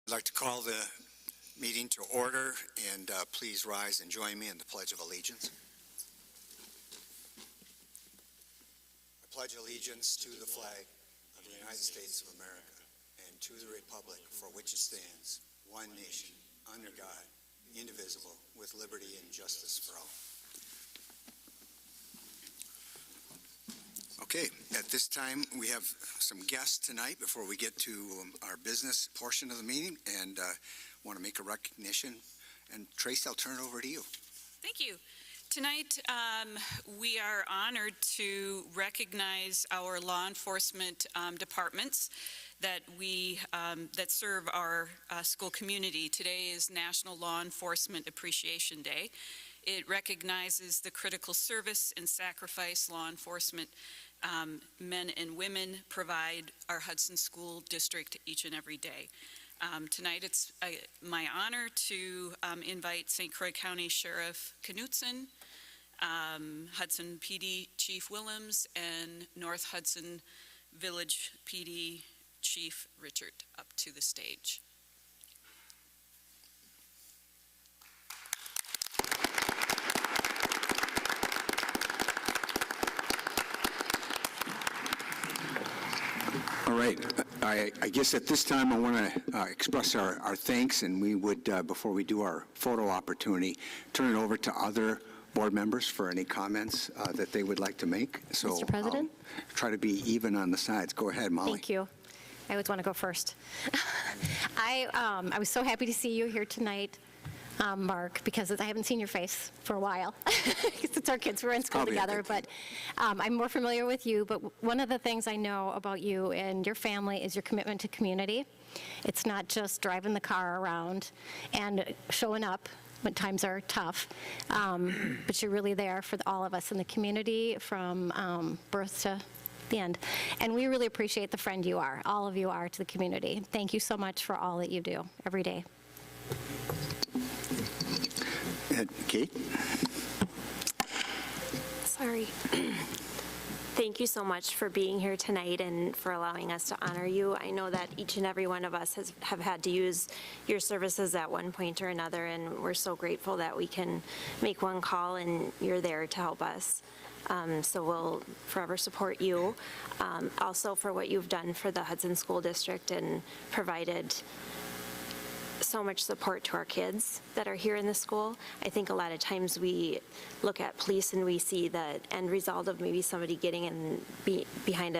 I'd like to call the meeting to order, and please rise and join me in the Pledge of Allegiance. I pledge allegiance to the flag of the United States of America and to the republic for which it stands, one nation, under God, indivisible, with liberty and justice for all. Okay, at this time, we have some guests tonight before we get to our business portion of the meeting, and want to make a recognition. And Trace, I'll turn it over to you. Thank you. Tonight, we are honored to recognize our law enforcement departments that serve our school community. Today is National Law Enforcement Appreciation Day. It recognizes the critical service and sacrifice law enforcement men and women provide our Hudson School District each and every day. Tonight it's my honor to invite St. Croix County Sheriff Knutson, Hudson PD Chief Willems, and North Hudson Village PD Chief Richard up to the stage. All right. I guess at this time I want to express our thanks, and we would, before we do our photo opportunity, turn it over to other board members for any comments that they would like to make. So, Mr. President? Try to be even on the sides. Go ahead, Molly. Thank you. I always want to go first. I was so happy to see you here tonight, Mark, because I haven't seen your face for a while. It's our kids. We're in school together, but I'm more familiar with you. But one of the things I know about you and your family is your commitment to community. It's not just driving the car around and showing up when times are tough, but you're really there for all of us in the community from birth to the end. And we really appreciate the friend you are. All of you are to the community. Thank you so much for all that you do every day. Kate? Sorry. Thank you so much for being here tonight and for allowing us to honor you. I know that each and every one of us have had to use your services at one point or another, and we're so grateful that we can make one call and you're there to help us. So we'll forever support you. Also for what you've done for the Hudson School District and provided so much support to our kids that are here in the school. I think a lot of times we look at police and we see the end result of maybe somebody getting in behind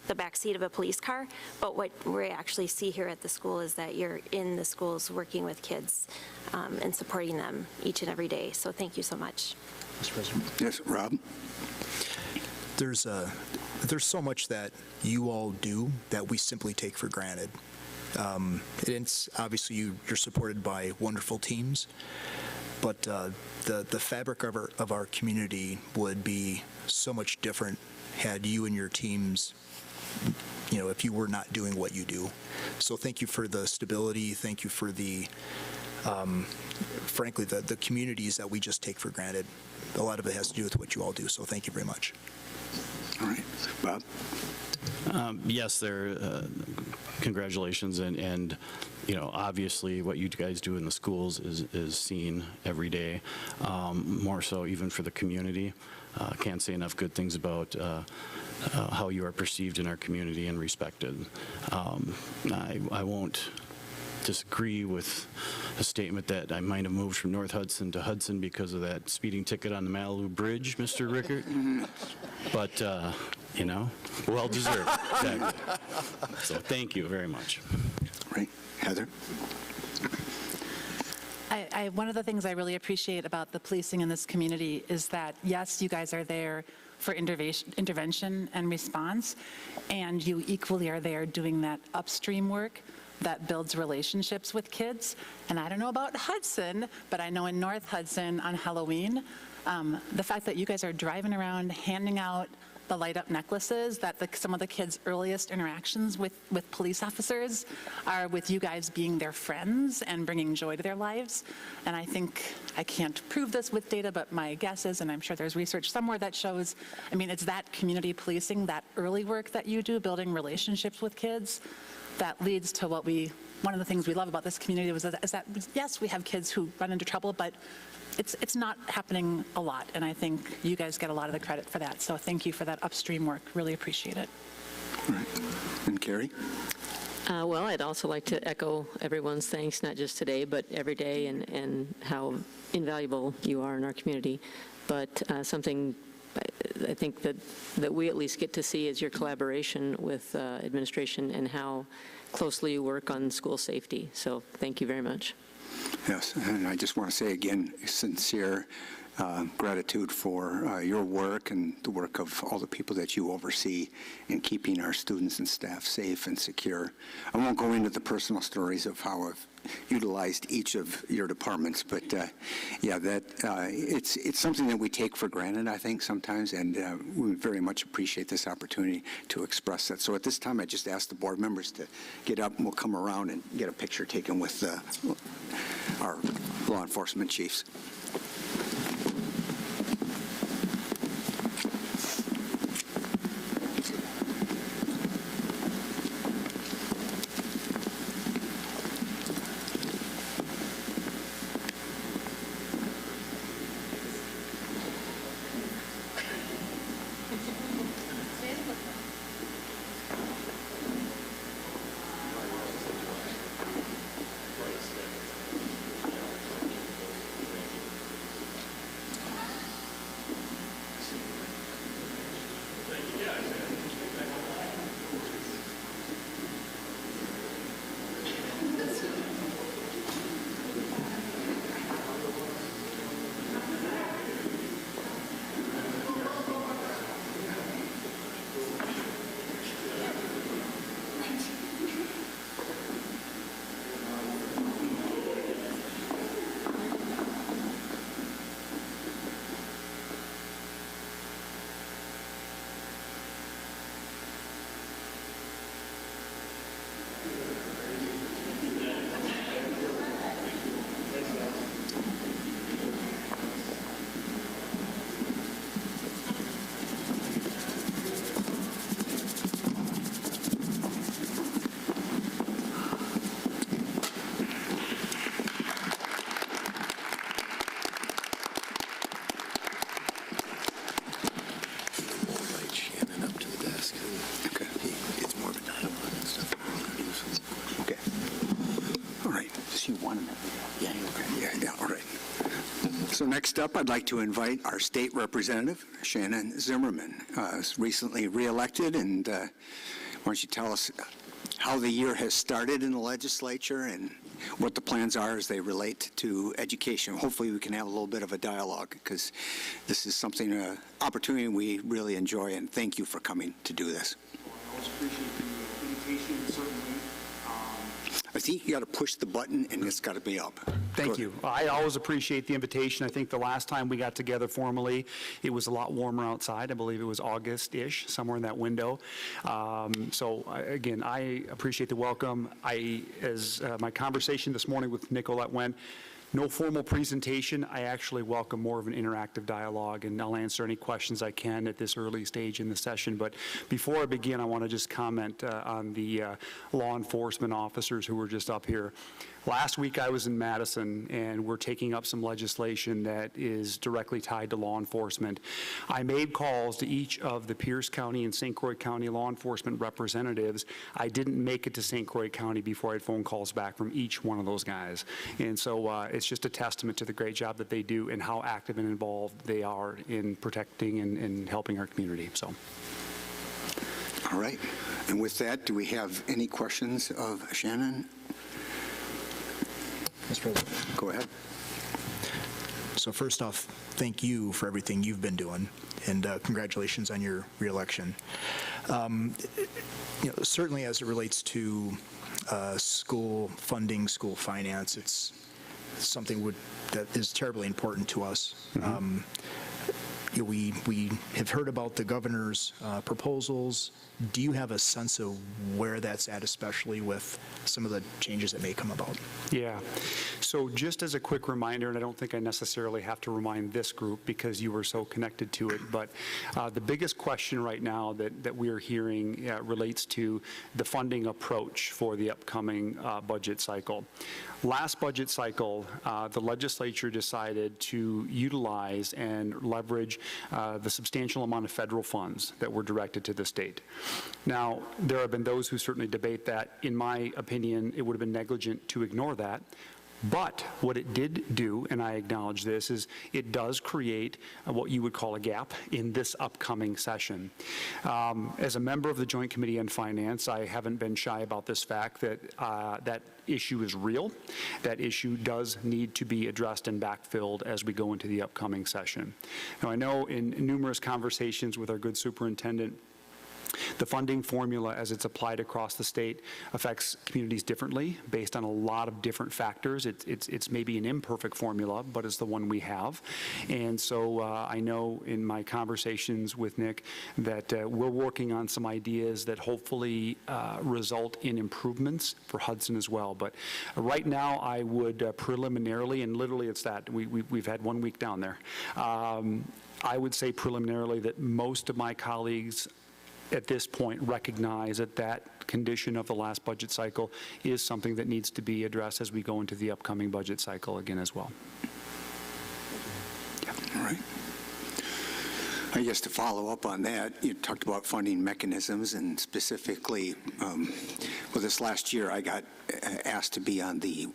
the back seat of a police car, but what we actually see here at the school is that you're in the schools working with kids and supporting them each and every day. So thank you so much. Mr. President. Yes, Rob? There's so much that you all do that we simply take for granted. It's obviously you're supported by wonderful teams, but the fabric of our community would be so much different had you and your teams, if you were not doing what you do. So thank you for the stability. Thank you for the, frankly, the communities that we just take for granted. A lot of it has to do with what you all do. So thank you very much. All right. Bob? Yes, congratulations, and obviously what you guys do in the schools is seen every day, more so even for the community. Can't say enough good things about how you are perceived in our community and respected. I won't disagree with a statement that I might have moved from North Hudson to Hudson because of that speeding ticket on the Malibu Bridge, Mr. Rickert. But, well deserved. Exactly. So thank you very much. Right. Heather? One of the things I really appreciate about the policing in this community is that, yes, you guys are there for intervention and response, and you equally are there doing that upstream work that builds relationships with kids. And I don't know about Hudson, but I know in North Hudson on Halloween, the fact that you guys are driving around handing out the light-up necklaces, that some of the kids' earliest interactions with police officers are with you guys being their friends and bringing joy to their lives. And I think, I can't prove this with data, but my guess is, and I'm sure there's research somewhere that shows, it's that community policing, that early work that you do, building relationships with kids, that leads to one of the things we love about this community is that, yes, we have kids who run into trouble, but it's not happening a lot, and I think you guys get a lot of the credit for that. So thank you for that upstream work. Really appreciate it. All right. And Carrie? Well, I'd also like to echo everyone's thanks, not just today, but every day, and how invaluable you are in our community. But something I think that we at least get to see is your collaboration with administration and how closely you work on school safety. So thank you very much. Yes, and I just want to say again, sincere gratitude for your work and the work of all the people that you oversee in keeping our students and staff safe and secure. I won't go into the personal stories of how I've utilized each of your departments, but yeah, it's something that we take for granted, I think, sometimes, and we very much appreciate this opportunity to express that. So at this time, I just ask the board members to get up, and we'll come around and get a picture taken with our law enforcement chiefs. So next up, I'd like to invite our state representative, Shannon Zimmerman, recently reelected, and why don't you tell us how the year has started in the legislature and what the plans are as they relate to education. Hopefully we can have a little bit of a dialogue, because this is something, an opportunity we really enjoy, and thank you for coming to do this. I always appreciate the invitation, certainly. I think you got to push the button and it's got to be up. Thank you. I always appreciate the invitation. I think the last time we got together formally, it was a lot warmer outside. I believe it was August-ish, somewhere in that window. Again, I appreciate the welcome. As my conversation this morning with Nicolette went, no formal presentation. I actually welcome more of an interactive dialogue, and I'll answer any questions I can at this early stage in the session. But before I begin, I want to just comment on the law enforcement officers who were just up here. Last week I was in Madison, and we're taking up some legislation that is directly tied to law enforcement. I made calls to each of the Pierce County and St. Croix County law enforcement representatives. I didn't make it to St. Croix County before I had phone calls back from each one of those guys. And so it's just a testament to the great job that they do and how active and involved they are in protecting and helping our community. So. All right. And with that, do we have any questions of Shannon? Mr. President. Go ahead. So first off, thank you for everything you've been doing, and congratulations on your reelection. Certainly as it relates to school funding, school finance, it's something that is terribly important to us. Mm-hmm. We have heard about the governor's proposals. Do you have a sense of where that's at, especially with some of the changes that may come about? Yeah. So just as a quick reminder, and I don't think I necessarily have to remind this group because you were so connected to it, but the biggest question right now that we are hearing relates to the funding approach for the upcoming budget cycle. Last budget cycle, the legislature decided to utilize and leverage the substantial amount of federal funds that were directed to the state. Now, there have been those who certainly debate that. In my opinion, it would have been negligent to ignore that. But what it did do, and I acknowledge this, is it does create what you would call a gap in this upcoming session. As a member of the Joint Committee on Finance, I haven't been shy about this fact that that issue is real. That issue does need to be addressed and backfilled as we go into the upcoming session. Now, I know in numerous conversations with our good superintendent, the funding formula as it's applied across the state affects communities differently based on a lot of different factors. It's maybe an imperfect formula, but it's the one we have. And so I know in my conversations with Nick that we're working on some ideas that hopefully result in improvements for Hudson as well. But right now I would preliminarily, and literally it's that, we've had 1 week down there, I would say preliminarily that most of my colleagues at this point recognize that that condition of the last budget cycle is something that needs to be addressed as we go into the upcoming budget cycle again as well. Yeah. All right. I guess to follow up on that, you talked about funding mechanisms, and specifically, well, this last year I got asked to be on the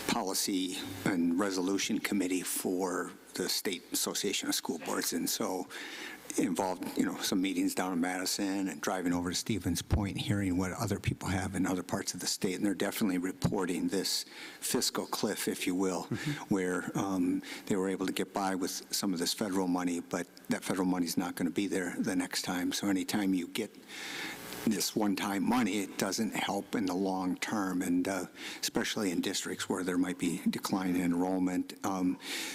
Policy and Resolution Committee for the State Association of School Boards, and so involved, some meetings down in Madison and driving over to Stevens Point, hearing what other people have in other parts of the state, and they're definitely reporting this fiscal cliff, if you will, where they were able to get by with some of this federal money, but that federal money is not going to be there the next time. So anytime you get this one-time money, it doesn't help in the long term, and especially in districts where there might be decline in enrollment.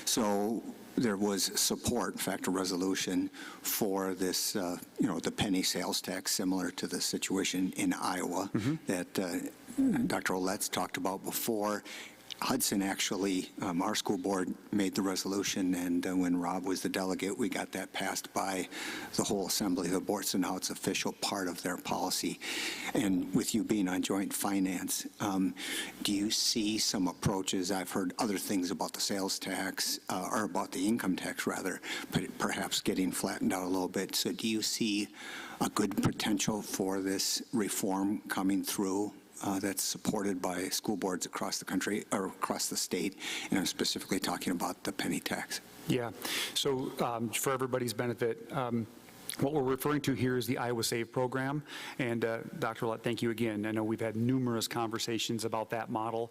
So there was support, in fact, a resolution for this, the penny sales tax, similar to the situation in Iowa that Dr. Ouellette's talked about before. Hudson actually, our school board made the resolution, and when Rob was the delegate, we got that passed by the whole assembly of the board, so now it's official part of their policy. And with you being on joint finance, do you see some approaches? I've heard other things about the sales tax, or about the income tax rather, but perhaps getting flattened out a little bit. So do you see a good potential for this reform coming through that's supported by school boards across the country or across the state? And I'm specifically talking about the penny tax. Yeah. So for everybody's benefit, what we're referring to here is the Iowa Save program. And Dr. Ouellette, thank you again. I know we've had numerous conversations about that model,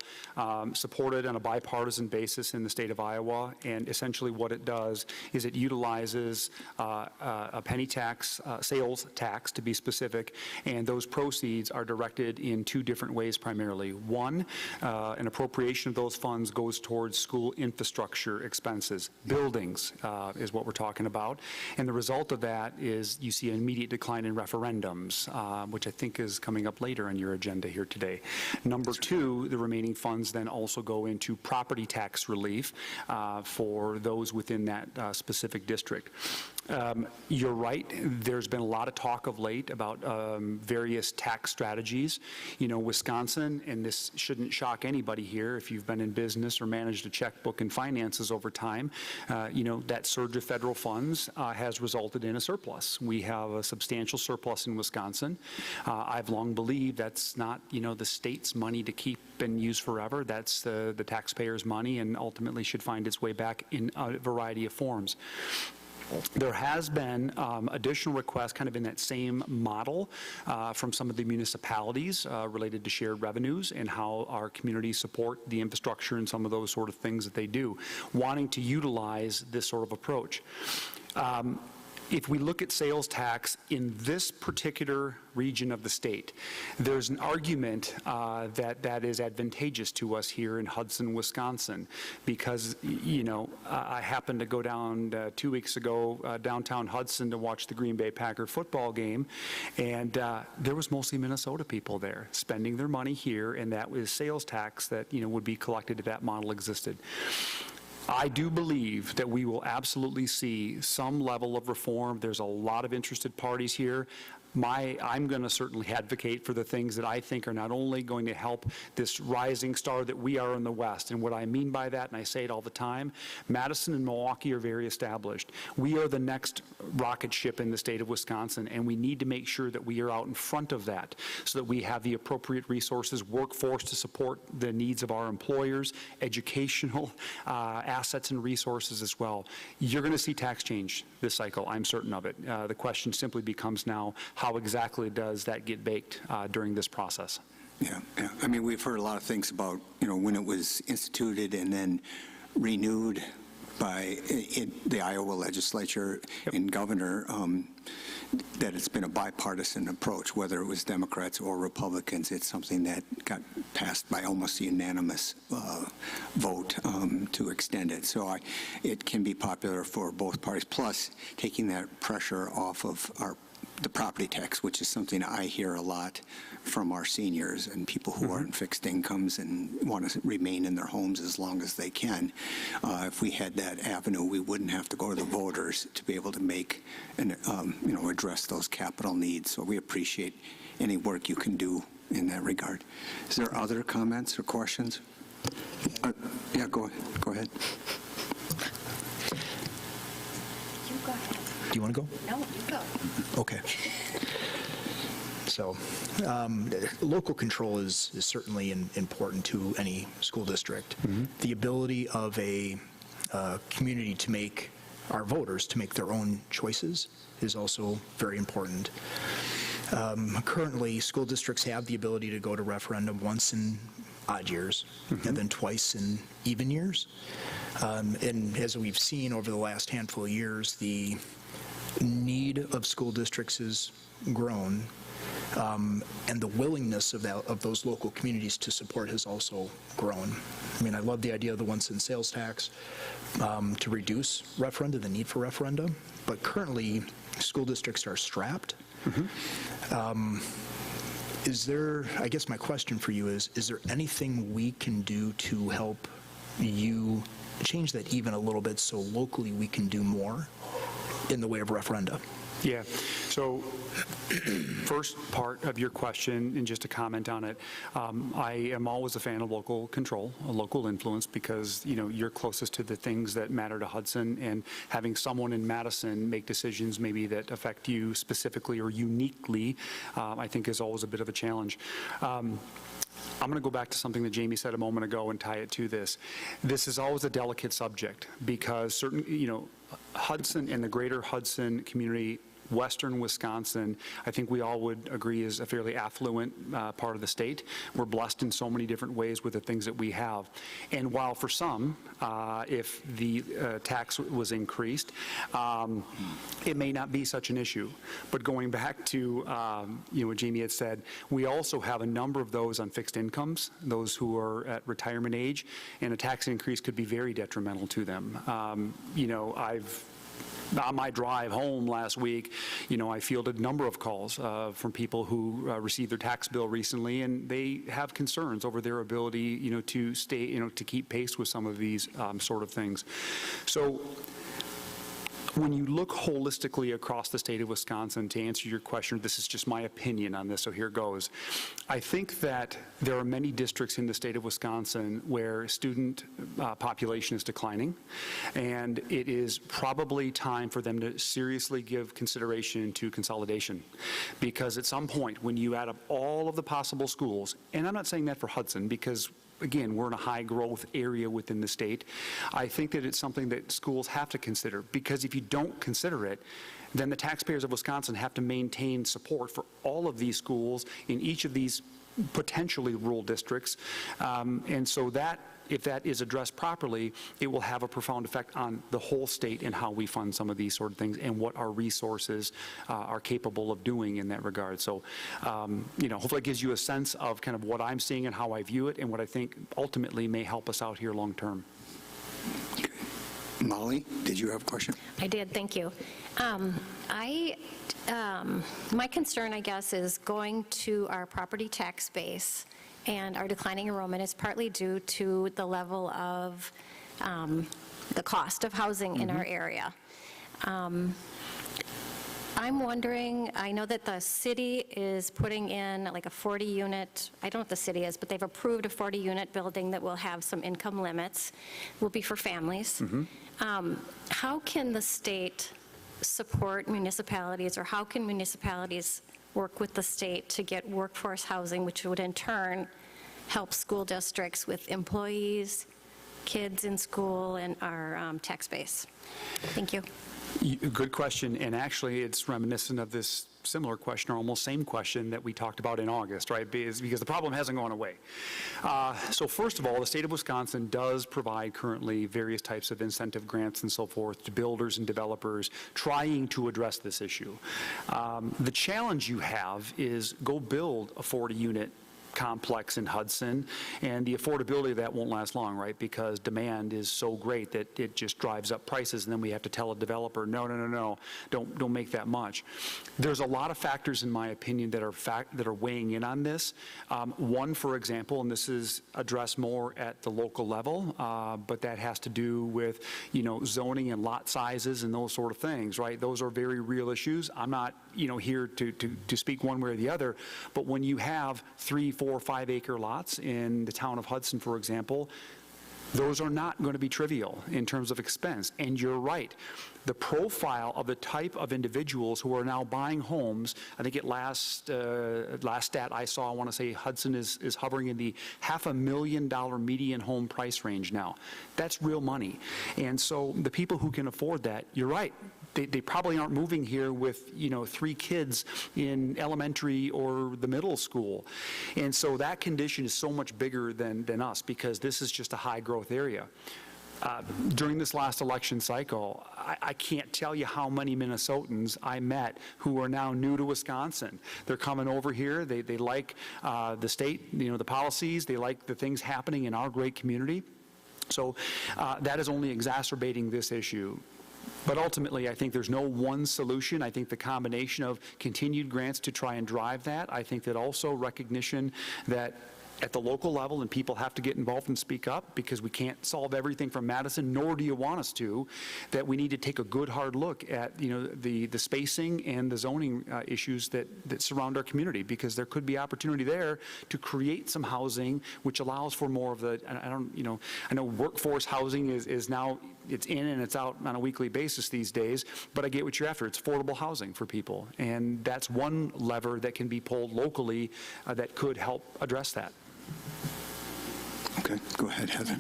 supported on a bipartisan basis in the state of Iowa. And essentially what it does is it utilizes a penny tax, sales tax to be specific, and those proceeds are directed in two different ways primarily. One, an appropriation of those funds goes towards school infrastructure expenses. Buildings is what we're talking about. And the result of that is you see an immediate decline in referendums, which I think is coming up later on your agenda here today. Number two, the remaining funds then also go into property tax relief for those within that specific district. You're right. There's been a lot of talk of late about various tax strategies. Wisconsin, and this shouldn't shock anybody here if you've been in business or managed a checkbook and finances over time, that surge of federal funds has resulted in a surplus. We have a substantial surplus in Wisconsin. I've long believed that's not, the state's money to keep and use forever. That's the taxpayers' money, and ultimately should find its way back in a variety of forms. There has been additional requests kind of in that same model from some of the municipalities related to shared revenues and how our communities support the infrastructure and some of those sort of things that they do, wanting to utilize this sort of approach. if we look at sales tax in this particular region of the state, there's an argument that is advantageous to us here in Hudson, Wisconsin, because, you know, I happened to go down 2 weeks ago downtown Hudson to watch the Green Bay Packer football game, and there was mostly Minnesota people there spending their money here, and that was sales tax that, you know, would be collected if that model existed. I do believe that we will absolutely see some level of reform. There's a lot of interested parties here. I'm going to certainly advocate for the things that I think are not only going to help this rising star that we are in the West. And what I mean by that, and I say it all the time, Madison and Milwaukee are very established. We are the next rocket ship in the state of Wisconsin, and we need to make sure that we are out in front of that so that we have the appropriate resources, workforce to support the needs of our employers, educational assets and resources as well. You're going to see tax change this cycle, I'm certain of it. The question simply becomes now, how exactly does that get baked during this process? Yeah. I mean, we've heard a lot of things about, you know, when it was instituted and then renewed by the Iowa legislature and governor, that it's been a bipartisan approach, whether it was Democrats or Republicans. It's something that got passed by almost a unanimous vote to extend it. So it can be popular for both parties, plus taking that pressure off of the property tax, which is something I hear a lot from our seniors and people who are in fixed incomes and want to remain in their homes as long as they can. If we had that avenue, we wouldn't have to go to the voters to be able to make and you know, address those capital needs. So we appreciate any work you can do in that regard. Is there other comments or questions? Yeah, go ahead. You go ahead. Do you want to go? No, you go. Okay. So local control is certainly important to any school district. The ability of a community to make, our voters, to make their own choices is also very important. Currently, school districts have the ability to go to referendum once in odd years and then twice in even years. And as we've seen over the last handful of years, the need of school districts has grown, and the willingness of those local communities to support has also grown. I mean, I love the idea of the 1 cent sales tax to reduce referenda, the need for referenda, but currently school districts are strapped. Is there, I guess my question for you is there anything we can do to help you change that even a little bit so locally we can do more in the way of referenda? Yeah. So first part of your question, and just to comment on it, I am always a fan of local control, local influence, because, you know, you're closest to the things that matter to Hudson, and having someone in Madison make decisions maybe that affect you specifically or uniquely, I think is always a bit of a challenge. I'm going to go back to something that Jamie said a moment ago and tie it to this. This is always a delicate subject because certain, you know, Hudson and the greater Hudson community, western Wisconsin, I think we all would agree is a fairly affluent part of the state. We're blessed in so many different ways with the things that we have. And while for some, if the tax was increased, it may not be such an issue. But going back to you know, what Jamie had said, we also have a number of those on fixed incomes, those who are at retirement age, and a tax increase could be very detrimental to them. You know, on my drive home last week, you know, I fielded a number of calls from people who received their tax bill recently, and they have concerns over their ability, you know, to stay, you know, to keep pace with some of these sort of things. So when you look holistically across the state of Wisconsin, to answer your question, this is just my opinion on this, so here goes. I think that there are many districts in the state of Wisconsin where student population is declining, and it is probably time for them to seriously give consideration to consolidation. Because at some point, when you add up all of the possible schools, and I'm not saying that for Hudson, because again, we're in a high growth area within the state. I think that it's something that schools have to consider, because if you don't consider it, then the taxpayers of Wisconsin have to maintain support for all of these schools in each of these potentially rural districts. And so that if that is addressed properly, it will have a profound effect on the whole state and how we fund some of these sort of things and what our resources are capable of doing in that regard. So, hopefully it gives you a sense of kind of what I'm seeing and how I view it and what I think ultimately may help us out here long term. Okay. Molly, did you have a question? I did, thank you. My concern, I guess, is going to our property tax base and our declining enrollment is partly due to the level of the cost of housing in our area. I'm wondering, I know that the city is putting in like a 40-unit, I don't know what the city is, but they've approved a 40-unit building that will have some income limits, will be for families. How can the state support municipalities, or how can municipalities work with the state to get workforce housing, which would in turn help school districts with employees, kids in school, and our tax base? Thank you. Good question, and actually it's reminiscent of this similar question, or almost same question that we talked about in August, right? Because the problem hasn't gone away. So first of all, the state of Wisconsin does provide currently various types of incentive grants and so forth to builders and developers trying to address this issue. The challenge you have is go build a 40-unit complex in Hudson, and the affordability of that won't last long, right? Because demand is so great that it just drives up prices, and then we have to tell a developer, no, don't make that much. There's a lot of factors, in my opinion, that are weighing in on this. One, for example, and this is addressed more at the local level, but that has to do with, zoning and lot sizes and those sort of things, right? Those are very real issues. I'm not, here to speak one way or the other, but when you have 3, 4, 5 acre lots in the town of Hudson, for example, those are not going to be trivial in terms of expense. And you're right. The profile of the type of individuals who are now buying homes, I think last stat I saw, I want to say Hudson is hovering in the $500,000 median home price range now. That's real money. And so the people who can afford that, you're right. They probably aren't moving here with, 3 kids in elementary or the middle school. And so that condition is so much bigger than us, because this is just a high growth area. During this last election cycle, I can't tell you how many Minnesotans I met who are now new to Wisconsin. They're coming over here. They like the state, the policies. They like the things happening in our great community. So that is only exacerbating this issue. But ultimately, I think there's no one solution. I think the combination of continued grants to try and drive that, I think that also recognition that at the local level, and people have to get involved and speak up, because we can't solve everything from Madison, nor do you want us to, that we need to take a good hard look at the spacing and the zoning issues that surround our community, because there could be opportunity there to create some housing which allows for more of the, I know workforce housing is now, it's in and it's out on a weekly basis these days, but I get what you're after. It's affordable housing for people, and that's one lever that can be pulled locally that could help address that. Okay, go ahead, Heather.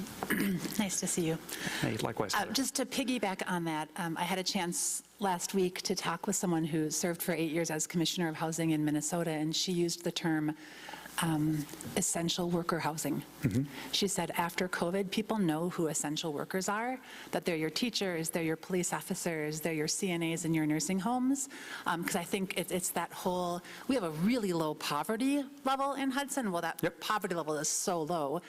Nice to see you. Hey, likewise. Just to piggyback on that, I had a chance last week to talk with someone who served for 8 years as Commissioner of Housing in Minnesota, and she used the term essential worker housing. She said after COVID, people know who essential workers are, that they're your teachers, they're your police officers, they're your CNAs in your nursing homes, because I think it's that whole, we have a really low poverty level in Hudson. Well, that poverty level is so low.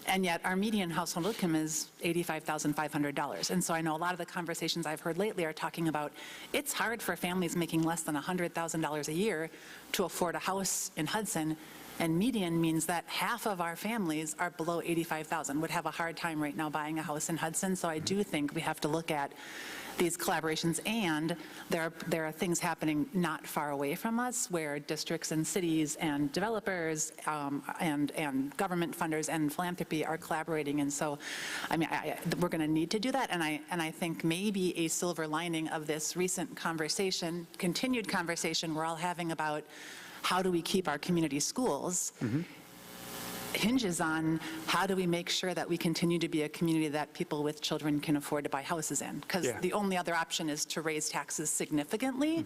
And yet our median household income is $85,500. And so I know a lot of the conversations I've heard lately are talking about it's hard for families making less than $100,000 a year to afford a house in Hudson. And median means that half of our families are below $85,000, would have a hard time right now buying a house in Hudson. So I do think we have to look at these collaborations, and there are things happening not far away from us where districts and cities and developers and government funders and philanthropy are collaborating. And so, I mean, we're going to need to do that. And I think maybe a silver lining of this recent conversation, continued conversation we're all having about how do we keep our community schools, hinges on how do we make sure that we continue to be a community that people with children can afford to buy houses in? Because Yeah. the only other option is to raise taxes significantly,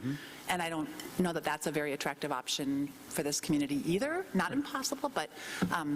and I don't know that that's a very attractive option for this community either. Not impossible, but,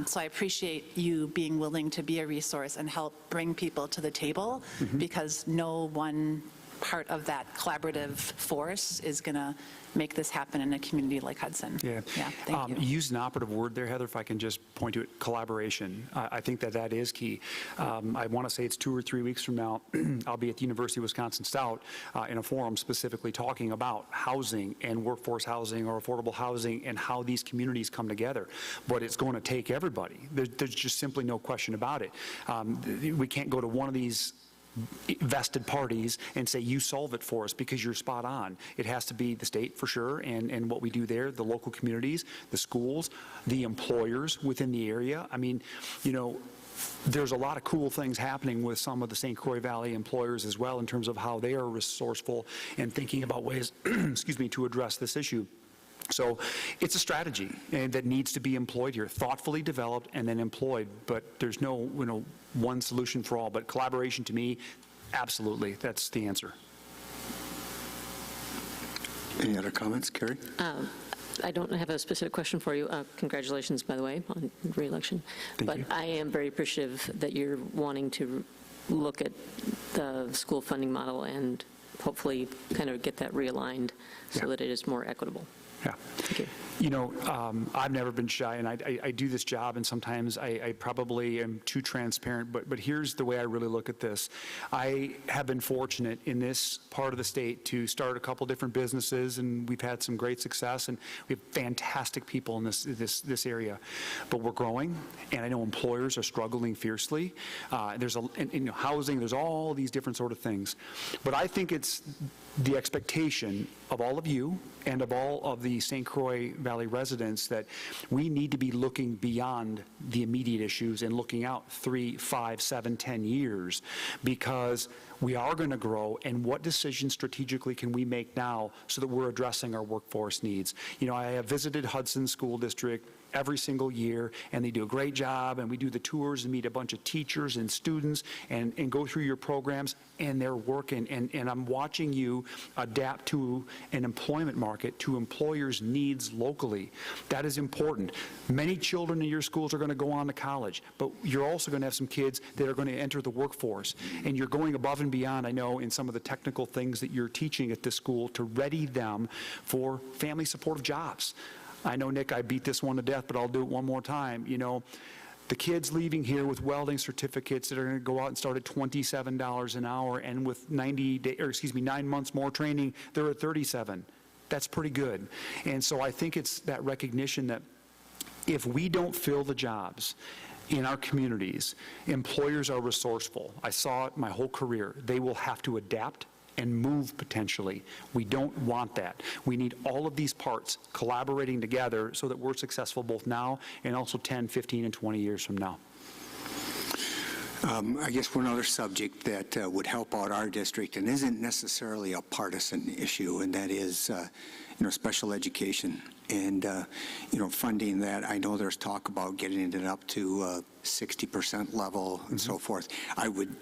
so I appreciate you being willing to be a resource and help bring people to the table, because no one part of that collaborative force is going to make this happen in a community like Hudson. Yeah. Thank you. You used an operative word there, Heather, if I can just point to it, collaboration. I think that is key. I want to say it's 2 or 3 weeks from now, I'll be at the University of Wisconsin Stout in a forum specifically talking about housing and workforce housing or affordable housing and how these communities come together. But it's going to take everybody. There's just simply no question about it. We can't go to one of these vested parties and say, you solve it for us because you're spot on. It has to be the state for sure, and what we do there, the local communities, the schools, the employers within the area. I mean, you know, there's a lot of cool things happening with some of the St. Croix Valley employers as well in terms of how they are resourceful and thinking about ways, excuse me, to address this issue. So it's a strategy that needs to be employed here, thoughtfully developed and then employed, but there's no, you know, one solution for all. But collaboration, to me, absolutely, that's the answer. Any other comments, Carrie? I don't have a specific question for you. Congratulations, by the way, on re-election. But you. I am very appreciative that you're wanting to look at the school funding model and hopefully kind of get that realigned so that it is more equitable. Yeah. Thank you. You know, I've never been shy, and I do this job, and sometimes I probably am too transparent, but here's the way I really look at this. I have been fortunate in this part of the state to start a couple different businesses, and we've had some great success, and we have fantastic people in this area. But we're growing, and I know employers are struggling fiercely. There's in housing, there's all these different sort of things. But I think it's the expectation of all of you and of all of the St. Croix Valley residents that we need to be looking beyond the immediate issues and looking out 3, 5, 7, 10 years, because we are going to grow, and what decisions strategically can we make now so that we're addressing our workforce needs? You know, I have visited Hudson School District every single year, and they do a great job, and we do the tours and meet a bunch of teachers and students and go through your programs, and they're working, and I'm watching you adapt to an employment market, to employers' needs locally. That is important. Many children in your schools are going to go on to college, but you're also going to have some kids that are going to enter the workforce, and you're going above and beyond, I know, in some of the technical things that you're teaching at this school to ready them for family supportive jobs. I know, Nick, I beat this one to death, but I'll do it one more time. You know, the kids leaving here with welding certificates that are going to go out and start at $27 an hour, and with 9 months more training, they're at $37. That's pretty good. And so I think it's that recognition that if we don't fill the jobs in our communities, employers are resourceful. I saw it my whole career. They will have to adapt and move potentially. We don't want that. We need all of these parts collaborating together so that we're successful both now and also 10, 15, and 20 years from now. I guess one other subject that would help out our district and isn't necessarily a partisan issue, and that is, special education and, funding that. I know there's talk about getting it up to 60% level and so forth. I would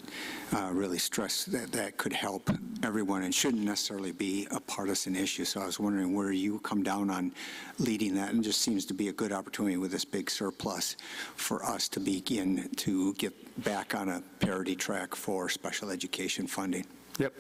really stress that that could help everyone and shouldn't necessarily be a partisan issue. So I was wondering where you come down on leading that, and just seems to be a good opportunity with this big surplus for us to begin to get back on a parity track for special education funding. Yep.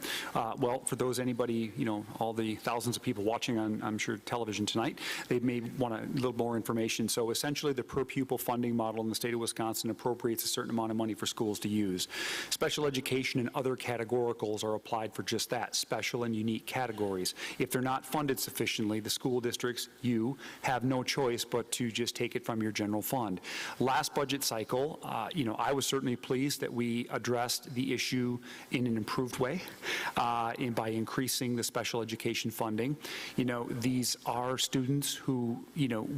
Well, for anybody, all the thousands of people watching on, I'm sure, television tonight, they may want a little more information. So essentially, the per pupil funding model in the state of Wisconsin appropriates a certain amount of money for schools to use. Special education and other categoricals are applied for just that, special and unique categories. If they're not funded sufficiently, the school districts, you, have no choice but to just take it from your general fund. Last budget cycle, I was certainly pleased that we addressed the issue in an improved way. by increasing the special education funding. These are students who,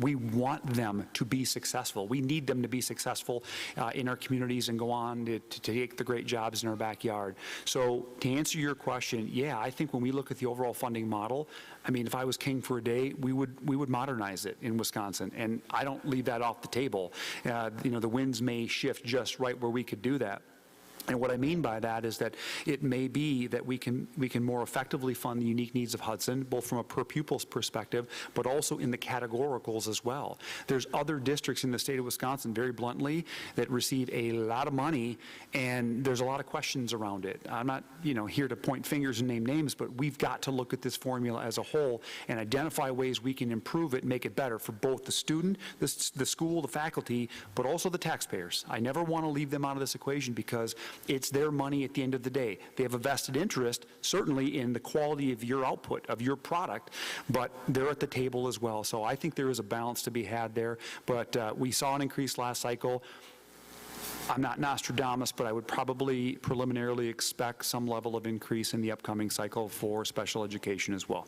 we want them to be successful. We need them to be successful in our communities and go on to take the great jobs in our backyard. So to answer your question, yeah, I think when we look at the overall funding model, I mean, if I was king for a day, we would modernize it in Wisconsin, and I don't leave that off the table. The winds may shift just right where we could do that. And what I mean by that is that it may be that we can more effectively fund the unique needs of Hudson, both from a per pupil's perspective, but also in the categoricals as well. There's other districts in the state of Wisconsin, very bluntly, that receive a lot of money, and there's a lot of questions around it. I'm not, here to point fingers and name names, but we've got to look at this formula as a whole and identify ways we can improve it and make it better for both the student, the school, the faculty, but also the taxpayers. I never want to leave them out of this equation because it's their money at the end of the day. They have a vested interest, certainly, in the quality of your output, of your product, but they're at the table as well. So I think there is a balance to be had there. But we saw an increase last cycle. I'm not Nostradamus, but I would probably preliminarily expect some level of increase in the upcoming cycle for special education as well.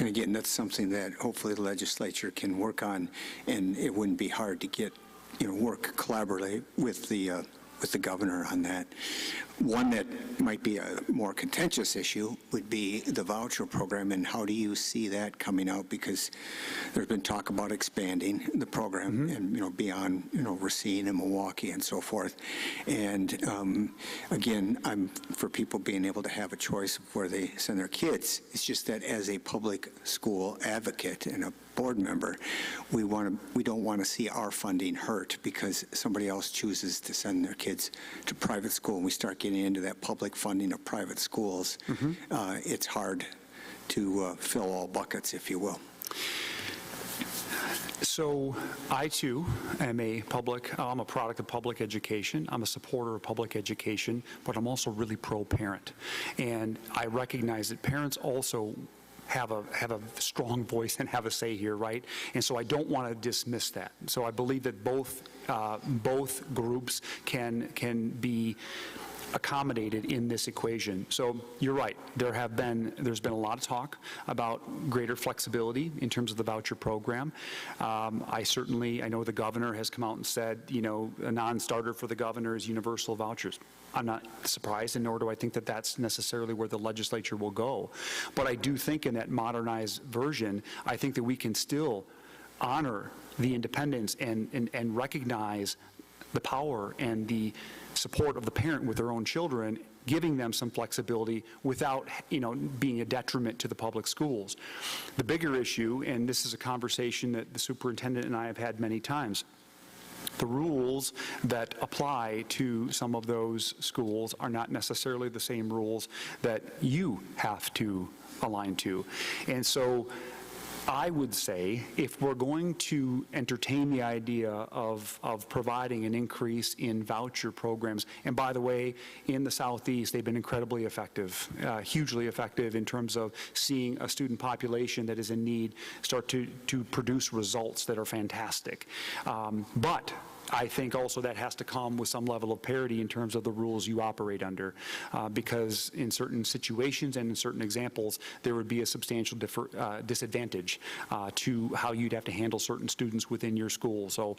And again, that's something that hopefully the legislature can work on, and it wouldn't be hard to get, work collaboratively with the governor on that. One that might be a more contentious issue would be the voucher program, and how do you see that coming out? Because there's been talk about expanding the program and, beyond, Racine and Milwaukee and so forth. And again, I'm for people being able to have a choice of where they send their kids. It's just that as a public school advocate and a board member, we don't want to see our funding hurt because somebody else chooses to send their kids to private school, and we start getting into that public funding of private schools. It's hard to fill all buckets, if you will. So I, too, am I'm a product of public education. I'm a supporter of public education, but I'm also really pro-parent. And I recognize that parents also have a strong voice and have a say here, right? And so I don't want to dismiss that. So I believe that both groups can be accommodated in this equation. So you're right. There's been a lot of talk about greater flexibility in terms of the voucher program. I know the governor has come out and said, a non-starter for the governor is universal vouchers. I'm not surprised, and nor do I think that that's necessarily where the legislature will go. But I do think in that modernized version, I think that we can still honor the independence and recognize the power and the support of the parent with their own children, giving them some flexibility without, being a detriment to the public schools. The bigger issue, and this is a conversation that the superintendent and I have had many times, the rules that apply to some of those schools are not necessarily the same rules that you have to align to. And so I would say if we're going to entertain the idea of providing an increase in voucher programs, and by the way, in the Southeast, they've been incredibly effective, hugely effective in terms of seeing a student population that is in need start to produce results that are fantastic. But I think also that has to come with some level of parity in terms of the rules you operate under, because in certain situations and in certain examples, there would be a substantial disadvantage to how you'd have to handle certain students within your school. So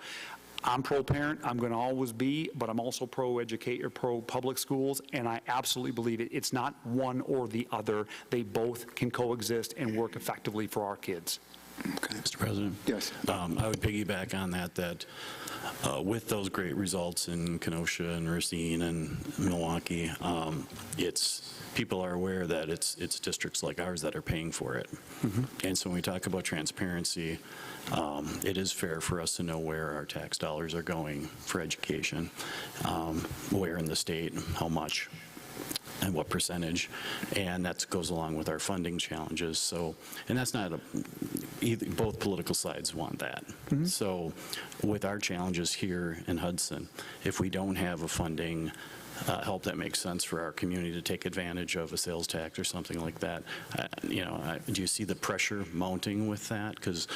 I'm pro-parent, I'm going to always be, but I'm also pro-public schools, and I absolutely believe it's not one or the other. They both can coexist and work effectively for our kids. Okay. Mr. President? Yes. I would piggyback on that with those great results in Kenosha and Racine and Milwaukee, people are aware that it's districts like ours that are paying for it. And so when we talk about transparency, it is fair for us to know where our tax dollars are going for education, where in the state, how much, and what percentage, and that goes along with our funding challenges. So, and that's not both political sides want that. So with our challenges here in Hudson, if we don't have a funding help that makes sense for our community to take advantage of a sales tax or something like that, do you see the pressure mounting with that? Because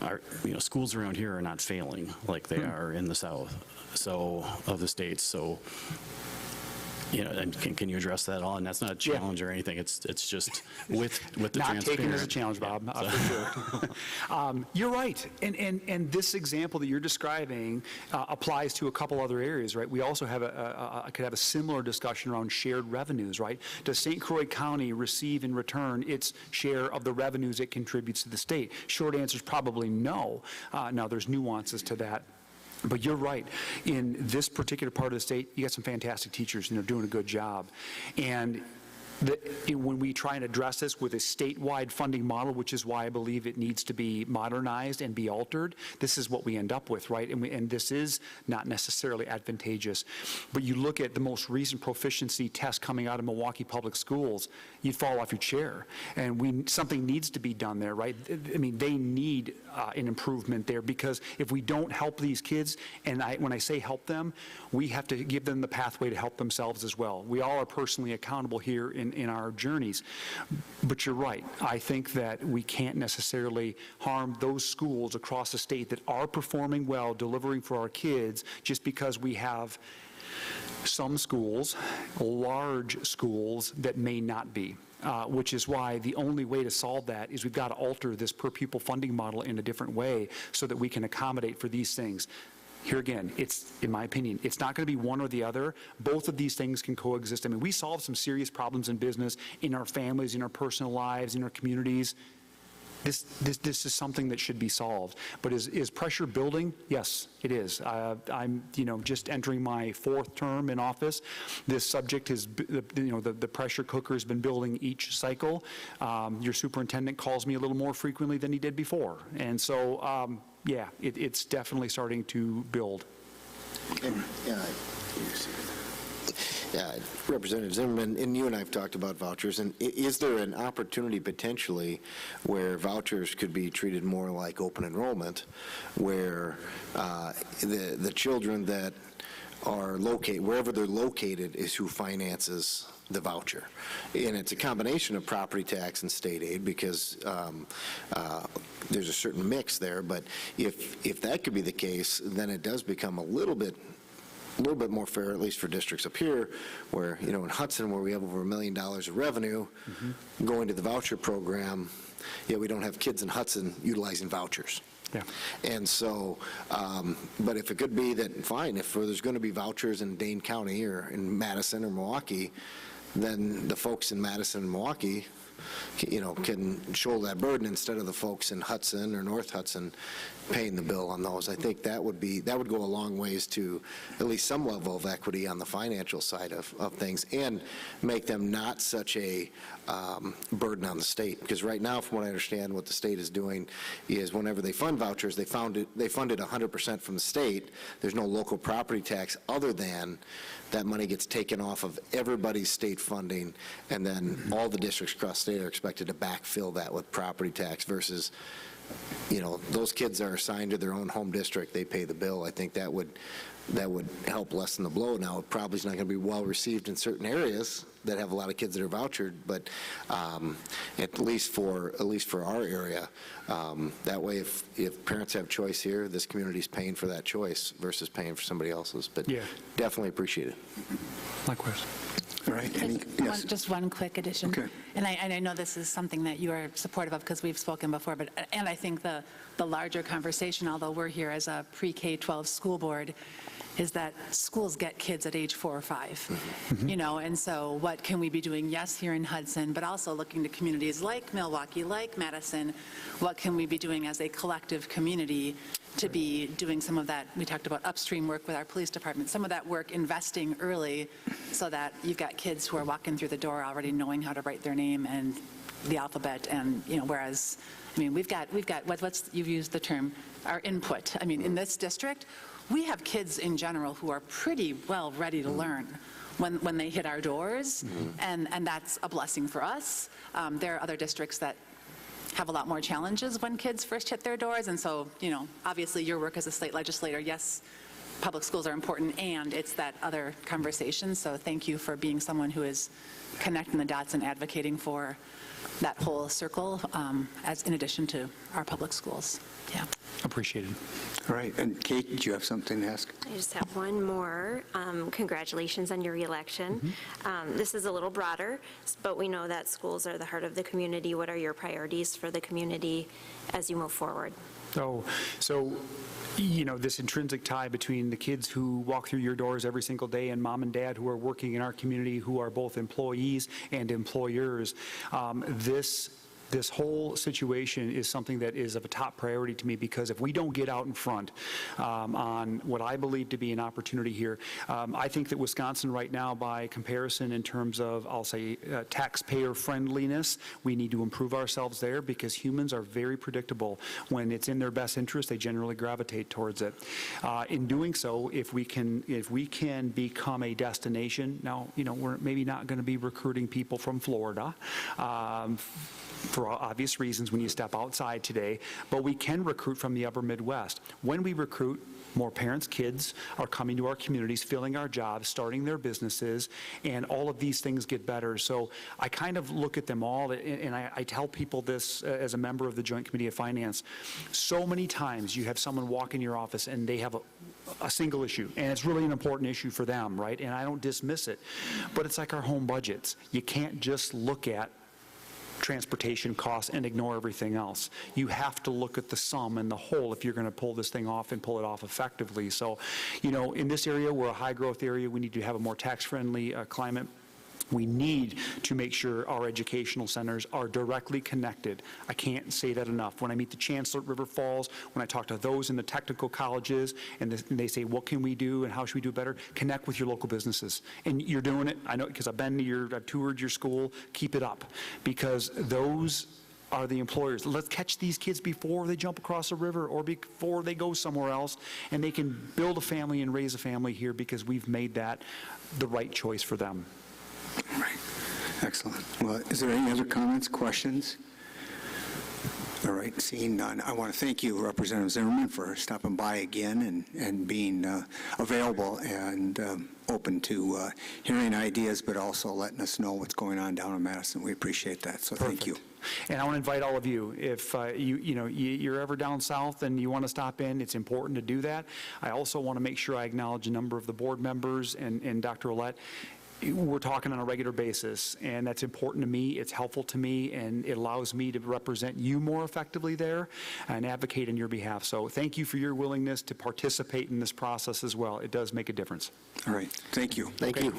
our schools around here are not failing like they are in the south of the states. So And can you address that all? And that's not a challenge or anything. It's just with the Not transparent. taken as a challenge, Bob, for sure. You're right. And this example that you're describing applies to a couple other areas, right? We also have could have a similar discussion around shared revenues, right? Does St. Croix County receive in return its share of the revenues it contributes to the state? Short answer is probably no. Now, there's nuances to that. But you're right. In this particular part of the state, you got some fantastic teachers, and they're doing a good job. And when we try and address this with a statewide funding model, which is why I believe it needs to be modernized and be altered, this is what we end up with, right? And this is not necessarily advantageous. But you look at the most recent proficiency test coming out of Milwaukee Public Schools, you'd fall off your chair. And something needs to be done there, right? I mean, they need an improvement there, because if we don't help these kids, and when I say help them, we have to give them the pathway to help themselves as well. We all are personally accountable here in our journeys. But you're right. I think that we can't necessarily harm those schools across the state that are performing well, delivering for our kids, just because we have some schools, large schools, that may not be. Which is why the only way to solve that is we've got to alter this per pupil funding model in a different way so that we can accommodate for these things. Here again, in my opinion, it's not going to be one or the other. Both of these things can coexist. I mean, we solve some serious problems in business, in our families, in our personal lives, in our communities. This is something that should be solved. But is pressure building? Yes, it is. I'm just entering my 4th term in office. This subject is the pressure cooker has been building each cycle. Your superintendent calls me a little more frequently than he did before, and so yeah, it's definitely starting to build. Yeah, Representative Zimmerman, and you and I have talked about vouchers, and is there an opportunity potentially where vouchers could be treated more like open enrollment, where the children that are located, wherever they're located, is who finances the voucher? And it's a combination of property tax and state aid, because there's a certain mix there, but if that could be the case, then it does become a little bit more fair, at least for districts up here, where, in Hudson, where we have over $1 million of revenue going to the voucher program, yet we don't have kids in Hudson utilizing vouchers. Yeah. And so, but if it could be that, fine, if there's going to be vouchers in Dane County or in Madison or Milwaukee, then the folks in Madison and Milwaukee, can shoulder that burden instead of the folks in Hudson or North Hudson paying the bill on those. I think that would go a long ways to at least some level of equity on the financial side of things, and make them not such a burden on the state. Because right now, from what I understand, what the state is doing is whenever they fund vouchers, they fund it 100% from the state. There's no local property tax other than that money gets taken off of everybody's state funding, and then all the districts across the state are expected to backfill that with property tax versus, those kids are assigned to their own home district, they pay the bill. I think that would help lessen the blow. Now, it probably is not going to be well received in certain areas that have a lot of kids that are vouchered, but at least for our area, that way, if parents have choice here, this community's paying for that choice versus paying for somebody else's. But yeah, definitely appreciate it. Likewise. All right. Yes. Just one quick addition. Okay. And I know this is something that you are supportive of because we've spoken before, and I think the larger conversation, although we're here as a pre-K-12 school board, is that schools get kids at age 4 or 5, and so what can we be doing, yes, here in Hudson, but also looking to communities like Milwaukee, like Madison, what can we be doing as a collective community to be doing some of that, we talked about upstream work with our police department, some of that work investing early so that you've got kids who are walking through the door already knowing how to write their name and the alphabet, and, whereas, we've got you've used the term, our input. In this district, we have kids in general who are pretty well ready to learn when they hit our doors, and that's a blessing for us. There are other districts that have a lot more challenges when kids first hit their doors, and so, obviously your work as a state legislator, yes, public schools are important, and it's that other conversation. So thank you for being someone who is connecting the dots and advocating for that whole circle, as in addition to our public schools. Yeah. Appreciated. All right, and Kate, do you have something to ask? I just have one more. Congratulations on your reelection. This is a little broader, but we know that schools are the heart of the community. What are your priorities for the community as you move forward? So, you know, this intrinsic tie between the kids who walk through your doors every single day and mom and dad who are working in our community, who are both employees and employers, this whole situation is something that is of a top priority to me, because if we don't get out in front on what I believe to be an opportunity here, I think that Wisconsin right now, by comparison in terms of, I'll say, taxpayer friendliness, we need to improve ourselves there, because humans are very predictable. When it's in their best interest, they generally gravitate towards it. In doing so, if we can become a destination, now, you know, we're maybe not going to be recruiting people from Florida, for obvious reasons when you step outside today, but we can recruit from the upper Midwest. When we recruit, more parents' kids are coming to our communities, filling our jobs, starting their businesses, and all of these things get better. So I kind of look at them all, and I tell people this as a member of the Joint Committee of Finance. So many times you have someone walk in your office and they have a single issue, and it's really an important issue for them, right? And I don't dismiss it, but it's like our home budgets. You can't just look at transportation costs and ignore everything else. You have to look at the sum and the whole if you're going to pull this thing off and pull it off effectively. So, you know, in this area, we're a high growth area. We need to have a more tax-friendly climate. We need to make sure our educational centers are directly connected. I can't say that enough. When I meet the chancellor at River Falls, when I talk to those in the technical colleges, and they say, what can we do and how should we do better? Connect with your local businesses. And you're doing it. I know, because I've toured your school. Keep it up, because those are the employers. Let's catch these kids before they jump across a river or before they go somewhere else, and they can build a family and raise a family here, because we've made that the right choice for them. Right. Excellent. Well, is there any other comments, questions? All right, seeing none, I want to thank you, Representative Zimmerman, for stopping by again and being available and open to hearing ideas, but also letting us know what's going on down in Madison. We appreciate that, so thank you. And I want to invite all of you, if you're ever down south and you want to stop in, it's important to do that. I also want to make sure I acknowledge a number of the board members and Dr. Ouellette. We're talking on a regular basis, and that's important to me. It's helpful to me, and it allows me to represent you more effectively there and advocate on your behalf. So thank you for your willingness to participate in this process as well. It does make a difference. All right. Thank you. Thank you.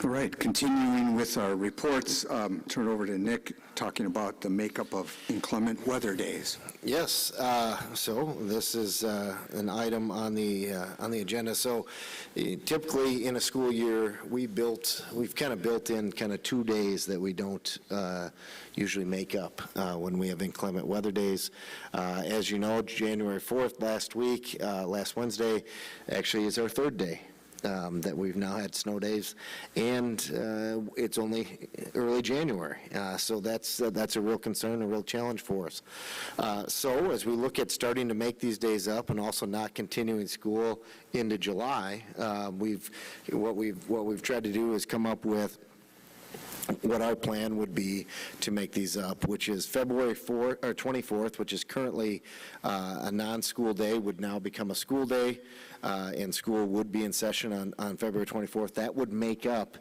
All right, continuing with our reports, turn it over to Nick, talking about the makeup of inclement weather days. Yes, so this is an item on the agenda. So typically in a school year, we've kind of built in kind of 2 days that we don't usually make up when we have inclement weather days. As you know, January 4th, last Wednesday, actually is our third day that we've now had snow days, and it's only early January. So that's a real concern, a real challenge for us. So as we look at starting to make these days up and also not continuing school into July, what we've tried to do is come up with what our plan would be to make these up, which is February 24th, which is currently a non-school day, would now become a school day, and school would be in session on February 24th. That would make up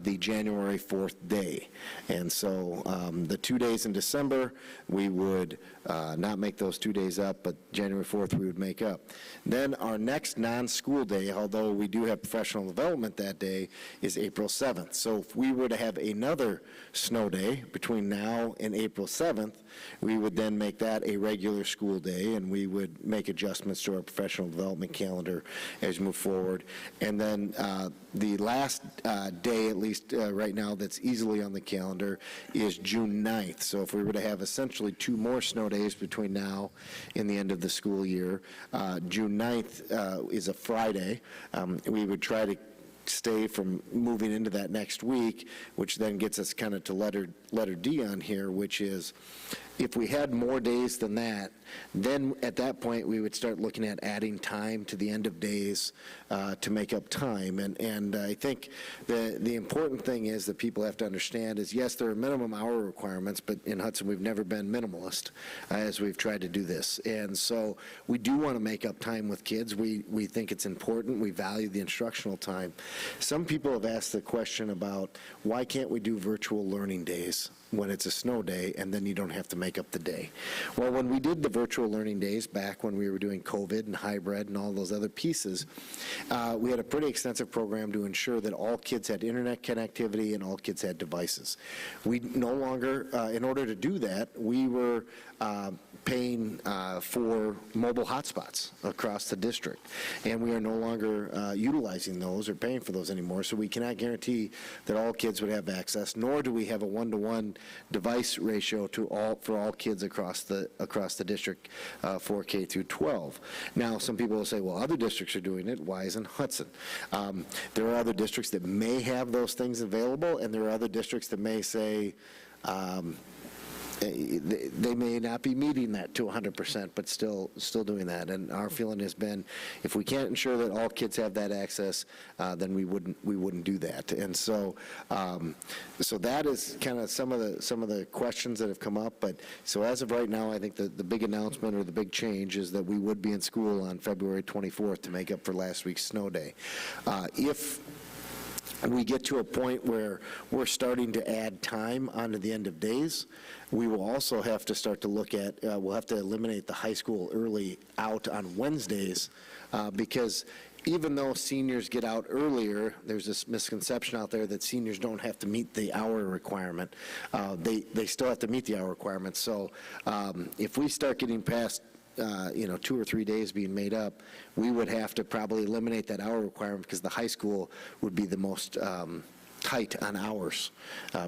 the January 4th day. And so the 2 days in December, we would not make those 2 days up, but January 4th we would make up. Then our next non-school day, although we do have professional development that day, is April 7th. So if we were to have another snow day between now and April 7th, we would then make that a regular school day, and we would make adjustments to our professional development calendar as we move forward. And then the last day, at least right now, that's easily on the calendar is June 9th. So if we were to have essentially 2 more snow days between now and the end of the school year, June 9th is a Friday. We would try to stay from moving into that next week, which then gets us kind of to letter D on here, which is if we had more days than that, then at that point, we would start looking at adding time to the end of days to make up time. And I think the important thing is that people have to understand is, yes, there are minimum hour requirements, but in Hudson, we've never been minimalist as we've tried to do this. And so we do want to make up time with kids. We think it's important. We value the instructional time. Some people have asked the question about why can't we do virtual learning days when it's a snow day, and then you don't have to make up the day. Well, when we did the virtual learning days back when we were doing COVID and hybrid and all those other pieces, we had a pretty extensive program to ensure that all kids had internet connectivity and all kids had devices. We no longer, in order to do that, we were paying for mobile hotspots across the district, and we are no longer utilizing those or paying for those anymore, so we cannot guarantee that all kids would have access, nor do we have a one-to-one device ratio for all kids across the district for K through 12. Now, some people will say, well, other districts are doing it. Why isn't Hudson? There are other districts that may have those things available, and there are other districts that may say, they may not be meeting that to 100%, but still doing that. And our feeling has been, if we can't ensure that all kids have that access, then we wouldn't do that. And so, so that is kind of some of the questions that have come up. But so as of right now, I think the big announcement or the big change is that we would be in school on February 24th to make up for last week's snow day. If we get to a point where we're starting to add time onto the end of days, we will also have to start to look at, we'll have to eliminate the high school early out on Wednesdays, because even though seniors get out earlier, there's this misconception out there that seniors don't have to meet the hour requirement. They still have to meet the hour requirement. So if we start getting past 2 or 3 days being made up, we would have to probably eliminate that hour requirement, because the high school would be the most tight on hours,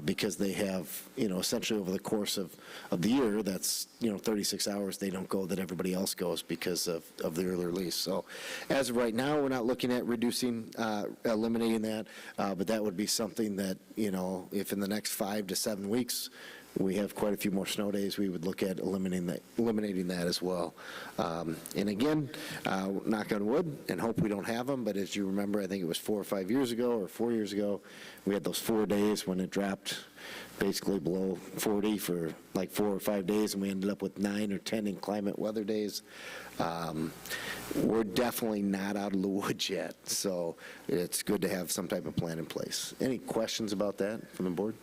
because they have, essentially over the course of the year, that's, 36 hours they don't go that everybody else goes because of the early release. So as of right now, we're not looking at eliminating that, but that would be something that, if in the next 5 to 7 weeks, we have quite a few more snow days, we would look at eliminating that as well. And again, knock on wood, and hope we don't have them, but as you remember, I think it was 4 or 5 years ago, or 4 years ago, we had those 4 days when it dropped basically below 40 for like 4 or 5 days, and we ended up with 9 or 10 inclement weather days. We're definitely not out of the woods yet, so it's good to have some type of plan in place. Any questions about that from the board?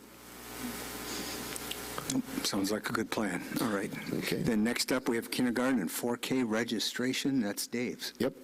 Sounds like a good plan. All right. Okay. Then next up, we have kindergarten and 4K registration. That's Dave's. Yep.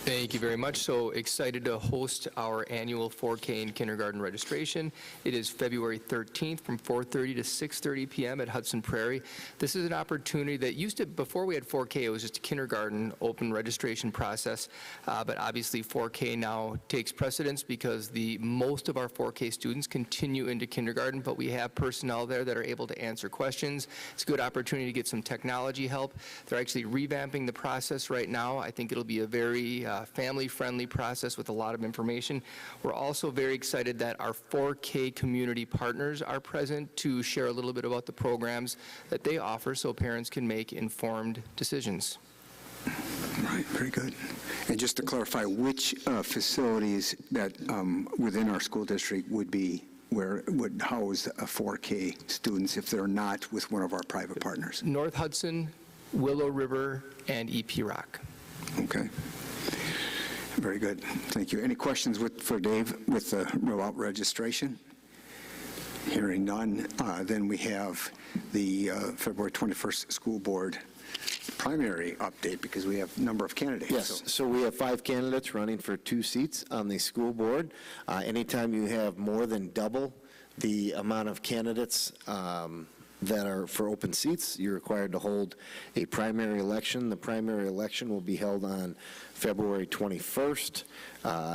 Thank you very much. So excited to host our annual 4K in kindergarten registration. It is February 13th from 4:30 to 6:30 p.m. at Hudson Prairie. This is an opportunity that used to, before we had 4K, it was just a kindergarten open registration process. But obviously 4K now takes precedence because most of our 4K students continue into kindergarten, but we have personnel there that are able to answer questions. It's a good opportunity to get some technology help. They're actually revamping the process right now. I think it'll be a very family-friendly process with a lot of information. We're also very excited that our 4K community partners are present to share a little bit about the programs that they offer so parents can make informed decisions. Right, very good. And just to clarify, which facilities that within our school district would house 4K students if they're not with one of our private partners? North Hudson, Willow River, and EP Rock. Okay. Very good. Thank you. Any questions for Dave with the rollout registration? Hearing none, then we have the February 21st school board primary update, because we have a number of candidates. Yes, so we have 5 candidates running for 2 seats on the school board. Anytime you have more than double the amount of candidates that are for open seats, you're required to hold a primary election. The primary election will be held on February 21st.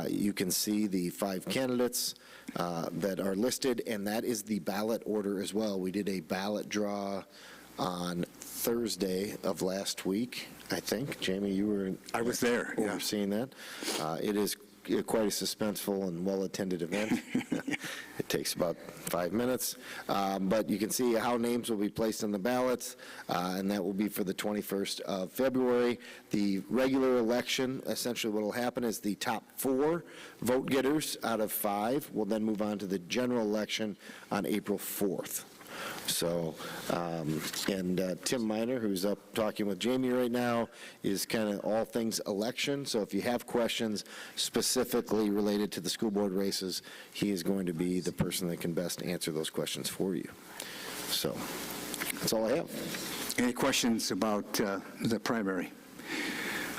You can see the 5 candidates that are listed, and that is the ballot order as well. We did a ballot draw on Thursday of last week, I think. Jamie, you were I was there, overseeing that. It is quite a suspenseful and well-attended event. It takes about 5 minutes. But you can see how names will be placed on the ballots, and that will be for the 21st of February. The regular election, essentially what will happen is the top 4 vote getters out of 5 will then move on to the general election on April 4th. So, Tim Miner, who's up talking with Jamie right now, is kind of all things election. So if you have questions specifically related to the school board races, he is going to be the person that can best answer those questions for you. So that's all I have. Any questions about the primary?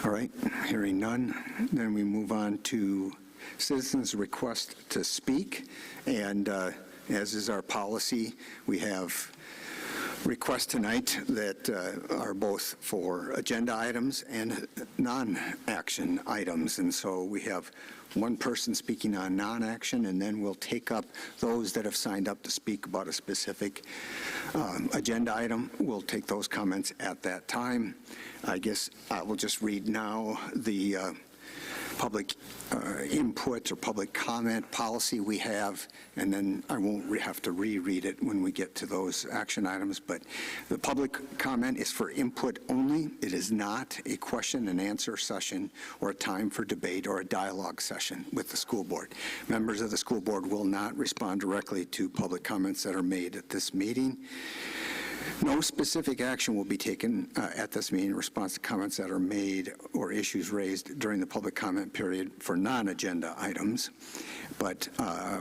All right, hearing none, then we move on to citizens' request to speak. And as is our policy, we have requests tonight that are both for agenda items and non-action items. And so we have one person speaking on non-action, and then we'll take up those that have signed up to speak about a specific agenda item. We'll take those comments at that time. I guess I will just read now the public input or public comment policy we have, and then I won't have to reread it when we get to those action items. But the public comment is for input only. It is not a question and answer session or a time for debate or a dialogue session with the school board. Members of the school board will not respond directly to public comments that are made at this meeting. No specific action will be taken at this meeting in response to comments that are made or issues raised during the public comment period for non-agenda items. But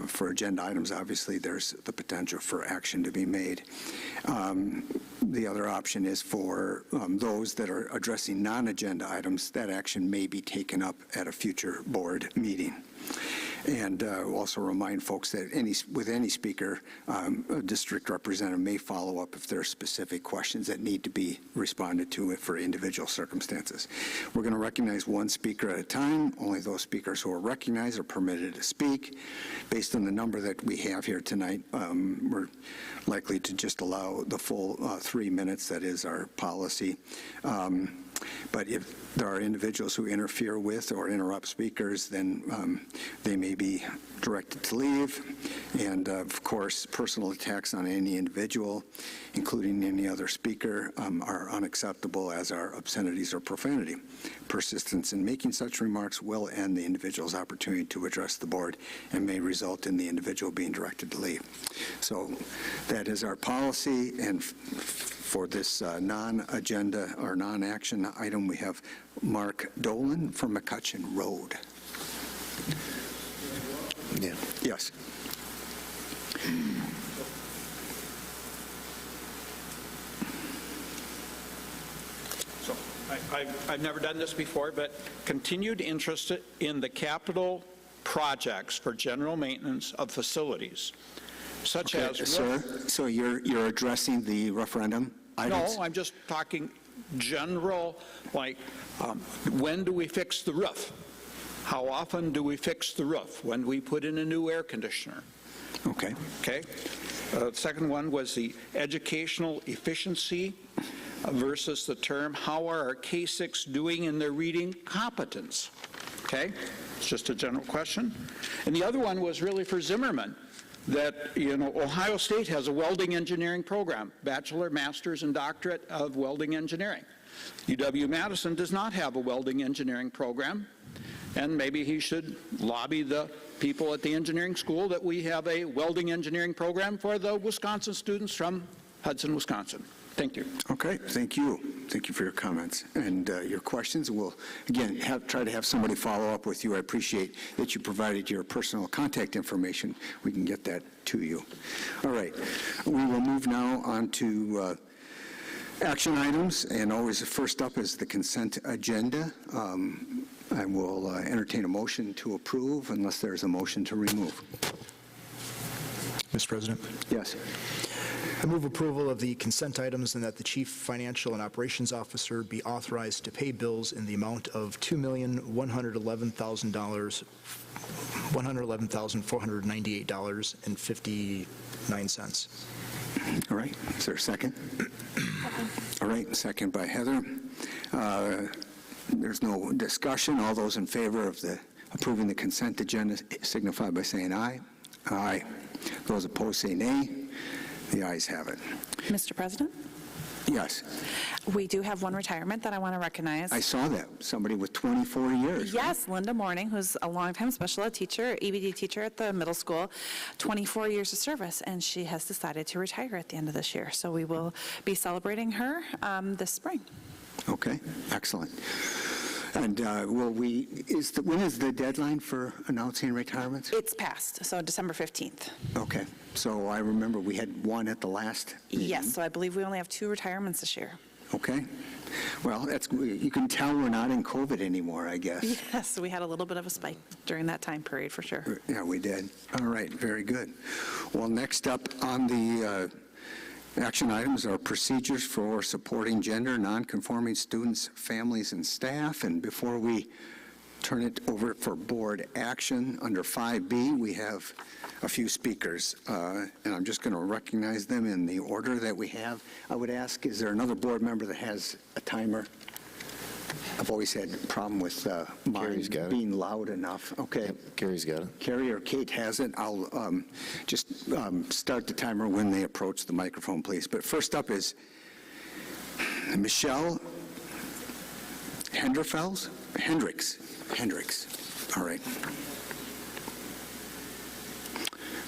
for agenda items, obviously, there's the potential for action to be made. The other option is for those that are addressing non-agenda items, that action may be taken up at a future board meeting. And also remind folks that with any speaker, a district representative may follow up if there are specific questions that need to be responded to for individual circumstances. We're going to recognize one speaker at a time. Only those speakers who are recognized are permitted to speak. Based on the number that we have here tonight, we're likely to just allow the full 3 minutes. That is our policy. But if there are individuals who interfere with or interrupt speakers, then they may be directed to leave. And of course, personal attacks on any individual, including any other speaker, are unacceptable, as are obscenities or profanity. Persistence in making such remarks will end the individual's opportunity to address the board and may result in the individual being directed to leave. So that is our policy. And for this non-agenda or non-action item, we have Mark Dolan from McCutcheon Road. Yeah. Yes. So I've never done this before, but continued interest in the capital projects for general maintenance of facilities, such as... Sir, so you're addressing the referendum items? No, I'm just talking general, like when do we fix the roof? How often do we fix the roof? When do we put in a new air conditioner? Okay. Okay. Second one was the educational efficiency versus the term, how are our K-6 doing in their reading competence? Okay. It's just a general question. And the other one was really for Zimmerman, that, Ohio State has a welding engineering program, bachelor, master's, and doctorate of welding engineering. UW-Madison does not have a welding engineering program, and maybe he should lobby the people at the engineering school that we have a welding engineering program for the Wisconsin students from Hudson, Wisconsin. Thank you. Okay, thank you. Thank you for your comments and your questions. We'll, again, try to have somebody follow up with you. I appreciate that you provided your personal contact information. We can get that to you. All right, we will move now on to action items, and always first up is the consent agenda. I will entertain a motion to approve unless there's a motion to remove. Mr. President? Yes. I move approval of the consent items and that the Chief Financial and Operations Officer be authorized to pay bills in the amount of $2,111,498.59. All right, is there a second? All right, second by Heather. There's no discussion. All those in favor of the approving the consent agenda signify by saying aye. Aye. Those opposed say nay. The ayes have it. Mr. President, Yes, we do have one retirement that I want to recognize. I saw that. Somebody with 24 years. Yes, Linda Morning, who's a longtime special ed teacher, EBD teacher at the middle school, 24 years of service, and she has decided to retire at the end of this year. So we will be celebrating her this spring. Okay, excellent. And when is the deadline for announcing retirements? It's passed, so December 15th. Okay, so I remember we had one at the last meeting. Yes, so I believe we only have 2 retirements this year. Okay. Well, you can tell we're not in COVID anymore, I guess. Yes, we had a little bit of a spike during that time period, for sure. Yeah, we did. All right, very good. Well, next up on the action items are procedures for supporting gender nonconforming students, families, and staff. And before we turn it over for board action, under 5B, we have a few speakers, and I'm just going to recognize them in the order that we have. I would ask, is there another board member that has a timer? I've always had a problem with mine being loud enough. Okay. Yep, Carrie's got it. Carrie or Kate has it. I'll just start the timer when they approach the microphone, please. But first up is Michelle Hendricks. All right.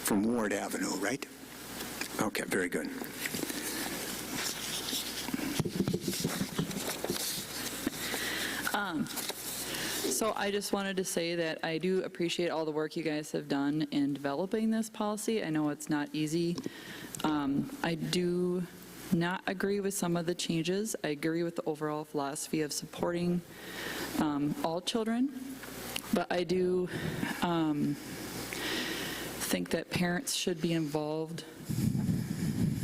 From Ward Avenue, right? Okay, very good. So I just wanted to say that I do appreciate all the work you guys have done in developing this policy. I know it's not easy. I do not agree with some of the changes. I agree with the overall philosophy of supporting all children, but I do think that parents should be involved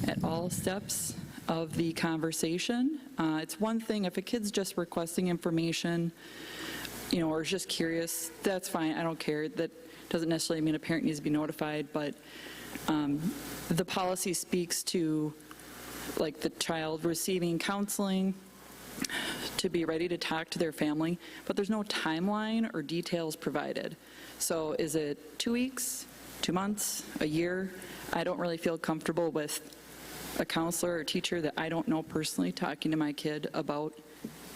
at all steps of the conversation. It's one thing if a kid's just requesting information, or is just curious, that's fine, I don't care. That doesn't necessarily mean a parent needs to be notified, but the policy speaks to like the child receiving counseling to be ready to talk to their family, but there's no timeline or details provided. So is it 2 weeks, 2 months, a year? I don't really feel comfortable with a counselor or teacher that I don't know personally talking to my kid about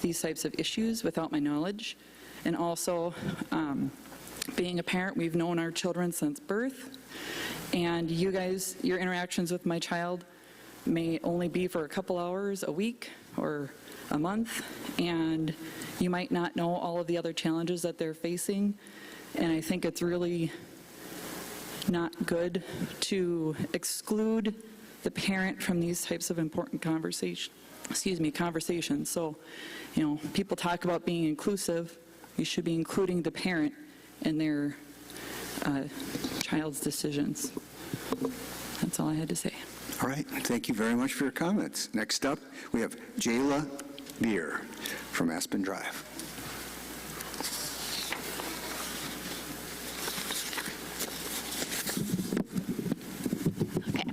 these types of issues without my knowledge. And also, being a parent, we've known our children since birth, and you guys, your interactions with my child may only be for a couple hours a week or a month, and you might not know all of the other challenges that they're facing, and I think it's really not good to exclude the parent from these types of important conversations. So, people talk about being inclusive. You should be including the parent in their child's decisions. That's all I had to say. All right, thank you very much for your comments. Next up, we have Jayla Beer from Aspen Drive. Okay.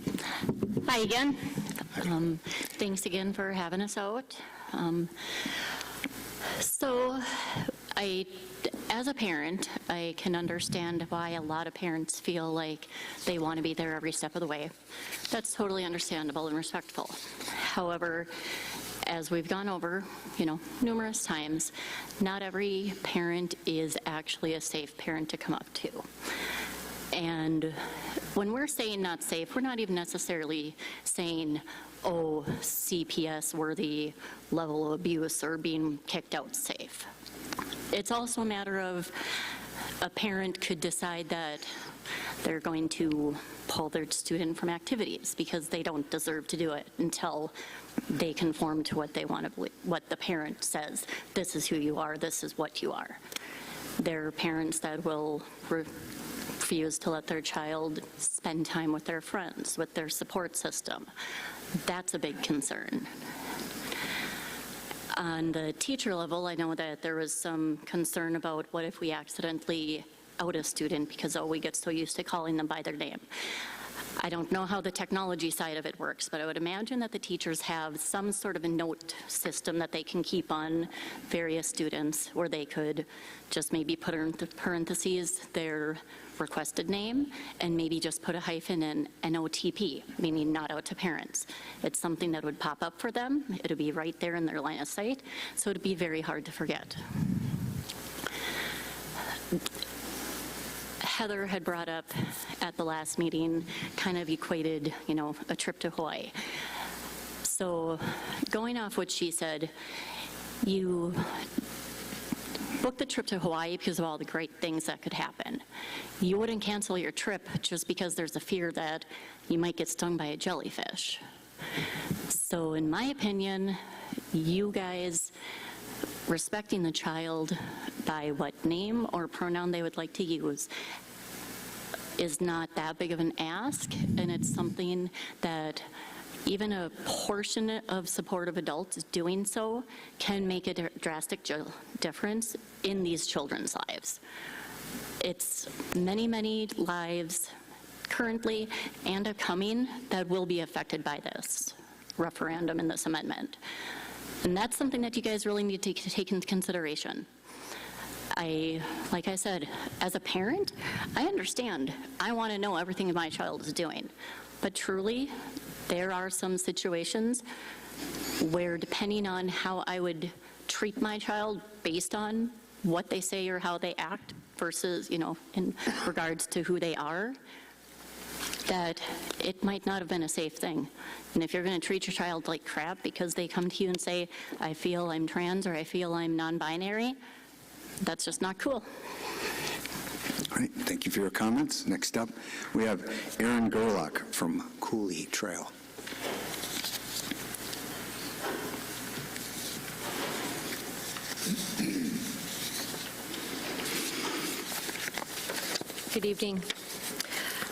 Hi again. Thanks again for having us out. As a parent, I can understand why a lot of parents feel like they want to be there every step of the way. That's totally understandable and respectful. However, as we've gone over, numerous times, not every parent is actually a safe parent to come up to. And when we're saying not safe, we're not even necessarily saying, oh, CPS-worthy level of abuse or being kicked out safe. It's also a matter of a parent could decide that they're going to pull their student from activities because they don't deserve to do it until they conform to what they want to believe, what the parent says. This is who you are, this is what you are. There are parents that will refuse to let their child spend time with their friends, with their support system. That's a big concern. On the teacher level, I know that there was some concern about what if we accidentally out a student because, we get so used to calling them by their name. I don't know how the technology side of it works, but I would imagine that the teachers have some sort of a note system that they can keep on various students, where they could just maybe put in parentheses their requested name and maybe just put a hyphen in NOTP, meaning not out to parents. It's something that would pop up for them. It would be right there in their line of sight, so it would be very hard to forget. Heather had brought up at the last meeting, kind of equated, a trip to Hawaii. So going off what she said, you booked the trip to Hawaii because of all the great things that could happen. You wouldn't cancel your trip just because there's a fear that you might get stung by a jellyfish. So in my opinion, you guys respecting the child by what name or pronoun they would like to use is not that big of an ask, and it's something that even a portion of supportive adults doing so can make a drastic difference in these children's lives. It's many, many lives currently and upcoming that will be affected by this referendum and this amendment. And that's something that you guys really need to take into consideration. Like I said, as a parent, I understand. I want to know everything my child is doing. But truly, there are some situations where, depending on how I would treat my child based on what they say or how they act versus, in regards to who they are, that it might not have been a safe thing. And if you're going to treat your child like crap because they come to you and say, I feel I'm trans or I feel I'm non-binary, that's just not cool. All right, thank you for your comments. Next up, we have Aaron Gerlach from Cooley Trail. Good evening.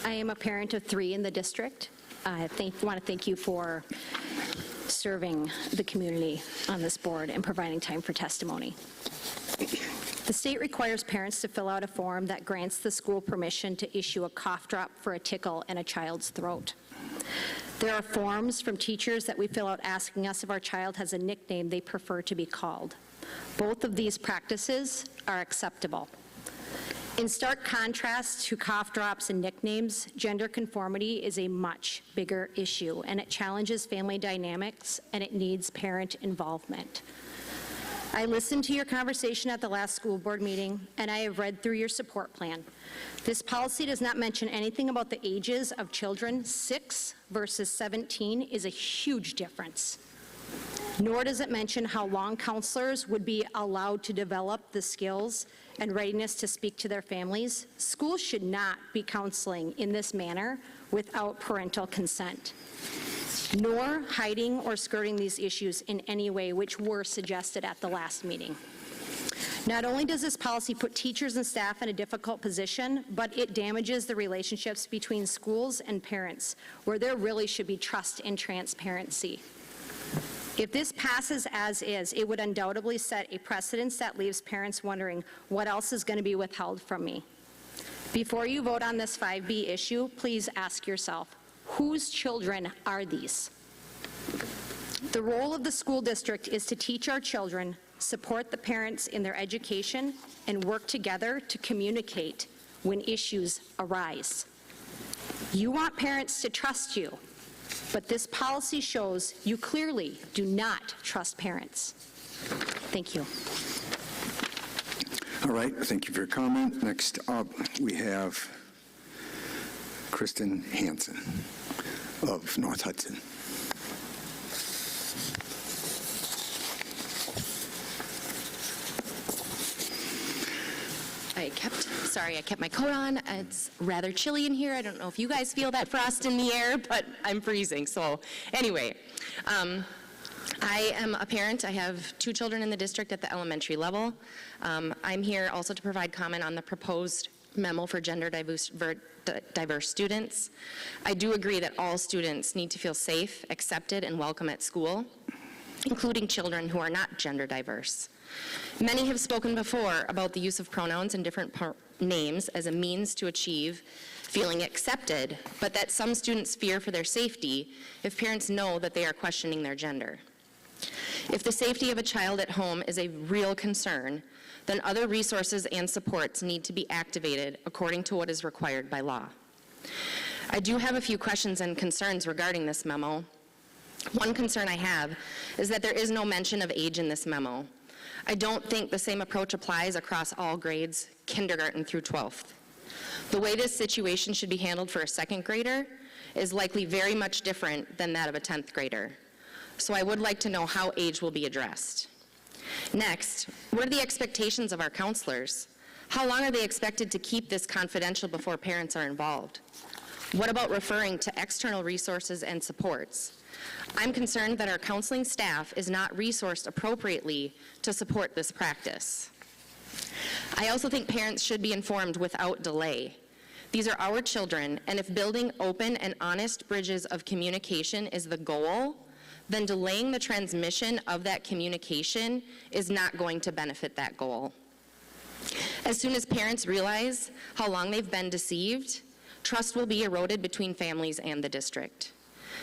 I am a parent of 3 in the district. I want to thank you for serving the community on this board and providing time for testimony. The state requires parents to fill out a form that grants the school permission to issue a cough drop for a tickle in a child's throat. There are forms from teachers that we fill out asking us if our child has a nickname they prefer to be called. Both of these practices are acceptable. In stark contrast to cough drops and nicknames, gender conformity is a much bigger issue, and it challenges family dynamics, and it needs parent involvement. I listened to your conversation at the last school board meeting, and I have read through your support plan. This policy does not mention anything about the ages of children. 6 versus 17 is a huge difference. Nor does it mention how long counselors would be allowed to develop the skills and readiness to speak to their families. Schools should not be counseling in this manner without parental consent, nor hiding or skirting these issues in any way, which were suggested at the last meeting. Not only does this policy put teachers and staff in a difficult position, but it damages the relationships between schools and parents, where there really should be trust and transparency. If this passes as is, it would undoubtedly set a precedence that leaves parents wondering what else is going to be withheld from me. Before you vote on this 5B issue, please ask yourself, whose children are these? The role of the school district is to teach our children, support the parents in their education, and work together to communicate when issues arise. You want parents to trust you, but this policy shows you clearly do not trust parents. Thank you. All right, thank you for your comment. Next up, we have Kristen Hansen of North Hudson. I kept my coat on. It's rather chilly in here. I don't know if you guys feel that frost in the air, but I'm freezing. So anyway, I am a parent. I have 2 children in the district at the elementary level. I'm here also to provide comment on the proposed memo for gender diverse students. I do agree that all students need to feel safe, accepted, and welcome at school, including children who are not gender diverse. Many have spoken before about the use of pronouns and different names as a means to achieve feeling accepted, but that some students fear for their safety if parents know that they are questioning their gender. If the safety of a child at home is a real concern, then other resources and supports need to be activated according to what is required by law. I do have a few questions and concerns regarding this memo. One concern I have is that there is no mention of age in this memo. I don't think the same approach applies across all grades, kindergarten through 12th. The way this situation should be handled for a second grader is likely very much different than that of a 10th grader. So I would like to know how age will be addressed. Next, what are the expectations of our counselors? How long are they expected to keep this confidential before parents are involved? What about referring to external resources and supports? I'm concerned that our counseling staff is not resourced appropriately to support this practice. I also think parents should be informed without delay. These are our children, and if building open and honest bridges of communication is the goal, then delaying the transmission of that communication is not going to benefit that goal. As soon as parents realize how long they've been deceived, trust will be eroded between families and the district.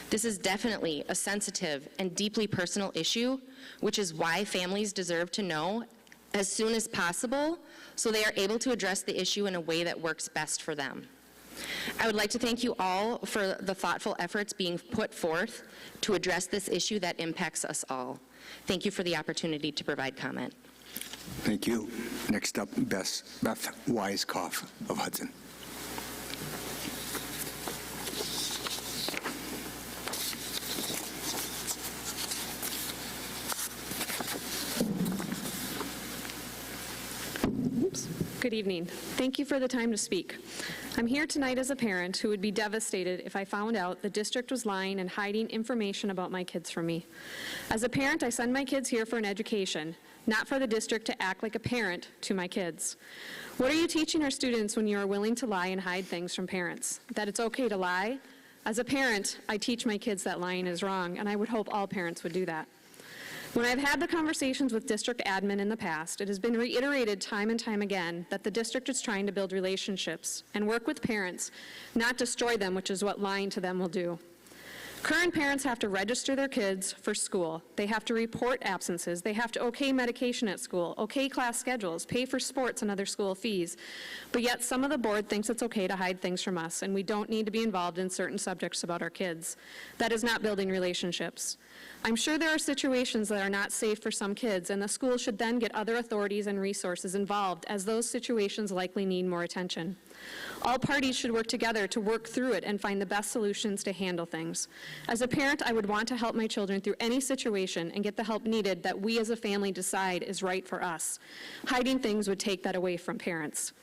This is definitely a sensitive and deeply personal issue, which is why families deserve to know as soon as possible so they are able to address the issue in a way that works best for them. I would like to thank you all for the thoughtful efforts being put forth to address this issue that impacts us all. Thank you for the opportunity to provide comment. Thank you. Next up, Beth Weiskopf of Hudson. Good evening. Thank you for the time to speak. I'm here tonight as a parent who would be devastated if I found out the district was lying and hiding information about my kids from me. As a parent, I send my kids here for an education, not for the district to act like a parent to my kids. What are you teaching our students when you are willing to lie and hide things from parents? That it's okay to lie? As a parent, I teach my kids that lying is wrong, and I would hope all parents would do that. When I've had the conversations with district admin in the past, it has been reiterated time and time again that the district is trying to build relationships and work with parents, not destroy them, which is what lying to them will do. Current parents have to register their kids for school. They have to report absences. They have to okay medication at school, okay class schedules, pay for sports and other school fees. But yet some of the board thinks it's okay to hide things from us, and we don't need to be involved in certain subjects about our kids. That is not building relationships. I'm sure there are situations that are not safe for some kids, and the school should then get other authorities and resources involved, as those situations likely need more attention. All parties should work together to work through it and find the best solutions to handle things. As a parent, I would want to help my children through any situation and get the help needed that we as a family decide is right for us. Hiding things would take that away from parents.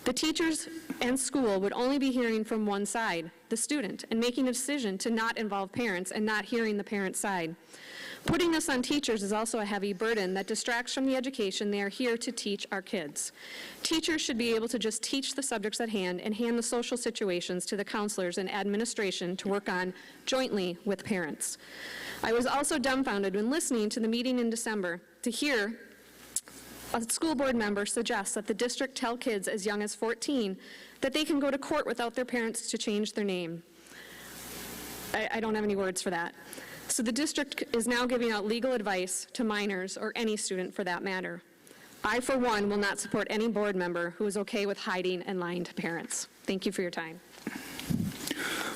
The teachers and school would only be hearing from one side, the student, and making a decision to not involve parents and not hearing the parent side. Putting this on teachers is also a heavy burden that distracts from the education they are here to teach our kids. Teachers should be able to just teach the subjects at hand and hand the social situations to the counselors and administration to work on jointly with parents. I was also dumbfounded when listening to the meeting in December to hear a school board member suggest that the district tell kids as young as 14 that they can go to court without their parents to change their name. I don't have any words for that. So the district is now giving out legal advice to minors or any student for that matter. I, for one, will not support any board member who is okay with hiding and lying to parents. Thank you for your time.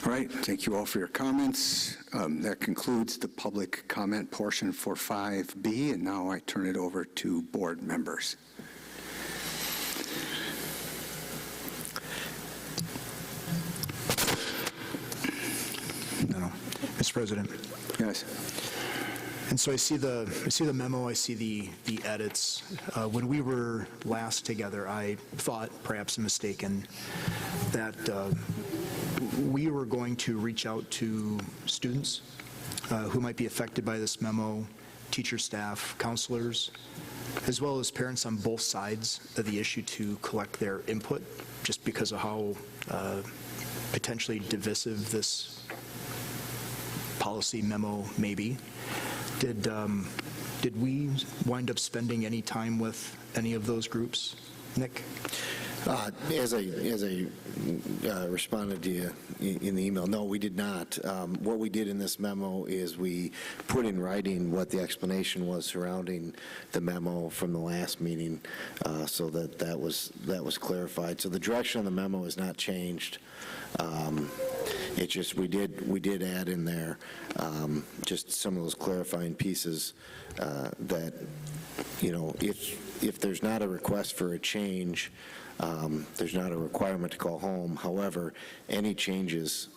All right, thank you all for your comments. That concludes the public comment portion for 5B, and now I turn it over to board members. No. Mr. President. Yes. And so I see the memo, I see the edits. When we were last together, I thought, perhaps mistaken, that we were going to reach out to students who might be affected by this memo, teacher, staff, counselors, as well as parents on both sides of the issue to collect their input, just because of how potentially divisive this policy memo may be. Did we wind up spending any time with any of those groups, Nick? As I responded to you in the email, no, we did not. What we did in this memo is we put in writing what the explanation was surrounding the memo from the last meeting, so that was clarified. So the direction of the memo has not changed. It's just we did add in there just some of those clarifying pieces that, you know, if there's not a request for a change, there's not a requirement to call home. However, any changes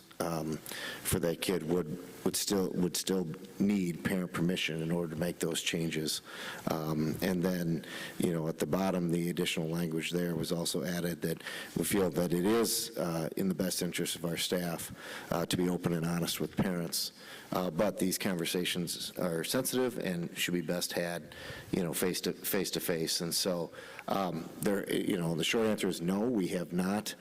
for that kid would still need parent permission in order to make those changes. And then, you know, at the bottom, the additional language there was also added that we feel that it is in the best interest of our staff to be open and honest with parents. But these conversations are sensitive and should be best had, you know, face to face. And so, you know, the short answer is no, we have not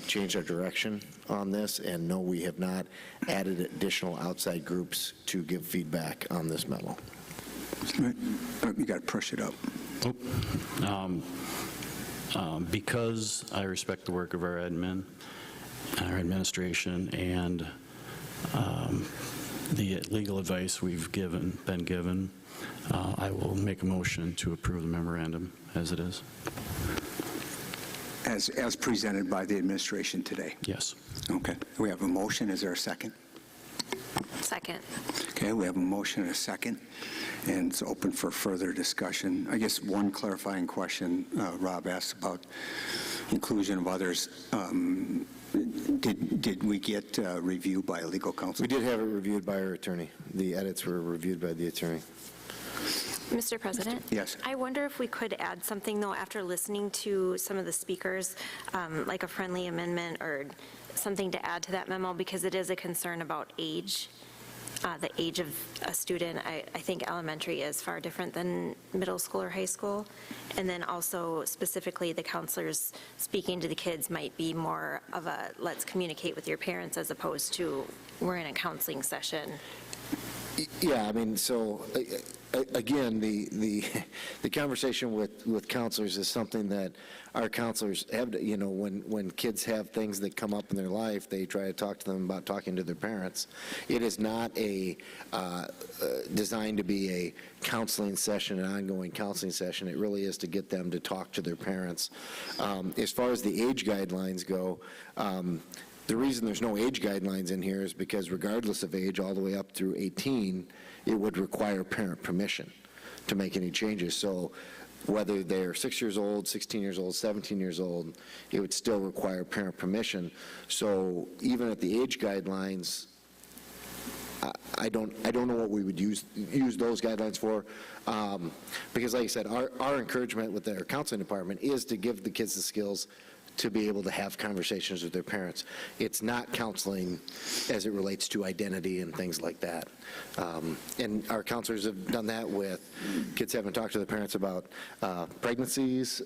changed our direction on this, and no, we have not added additional outside groups to give feedback on this memo. You got to push it up. Because I respect the work of our administration, and the legal advice we've been given, I will make a motion to approve the memorandum as it is. As presented by the administration today? Yes. Okay. We have a motion. Is there a second? Second. Okay, we have a motion and a second, and it's open for further discussion. I guess one clarifying question Rob asked about inclusion of others. Did we get review by legal counsel? We did have it reviewed by our attorney. The edits were reviewed by the attorney. Mr. President? Yes. I wonder if we could add something, though, after listening to some of the speakers, like a friendly amendment or something to add to that memo, because it is a concern about age. The age of a student, I think elementary is far different than middle school or high school. And then also specifically the counselors speaking to the kids might be more of a let's communicate with your parents as opposed to we're in a counseling session. Yeah, I mean, so again, the conversation with counselors is something that our counselors have to, you know, when kids have things that come up in their life, they try to talk to them about talking to their parents. It is not designed to be a counseling session, an ongoing counseling session. It really is to get them to talk to their parents. As far as the age guidelines go, the reason there's no age guidelines in here is because regardless of age, all the way up through 18, it would require parent permission to make any changes. So whether they're 6 years old, 16 years old, 17 years old, it would still require parent permission. So even at the age guidelines, I don't know what we would use those guidelines for, because like I said, our encouragement with our counseling department is to give the kids the skills to be able to have conversations with their parents. It's not counseling as it relates to identity and things like that. And our counselors have done that with kids having talked to their parents about pregnancies,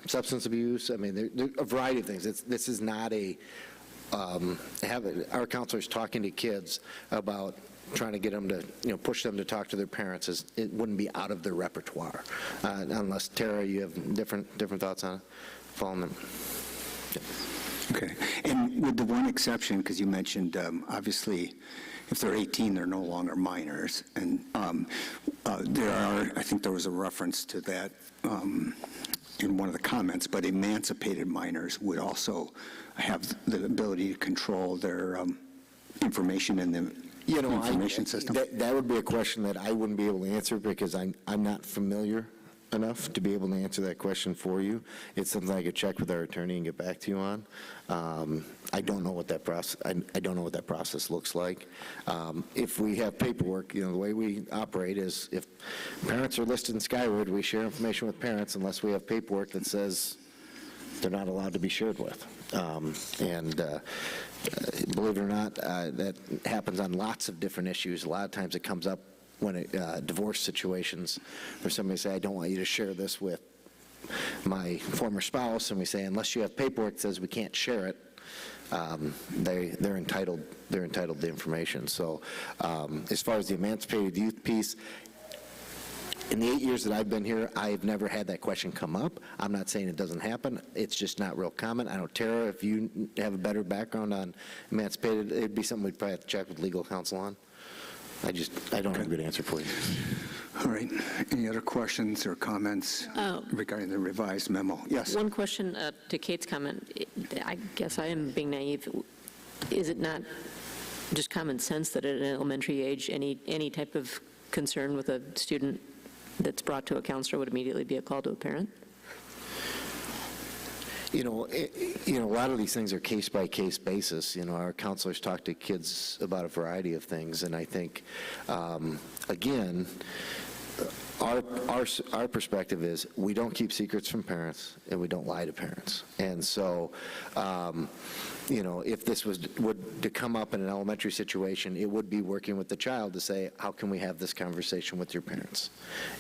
substance abuse. I mean, there a variety of things. This is not our counselors talking to kids about trying to get them to, you know, push them to talk to their parents. It wouldn't be out of their repertoire. Unless, Tara, you have different thoughts on it? Following them. Okay. And with the one exception, because you mentioned, obviously, if they're 18, they're no longer minors. And I think there was a reference to that in one of the comments, but emancipated minors would also have the ability to control their information in the information system. That would be a question that I wouldn't be able to answer because I'm not familiar enough to be able to answer that question for you. It's something I could check with our attorney and get back to you on. I don't know what that process. I don't know what that process looks like. If we have paperwork, you know, the way we operate is if parents are listed in Skyward, we share information with parents unless we have paperwork that says they're not allowed to be shared with. Believe it or not, that happens on lots of different issues. A lot of times it comes up when divorce situations where somebody say, I don't want you to share this with my former spouse, and we say, unless you have paperwork that says we can't share it, they're entitled to information. So as far as the emancipated youth piece, in the 8 years that I've been here, I've never had that question come up. I'm not saying it doesn't happen. It's just not real common. I know, Tara, if you have a better background on emancipated, it'd be something we'd probably have to check with legal counsel on. I don't have a good answer for you. All right. Any other questions or comments regarding the revised memo? Yes. One question to Kate's comment. I guess I am being naive. Is it not just common sense that at an elementary age, any type of concern with a student that's brought to a counselor would immediately be a call to a parent? A lot of these things are case-by-case basis. Our counselors talk to kids about a variety of things, and I think, again, our perspective is we don't keep secrets from parents, and we don't lie to parents. And so, if this would to come up in an elementary situation, it would be working with the child to say, how can we have this conversation with your parents,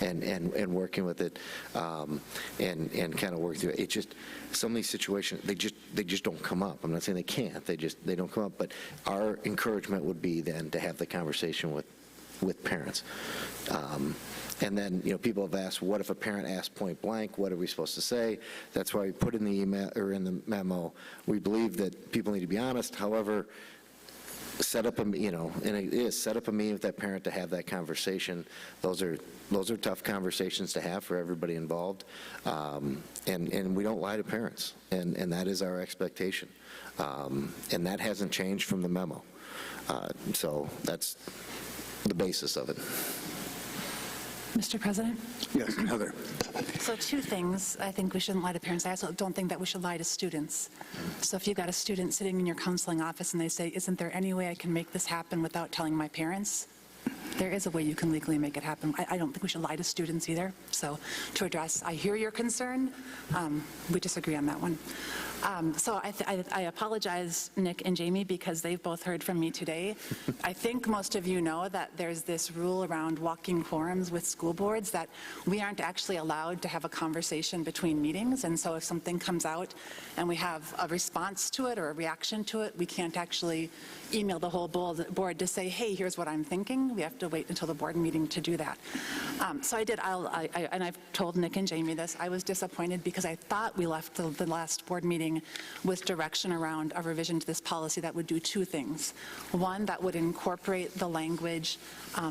and working with it, and kind of work through it. It's just some of these situations they just don't come up. I'm not saying they can't. They don't come up. But our encouragement would be then to have the conversation with parents. And then, people have asked, what if a parent asks point blank, what are we supposed to say? That's why we put in the email or in the memo, we believe that people need to be honest. However, set up a meeting with that parent to have that conversation. Those are tough conversations to have for everybody involved. And we don't lie to parents. And that is our expectation. And that hasn't changed from the memo. So that's the basis of it. Mr. President? Yes, Heather. So 2 things. I think we shouldn't lie to parents. I also don't think that we should lie to students. So if you've got a student sitting in your counseling office and they say, isn't there any way I can make this happen without telling my parents? There is a way you can legally make it happen. I don't think we should lie to students either. So to address, I hear your concern. We disagree on that one. So I apologize, Nick and Jamie, because they've both heard from me today. I think most of you know that there's this rule around walking quorums with school boards that we aren't actually allowed to have a conversation between meetings. And so if something comes out and we have a response to it or a reaction to it, we can't actually email the whole board to say, hey, here's what I'm thinking. We have to wait until the board meeting to do that. So I did, and I've told Nick and Jamie this, I was disappointed because I thought we left the last board meeting with direction around a revision to this policy that would do 2 things. One, that would incorporate the language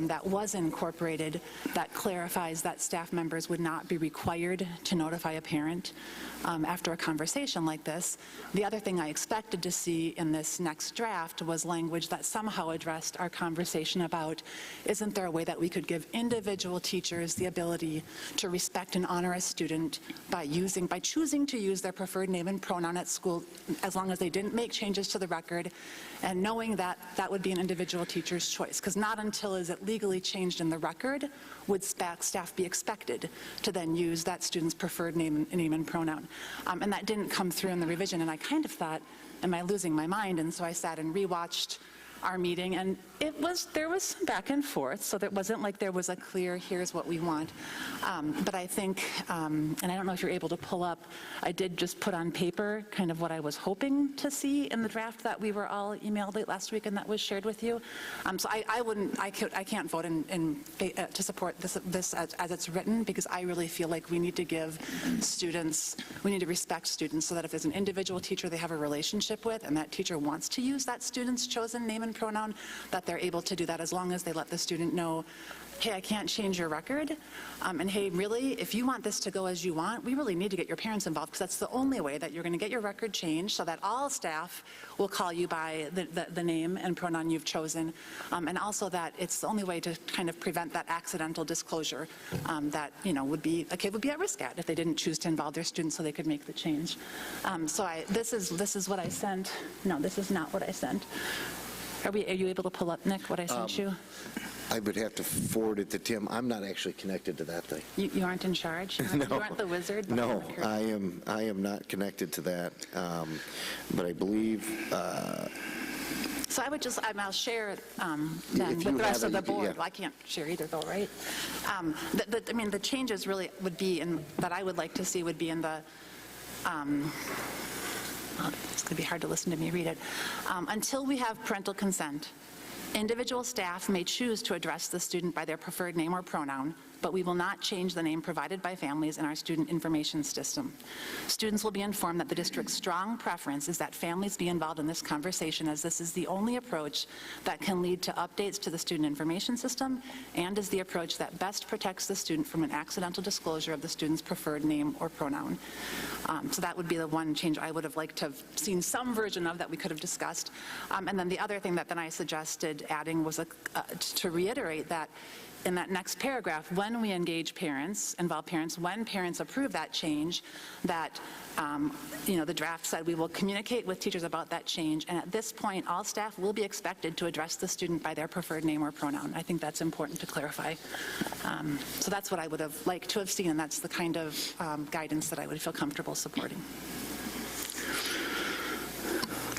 that was incorporated that clarifies that staff members would not be required to notify a parent after a conversation like this. The other thing I expected to see in this next draft was language that somehow addressed our conversation about, isn't there a way that we could give individual teachers the ability to respect and honor a student by choosing to use their preferred name and pronoun at school, as long as they didn't make changes to the record, and knowing that that would be an individual teacher's choice, because not until is it legally changed in the record would staff be expected to then use that student's preferred name and pronoun. And that didn't come through in the revision, and I kind of thought, am I losing my mind? And so I sat and rewatched our meeting, and there was some back and forth, so that wasn't like there was a clear, here's what we want. But I think, and I don't know if you're able to pull up, I did just put on paper kind of what I was hoping to see in the draft that we were all emailed late last week and that was shared with you. So I can't vote to support this as it's written, because I really feel like we need to give students, we need to respect students, so that if there's an individual teacher they have a relationship with and that teacher wants to use that student's chosen name and pronoun, that they're able to do that, as long as they let the student know, hey, I can't change your record, and hey, really, if you want this to go as you want, we really need to get your parents involved, because that's the only way that you're going to get your record changed, so that all staff will call you by the name and pronoun you've chosen, and also that it's the only way to kind of prevent that accidental disclosure that, a kid would be at risk at if they didn't choose to involve their students so they could make the change. So this is what I sent. No, this is not what I sent. Are you able to pull up, Nick, what I sent you? I would have to forward it to Tim. I'm not actually connected to that thing. You aren't in charge? No. You aren't the wizard? No, I am not connected to that. But I believe... So I would just, I'll share then with the rest of the board. Yeah. Well, I can't share either though, right? The changes really would be, that I would like to see would be in the... it's going to be hard to listen to me read it. Until we have parental consent, individual staff may choose to address the student by their preferred name or pronoun, but we will not change the name provided by families in our student information system. Students will be informed that the district's strong preference is that families be involved in this conversation, as this is the only approach that can lead to updates to the student information system and is the approach that best protects the student from an accidental disclosure of the student's preferred name or pronoun. So that would be the one change I would have liked to have seen some version of that we could have discussed. And then the other thing that then I suggested adding was to reiterate that in that next paragraph, when we engage parents, involve parents, when parents approve that change, that, the draft said we will communicate with teachers about that change, and at this point, all staff will be expected to address the student by their preferred name or pronoun. I think that's important to clarify. So that's what I would have liked to have seen, and that's the kind of guidance that I would feel comfortable supporting.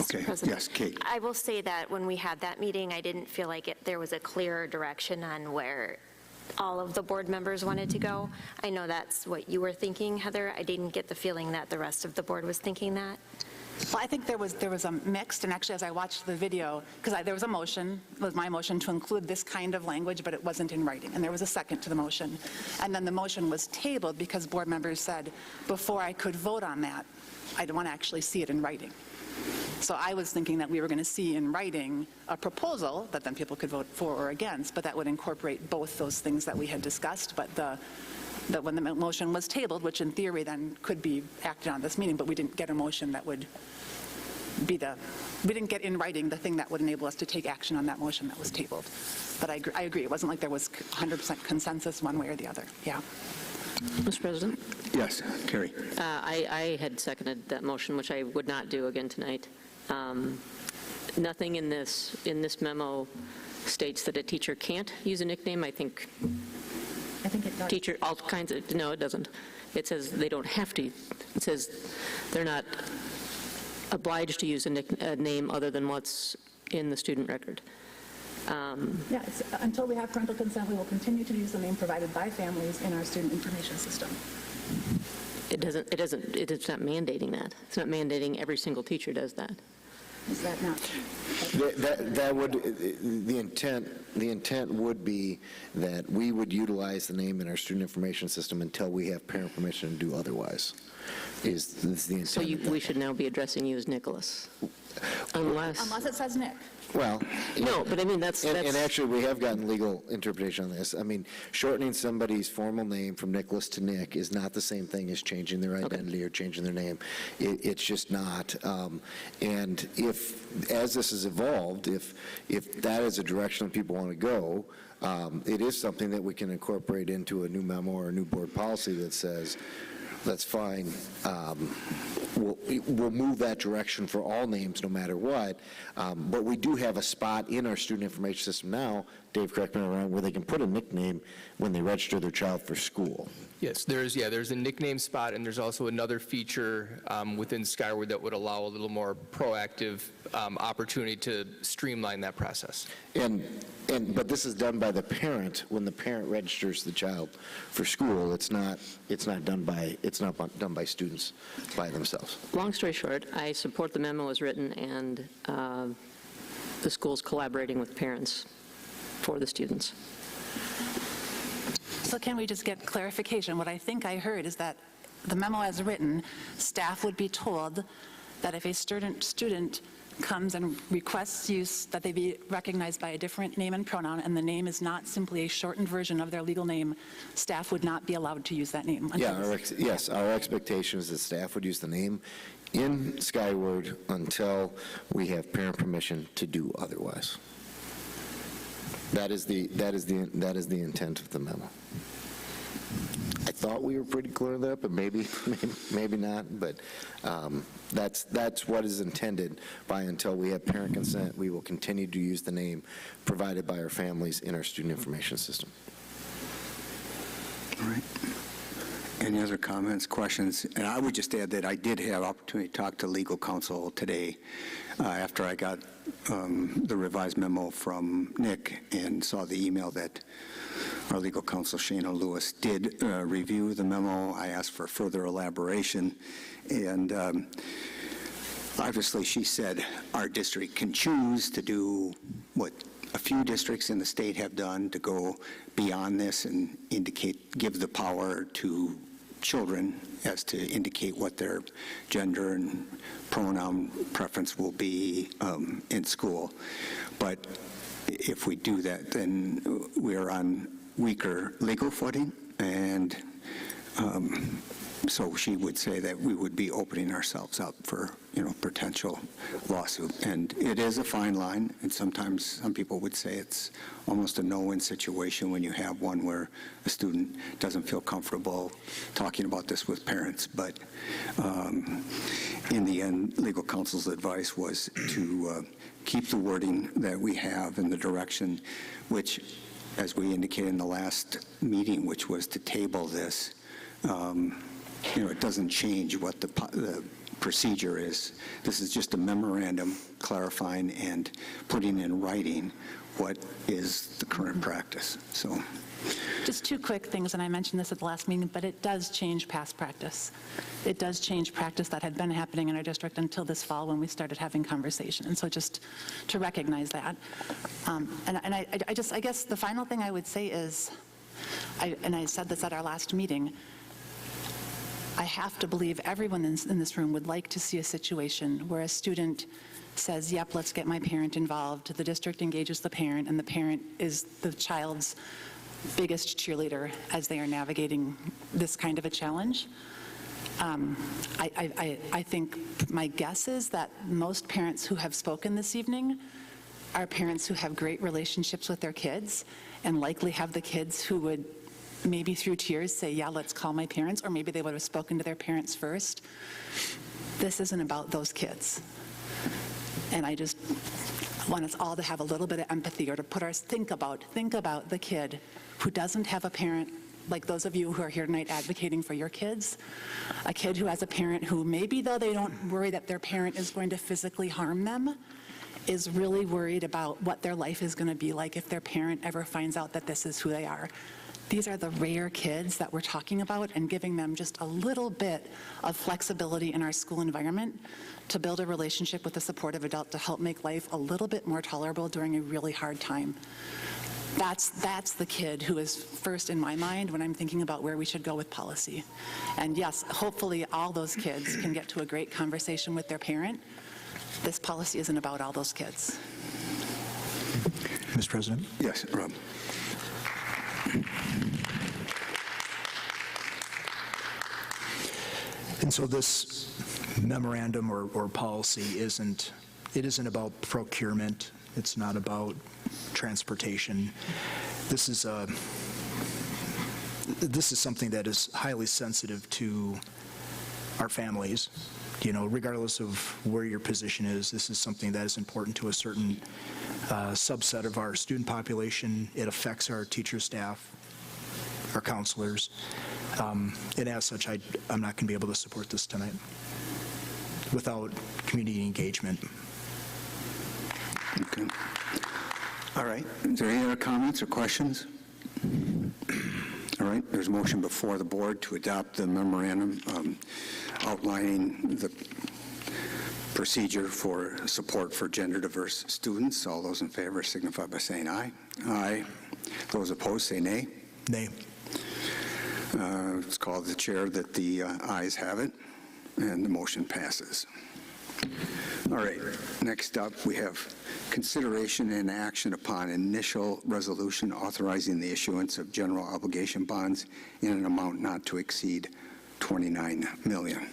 Okay, yes, Kate. I will say that when we had that meeting, I didn't feel like there was a clear direction on where all of the board members wanted to go. I know that's what you were thinking, Heather. I didn't get the feeling that the rest of the board was thinking that. Well, I think there was a mixed, and actually as I watched the video, because there was a motion, it was my motion to include this kind of language, but it wasn't in writing, and there was a second to the motion. And then the motion was tabled because board members said, before I could vote on that, I'd want to actually see it in writing. So I was thinking that we were going to see in writing a proposal that then people could vote for or against, but that would incorporate both those things that we had discussed. But that when the motion was tabled, which in theory then could be acted on this meeting, but we didn't get a motion that would be we didn't get in writing the thing that would enable us to take action on that motion that was tabled. But I agree, it wasn't like there was 100% consensus one way or the other. Yeah. Mr. President? Yes, Carrie. I had seconded that motion, which I would not do again tonight. Nothing in this memo states that a teacher can't use a nickname. I think it does. Teacher, all kinds of, no, it doesn't. It says they don't have to. It says they're not obliged to use a name other than what's in the student record. Yeah, until we have parental consent, we will continue to use the name provided by families in our student information system. It's not mandating that. It's not mandating every single teacher does that. Is that not? That would, the intent would be that we would utilize the name in our student information system until we have parent permission to do otherwise, is the intent. So we should now be addressing you as Nicholas, Unless it says Nick. Well, no, but I mean, that's... And actually, we have gotten legal interpretation on this. I mean, shortening somebody's formal name from Nicholas to Nick is not the same thing as changing their identity or changing their name. It's just not. And if, as this has evolved, if that is a direction that people want to go, it is something that we can incorporate into a new memo or a new board policy that says, that's fine. We'll move that direction for all names no matter what. But we do have a spot in our student information system now, Dave, correct me if I'm wrong, where they can put a nickname when they register their child for school. Yes, there's a nickname spot, and there's also another feature within Skyward that would allow a little more proactive opportunity to streamline that process. But this is done by the parent when the parent registers the child for school. It's not done by students by themselves. Long story short, I support the memo as written, and the school's collaborating with parents for the students. So can we just get clarification? What I think I heard is that the memo as written, staff would be told that if a student comes and requests use, that they be recognized by a different name and pronoun, and the name is not simply a shortened version of their legal name, staff would not be allowed to use that name. Yes, our expectation is that staff would use the name in Skyward until we have parent permission to do otherwise. That is the intent of the memo. I thought we were pretty clear on that, but maybe not. But that's what is intended by until we have parent consent. We will continue to use the name provided by our families in our student information system. All right. Any other comments, questions? And I would just add that I did have opportunity to talk to legal counsel today after I got the revised memo from Nick and saw the email that our legal counsel, Shana Lewis, did review the memo. I asked for further elaboration, and obviously she said our district can choose to do what a a few districts in the state have done to go beyond this and give the power to children as to indicate what their gender and pronoun preference will be in school. But if we do that, then we are on weaker legal footing, and so she would say that we would be opening ourselves up for, potential lawsuit. And it is a fine line, and sometimes some people would say it's almost a no-win situation when you have one where a student doesn't feel comfortable talking about this with parents. But in the end, legal counsel's advice was to keep the wording that we have in the direction which, as we indicated in the last meeting, which was to table this. It doesn't change what the procedure is. This is just a memorandum clarifying and putting in writing what is the current practice. So, just two quick things, and I mentioned this at the last meeting, but it does change past practice. It does change practice that had been happening in our district until this fall when we started having conversation. And so just to recognize that. I guess the final thing I would say is, and I said this at our last meeting, I have to believe everyone in this room would like to see a situation where a student says, yep, let's get my parent involved. The district engages the parent, and the parent is the child's biggest cheerleader as they are navigating this kind of a challenge. I think my guess is that most parents who have spoken this evening are parents who have great relationships with their kids and likely have the kids who would maybe through tears say, yeah, let's call my parents, or maybe they would have spoken to their parents first. This isn't about those kids. And I just want us all to have a little bit of empathy, or to think about the kid who doesn't have a parent, like those of you who are here tonight advocating for your kids, a kid who has a parent who maybe, though they don't worry that their parent is going to physically harm them, is really worried about what their life is going to be like if their parent ever finds out that this is who they are. These are the rare kids that we're talking about, and giving them just a little bit of flexibility in our school environment to build a relationship with a supportive adult to help make life a little bit more tolerable during a really hard time. That's the kid who is first in my mind when I'm thinking about where we should go with policy. And yes, hopefully all those kids can get to a great conversation with their parent. This policy isn't about all those kids. Mr. President? Yes, Rob. And so this memorandum or policy isn't about procurement. It's not about transportation. This is something that is highly sensitive to our families. Regardless of where your position is, this is something that is important to a certain subset of our student population. It affects our teacher staff, our counselors, and as such, I'm not going to be able to support this tonight without community engagement. Okay. All right. Is there any other comments or questions? All right. There's a motion before the board to adopt the memorandum outlining the procedure for support for gender-diverse students. All those in favor signify by saying aye. Aye. Those opposed say nay. Nay. It's called the chair that the ayes have it, and the motion passes. All right, next up, we have consideration and action upon initial resolution authorizing the issuance of general obligation bonds in an amount not to exceed $29 million.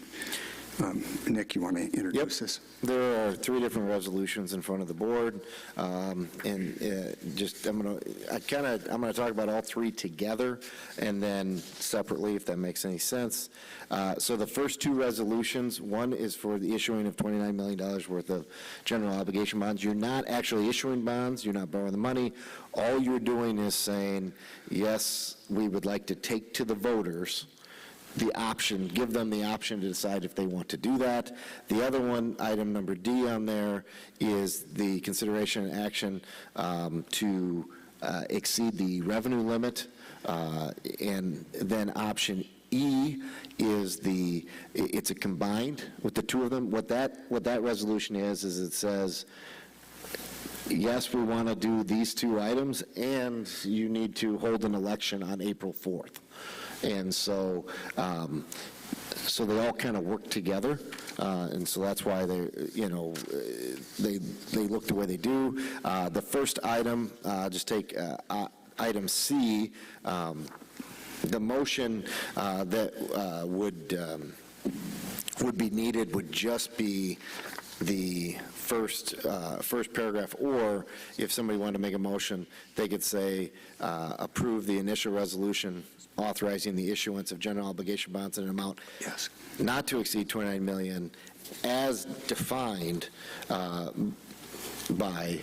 Nick, you want to introduce this? There are three different resolutions in front of the board, and I'm going to talk about all three together, and then separately, if that makes any sense. So the first two resolutions, one is for the issuing of $29 million worth of general obligation bonds. You're not actually issuing bonds. You're not borrowing the money. All you're doing is saying, yes, we would like to take to the voters the option, give them the option to decide if they want to do that. The other one, item number D on there, is the consideration and action to exceed the revenue limit. And then option E is it's a combined with the two of them. What that resolution is it says yes, we want to do these two items, and you need to hold an election on April 4th. And so, so they all kind of work together, and so that's why they, they look the way they do. The first item, just take item C, the motion that would be needed would just be the first paragraph, or if somebody wanted to make a motion, they could say, approve the initial resolution authorizing the issuance of general obligation bonds in an amount not to exceed $29 million as defined by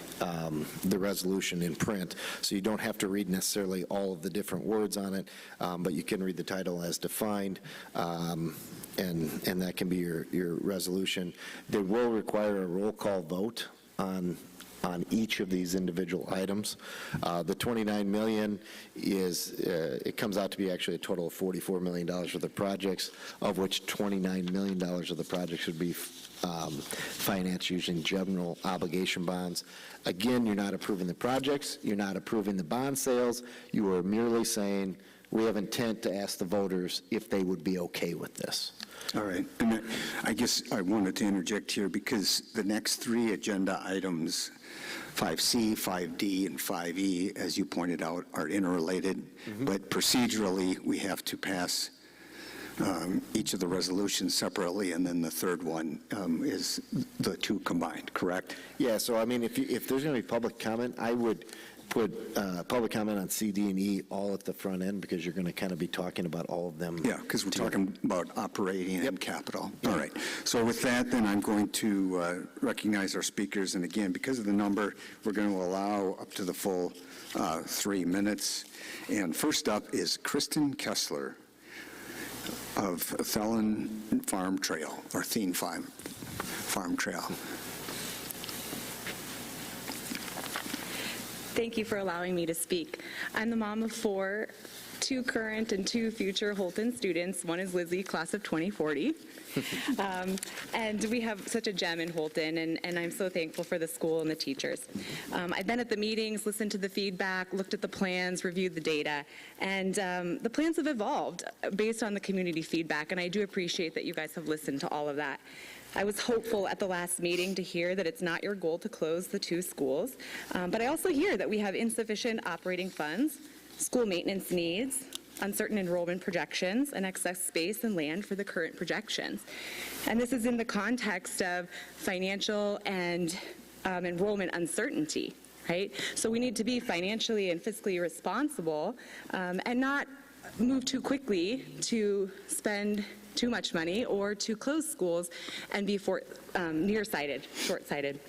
the resolution in print. So you don't have to read necessarily all of the different words on it, but you can read the title as defined, and that can be your resolution. They will require a roll call vote on each of these individual items. The $29 million it comes out to be actually a total of $44 million for the projects, of which $29 million of the projects should be financed using general obligation bonds. Again, you're not approving the projects, you're not approving the bond sales, you are merely saying we have intent to ask the voters if they would be okay with this. All right. And I guess I wanted to interject here because the next three agenda items, 5C, 5D, and 5E, as you pointed out, are interrelated. But procedurally, we have to pass each of the resolutions separately, and then the third one is the two combined, correct? Yeah, so I mean, if there's going to be public comment, I would put public comment on C, D, and E all at the front end, because you're going to kind of be talking about all of them. Yeah, because we're talking about operating and capital. All right. So with that, then I'm going to recognize our speakers. And again, because of the number, we're going to allow up to the full 3 minutes. And first up is Kristen Kessler of Thelen Farm Trail, or Thien Farm Trail. Thank you for allowing me to speak. I'm the mom of 4, 2 current and 2 future Holton students. One is Lizzie, class of 2040. And we have such a gem in Holton, and I'm so thankful for the school and the teachers. I've been at the meetings, listened to the feedback, looked at the plans, reviewed the data, and the plans have evolved based on the community feedback, and I do appreciate that you guys have listened to all of that. I was hopeful at the last meeting to hear that it's not your goal to close the 2 schools, but I also hear that we have insufficient operating funds, school maintenance needs, uncertain enrollment projections, and excess space and land for the current projections. And this is in the context of financial and enrollment uncertainty, right? So we need to be financially and fiscally responsible and not move too quickly to spend too much money or to close schools and be nearsighted, short-sighted.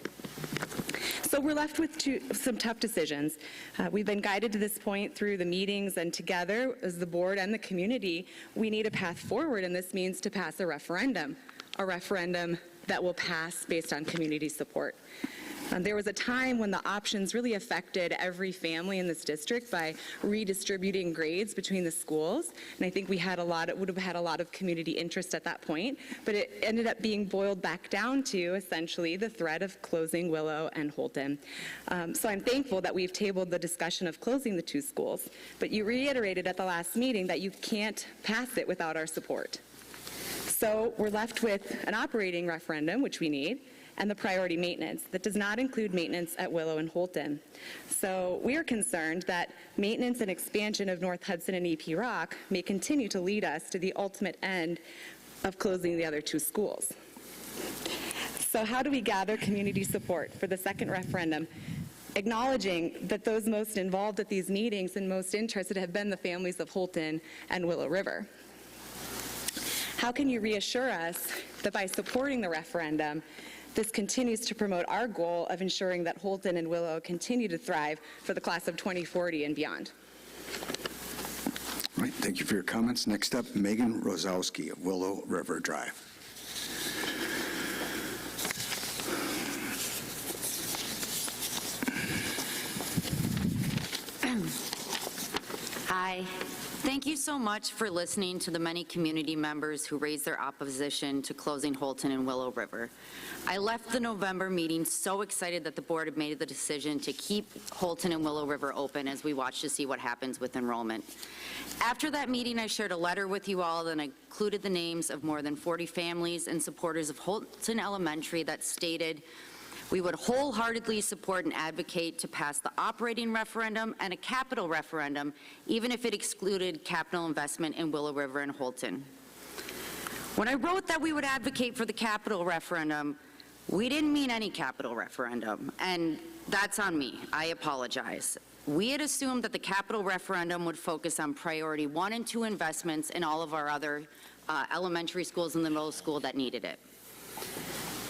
So we're left with some tough decisions. We've been guided to this point through the meetings, and together as the board and the community, we need a path forward, and this means to pass a referendum that will pass based on community support. There was a time when the options really affected every family in this district by redistributing grades between the schools, and I think we had would have had a lot of community interest at that point, but it ended up being boiled back down to essentially the threat of closing Willow and Holton. So I'm thankful that we've tabled the discussion of closing the 2 schools, but you reiterated at the last meeting that you can't pass it without our support. So we're left with an operating referendum, which we need, and the priority maintenance that does not include maintenance at Willow and Holton. So we are concerned that maintenance and expansion of North Hudson and EP Rock may continue to lead us to the ultimate end of closing the other 2 schools. So how do we gather community support for the second referendum, acknowledging that those most involved at these meetings and most interested have been the families of Holton and Willow River? How can you reassure us that by supporting the referendum, this continues to promote our goal of ensuring that Holton and Willow continue to thrive for the class of 2040 and beyond? All right, thank you for your comments. Next up, Megan Rosowski of Willow River Drive. Hi. Thank Thank you so much for listening to the many community members who raised their opposition to closing Holton and Willow River. I left the November meeting so excited that the board had made the decision to keep Holton and Willow River open as we watch to see what happens with enrollment. After that meeting, I shared a letter with you all that included the names of more than 40 families and supporters of Holton Elementary that stated, we would wholeheartedly support and advocate to pass the operating referendum and a capital referendum, even if it excluded capital investment in Willow River and Holton. When I wrote that we would advocate for the capital referendum, we didn't mean any capital referendum, and that's on me. I apologize. We had assumed that the capital referendum would focus on priority 1 and 2 investments in all of our other elementary schools and the middle school that needed it.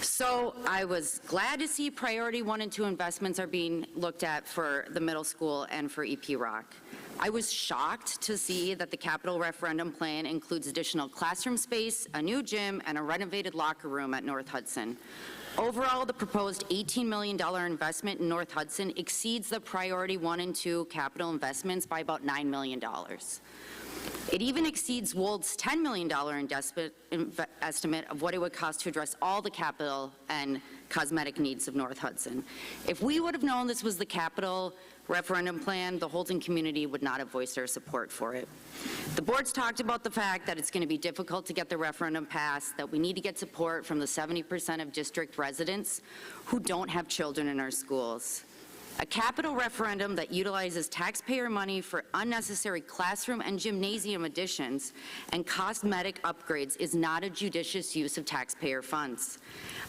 So I was glad to see priority 1 and 2 investments are being looked at for the middle school and for EP Rock. I was shocked to see that the capital referendum plan includes additional classroom space, a new gym, and a renovated locker room at North Hudson. Overall, the proposed $18 million investment in North Hudson exceeds the priority 1 and 2 capital investments by about $9 million. It even exceeds Wold's $10 million estimate of what it would cost to address all the capital and cosmetic needs of North Hudson. If we would have known this was the capital referendum plan, the Holton community would not have voiced their support for it. The board's talked about the fact that it's going to be difficult to get the referendum passed, that we need to get support from the 70% of district residents who don't have children in our schools. A capital referendum that utilizes taxpayer money for unnecessary classroom and gymnasium additions and cosmetic upgrades is not a judicious use of taxpayer funds.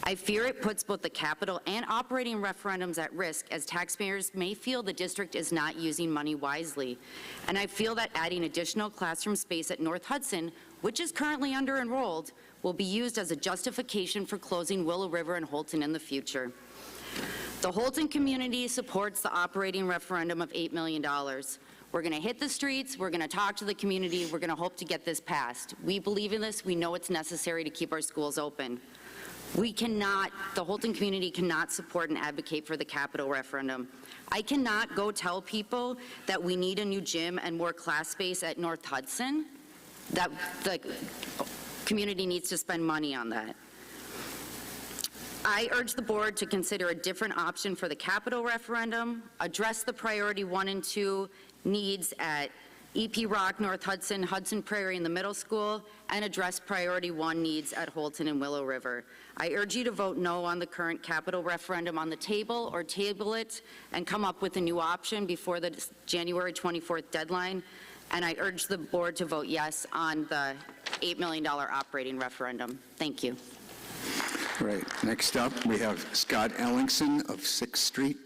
I fear it puts both the capital and operating referendums at risk, as taxpayers may feel the district is not using money wisely. And I feel that adding additional classroom space at North Hudson, which is currently under-enrolled, will be used as a justification for closing Willow River and Holton in the future. The Holton community supports the operating referendum of $8 million. We're going to hit the streets, we're going to talk to the community, we're going to hope to get this passed. We believe in this, we know it's necessary to keep our schools open. We cannot, the Holton community cannot support and advocate for the capital referendum. I cannot go tell people that we need a new gym and more class space at North Hudson, that the community needs to spend money on that. I urge the board to consider a different option for the capital referendum, address the priority 1 and 2 needs at EP Rock, North Hudson, Hudson Prairie in the middle school, and address priority 1 needs at Holton and Willow River. I urge you to vote no on the current capital referendum on the table, or table it and come up with a new option before the January 24th deadline. And I urge the board to vote yes on the $8 million operating referendum. Thank you. Right. Next up, we have Scott Ellingson of 6th Street.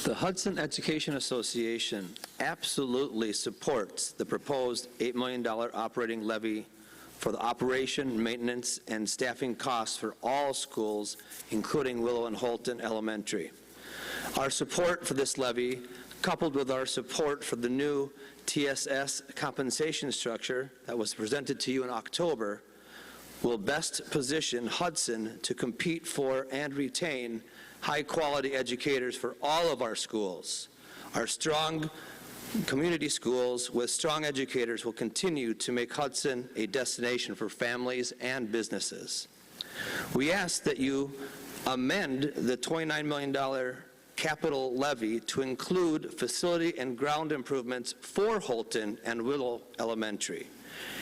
The Hudson Education Association absolutely supports the proposed $8 million operating levy for the operation, maintenance, and staffing costs for all schools, including Willow and Holton Elementary. Our support for this levy, coupled with our support for the new TSS compensation structure that was presented to you in October, will best position Hudson to compete for and retain high-quality educators for all of our schools. Our strong community schools with strong educators will continue to make Hudson a destination for families and businesses. We ask that you amend the $29 million capital levy to include facility and ground improvements for Holton and Willow Elementary.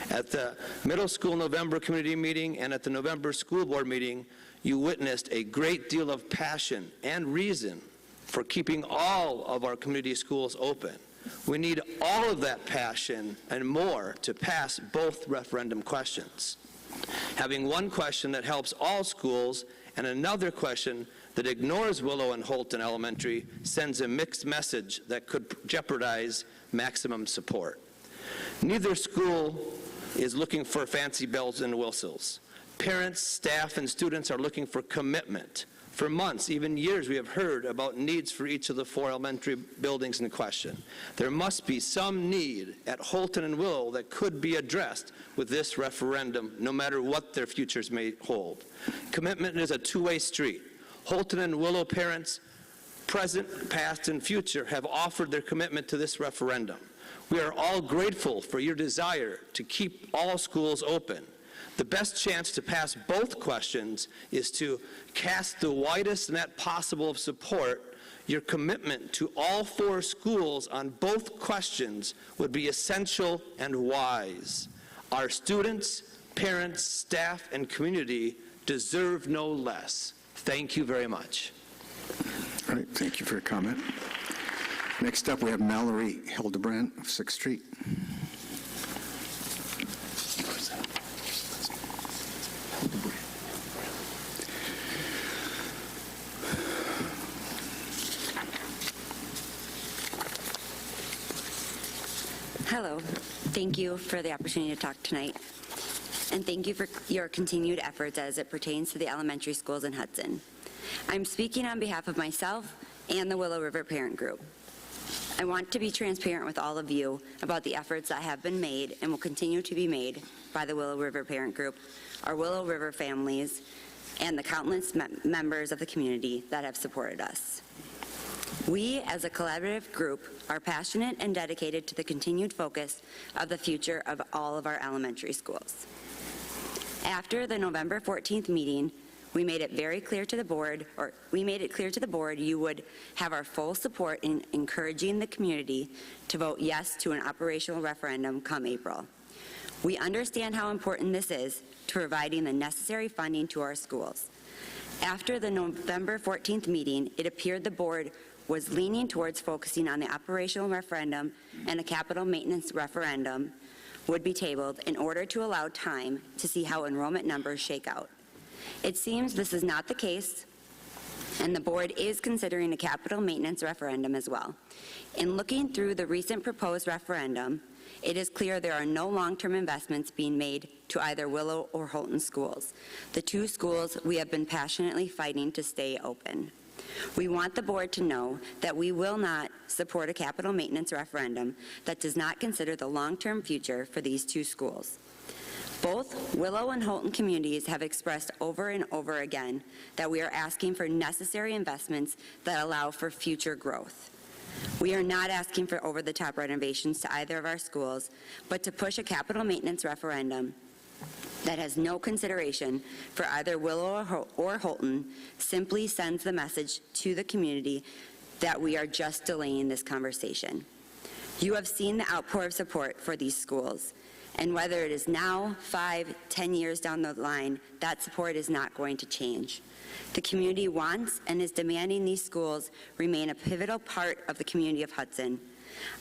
At the middle school November community meeting and at the November school board meeting, you witnessed a great deal of passion and reason for keeping all of our community schools open. We need all of that passion and more to pass both referendum questions. Having one question that helps all schools and another question that ignores Willow and Holton Elementary sends a mixed message that could jeopardize maximum support. Neither school is looking for fancy bells and whistles. Parents, staff, and students are looking for commitment. For months, even years, we have heard about needs for each of the 4 elementary buildings in question. There must be some need at Holton and Willow that could be addressed with this referendum, no matter what their futures may hold. Commitment is a two-way street. Holton and Willow parents, present, past, and future, have offered their commitment to this referendum. We are all grateful for your desire to keep all schools open. The best chance to pass both questions is to cast the widest net possible of support. Your commitment to all 4 schools on both questions would be essential and wise. Our students, parents, staff, and community deserve no less. Thank you very much. All right, thank you for your comment. Next up, we have Mallory Hildebrandt of 6th Street. Hello. Thank you for the opportunity to talk tonight. And thank you for your continued efforts as it pertains to the elementary schools in Hudson. I'm speaking on behalf of myself and the Willow River Parent Group. I want to be transparent with all of you about the efforts that have been made and will continue to be made by the Willow River Parent Group, our Willow River families, and the countless members of the community that have supported us. We, as a collaborative group, are passionate and dedicated to the continued focus of the future of all of our elementary schools. After the November 14th meeting, we made it clear to the board you would have our full support in encouraging the community to vote yes to an operational referendum come April. We understand how important this is to providing the necessary funding to our schools. After the November 14th meeting, it appeared the board was leaning towards focusing on the operational referendum, and a capital maintenance referendum would be tabled in order to allow time to see how enrollment numbers shake out. It seems this is not the case, and the board is considering a capital maintenance referendum as well. In looking through the recent proposed referendum, it is clear there are no long-term investments being made to either Willow or Holton schools, the 2 schools we have been passionately fighting to stay open. We want the board to know that we will not support a capital maintenance referendum that does not consider the long-term future for these 2 schools. Both Willow and Holton communities have expressed over and over again that we are asking for necessary investments that allow for future growth. We are not asking for over-the-top renovations to either of our schools, but to push a capital maintenance referendum that has no consideration for either Willow or Holton simply sends the message to the community that we are just delaying this conversation. You have seen the outpour of support for these schools, and whether it is now, 5, 10 years down the line, that support is not going to change. The community wants and is demanding these schools remain a pivotal part of the community of Hudson.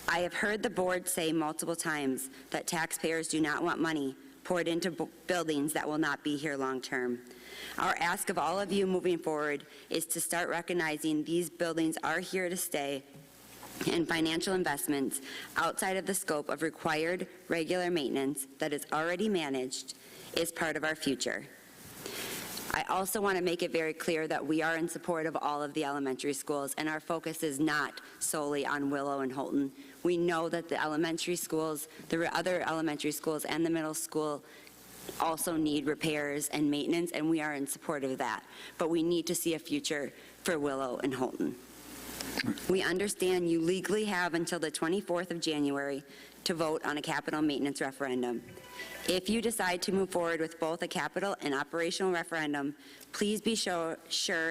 I have heard the board say multiple times that taxpayers do not want money poured into buildings that will not be here long term. Our ask of all of you moving forward is to start recognizing these buildings are here to stay, and financial investments outside of the scope of required regular maintenance that is already managed is part of our future. I also want to make it very clear that we are in support of all of the elementary schools, and our focus is not solely on Willow and Holton. We know that the elementary schools, the other elementary schools and the middle school also need repairs and maintenance, and we are in support of that. But we need to see a future for Willow and Holton. We understand you legally have until the 24th of January to vote on a capital maintenance referendum. If you decide to move forward with both a capital and operational referendum, please be sure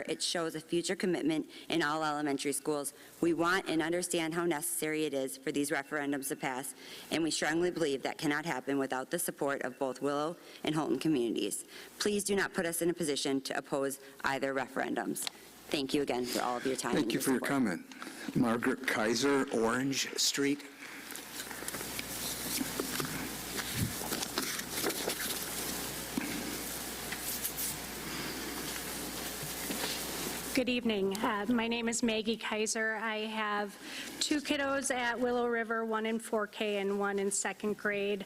it shows a future commitment in all elementary schools. We want and understand how necessary it is for these referendums to pass, and we strongly believe that cannot happen without the support of both Willow and Holton communities. Please do not put us in a position to oppose either referendums. Thank you again for all of your time. Thank you for your comment. Margaret Kaiser, Orange Street. Good evening. My name is Maggie Kaiser. I have 2 kiddos at Willow River, 1 in 4K and 1 in 2nd grade.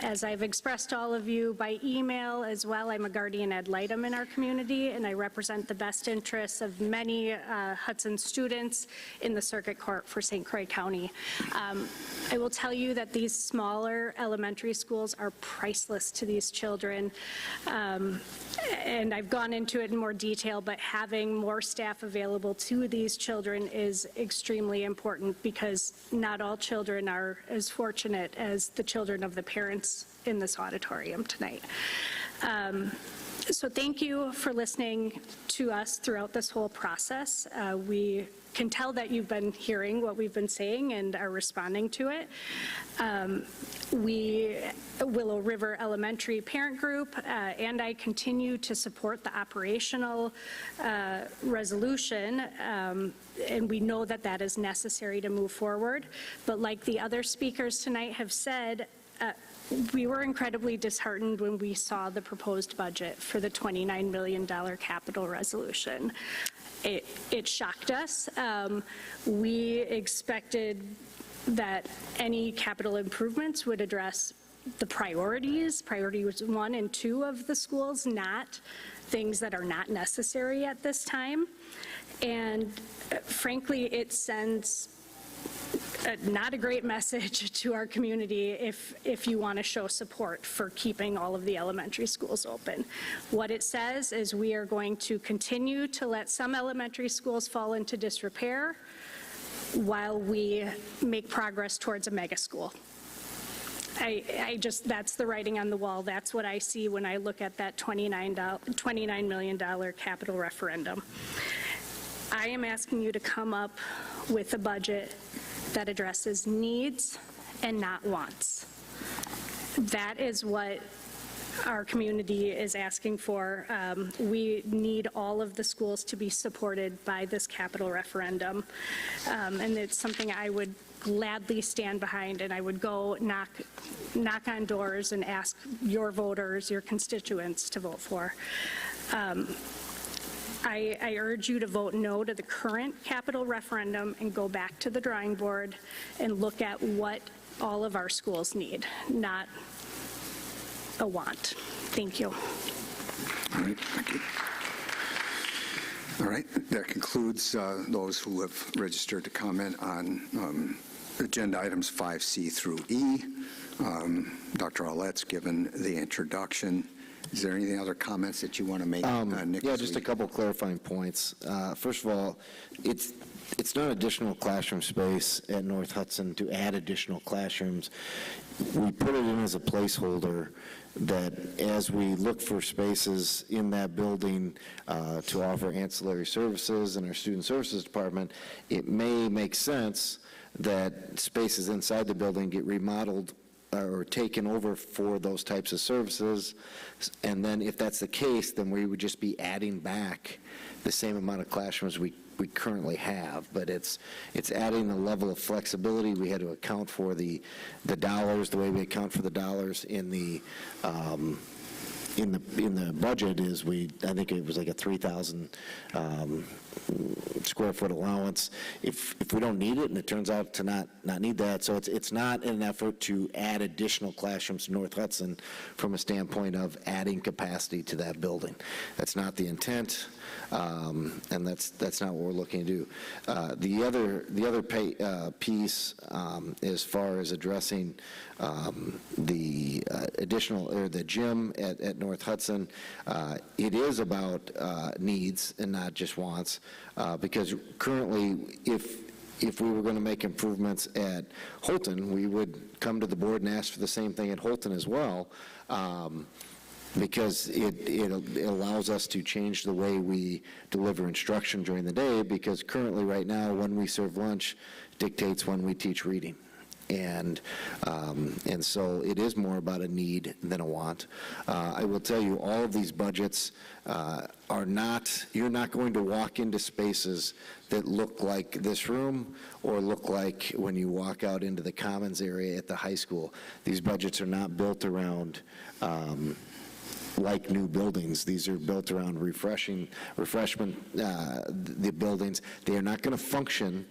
As I've expressed to all of you by email as well, I'm a guardian ad litem in our community, and I represent the best interests of many Hudson students in the circuit court for St. Croix County. I will tell you that these smaller elementary schools are priceless to these children. And I've gone into it in more detail, but having more staff available to these children is extremely important because not all children are as fortunate as the children of the parents in this auditorium tonight. So thank you for listening to us throughout this whole process. We can tell that you've been hearing what we've been saying and are responding to it. We, Willow River Elementary Parent Group, and I continue to support the operational resolution, and we know that that is necessary to move forward. But like the other speakers tonight have said, we were incredibly disheartened when we saw the proposed budget for the $29 million capital resolution. It shocked us. We expected that any capital improvements would address the priorities 1 and 2 of the schools, not things that are not necessary at this time. And frankly, it sends not a great message to our community if you want to show support for keeping all of the elementary schools open. What it says is we are going to continue to let some elementary schools fall into disrepair while we make progress towards a mega school. I just, that's the writing on the wall. That's what I see when I look at that $29 million capital referendum. I am asking you to come up with a budget that addresses needs and not wants. That is what our community is asking for. We need all of the schools to be supported by this capital referendum. And it's something I would gladly stand behind, and I would go knock on doors and ask your voters, your constituents to vote for. I urge you to vote no to the current capital referendum and go back to the drawing board and look at what all of our schools need, not a want. Thank you. All right, thank you. All right, that concludes those who have registered to comment on agenda items 5C through E. Dr. Aulette's given the introduction. Is there any other comments that you want to make, Nick? Yeah, just a couple clarifying points. First of all, it's not additional classroom space at North Hudson to add additional classrooms. We put it in as a placeholder that as we look for spaces in that building to offer ancillary services in our student services department, it may make sense that spaces inside the building get remodeled or taken over for those types of services. And then if that's the case, then we would just be adding back the same amount of classrooms we currently have. But it's adding a level of flexibility. We had to account for the dollars, the way we account for the dollars in the budget is I think it was like a 3,000 square foot allowance if we don't need it, and it turns out to not need that. So it's not an effort to add additional classrooms to North Hudson from a standpoint of adding capacity to that building. That's not the intent, and that's not what we're looking to do. The other piece, as far as addressing the additional, or the gym at North Hudson, it is about needs and not just wants, because currently, if we were going to make improvements at Holton, we would come to the board and ask for the same thing at Holton as well, because it allows us to change the way we deliver instruction during the day, because currently right now when we serve lunch dictates when we teach reading. And so it is more about a need than a want. I will tell you, all of these budgets are not, you're not going to walk into spaces that look like this room or look like when you walk out into the commons area at the high school. These budgets are not built around like new buildings. These are built around refreshment, the buildings. They are not going to function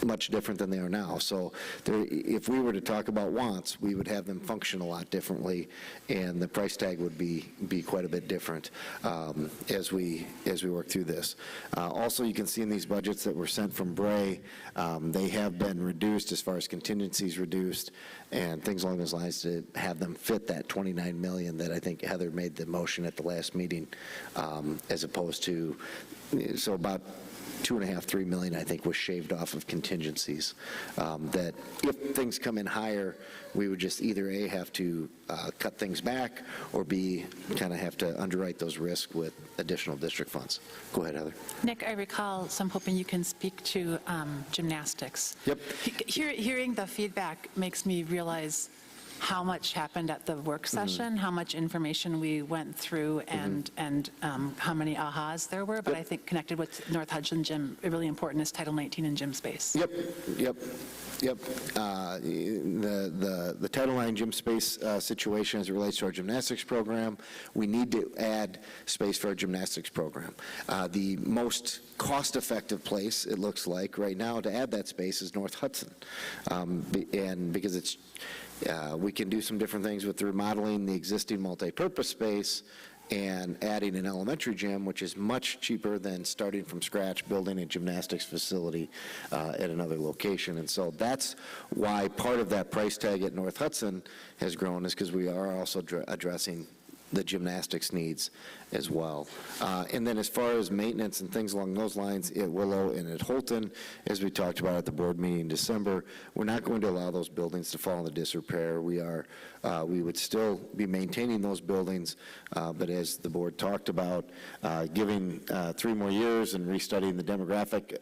much different than they are now. So if we were to talk about wants, we would have them function a lot differently, and the price tag would be quite a bit different as we work through this. Also, you can see in these budgets that were sent from Bray, they have been reduced as far as contingencies reduced and things along those lines to have them fit that $29 million that I think Heather made the motion at the last meeting, as opposed to, so about $2.5–3 million, I think, was shaved off of contingencies. That if things come in higher, we would just either A, have to cut things back, or B, kind of have to underwrite those risks with additional district funds. Go ahead, Heather. Nick, I recall, so I'm hoping you can speak to gymnastics. Yep. Hearing the feedback makes me realize how much happened at the work session, how much information we went through, and how many ahas there were. But I think connected with North Hudson Gym, really important is Title 19 and gym space. Yep. The Title IX gym space situation as it relates to our gymnastics program, we need to add space for our gymnastics program. The most cost-effective place, it looks like, right now to add that space is North Hudson. And because it's we can do some different things with remodeling the existing multi-purpose space and adding an elementary gym, which is much cheaper than starting from scratch, building a gymnastics facility at another location. And so that's why part of that price tag at North Hudson has grown, is because we are also addressing the gymnastics needs as well. And then as far as maintenance and things along those lines at Willow and at Holton, as we talked about at the board meeting in December, we're not going to allow those buildings to fall into disrepair. We would still be maintaining those buildings, but as the board talked about, giving 3 more years and restudying the demographic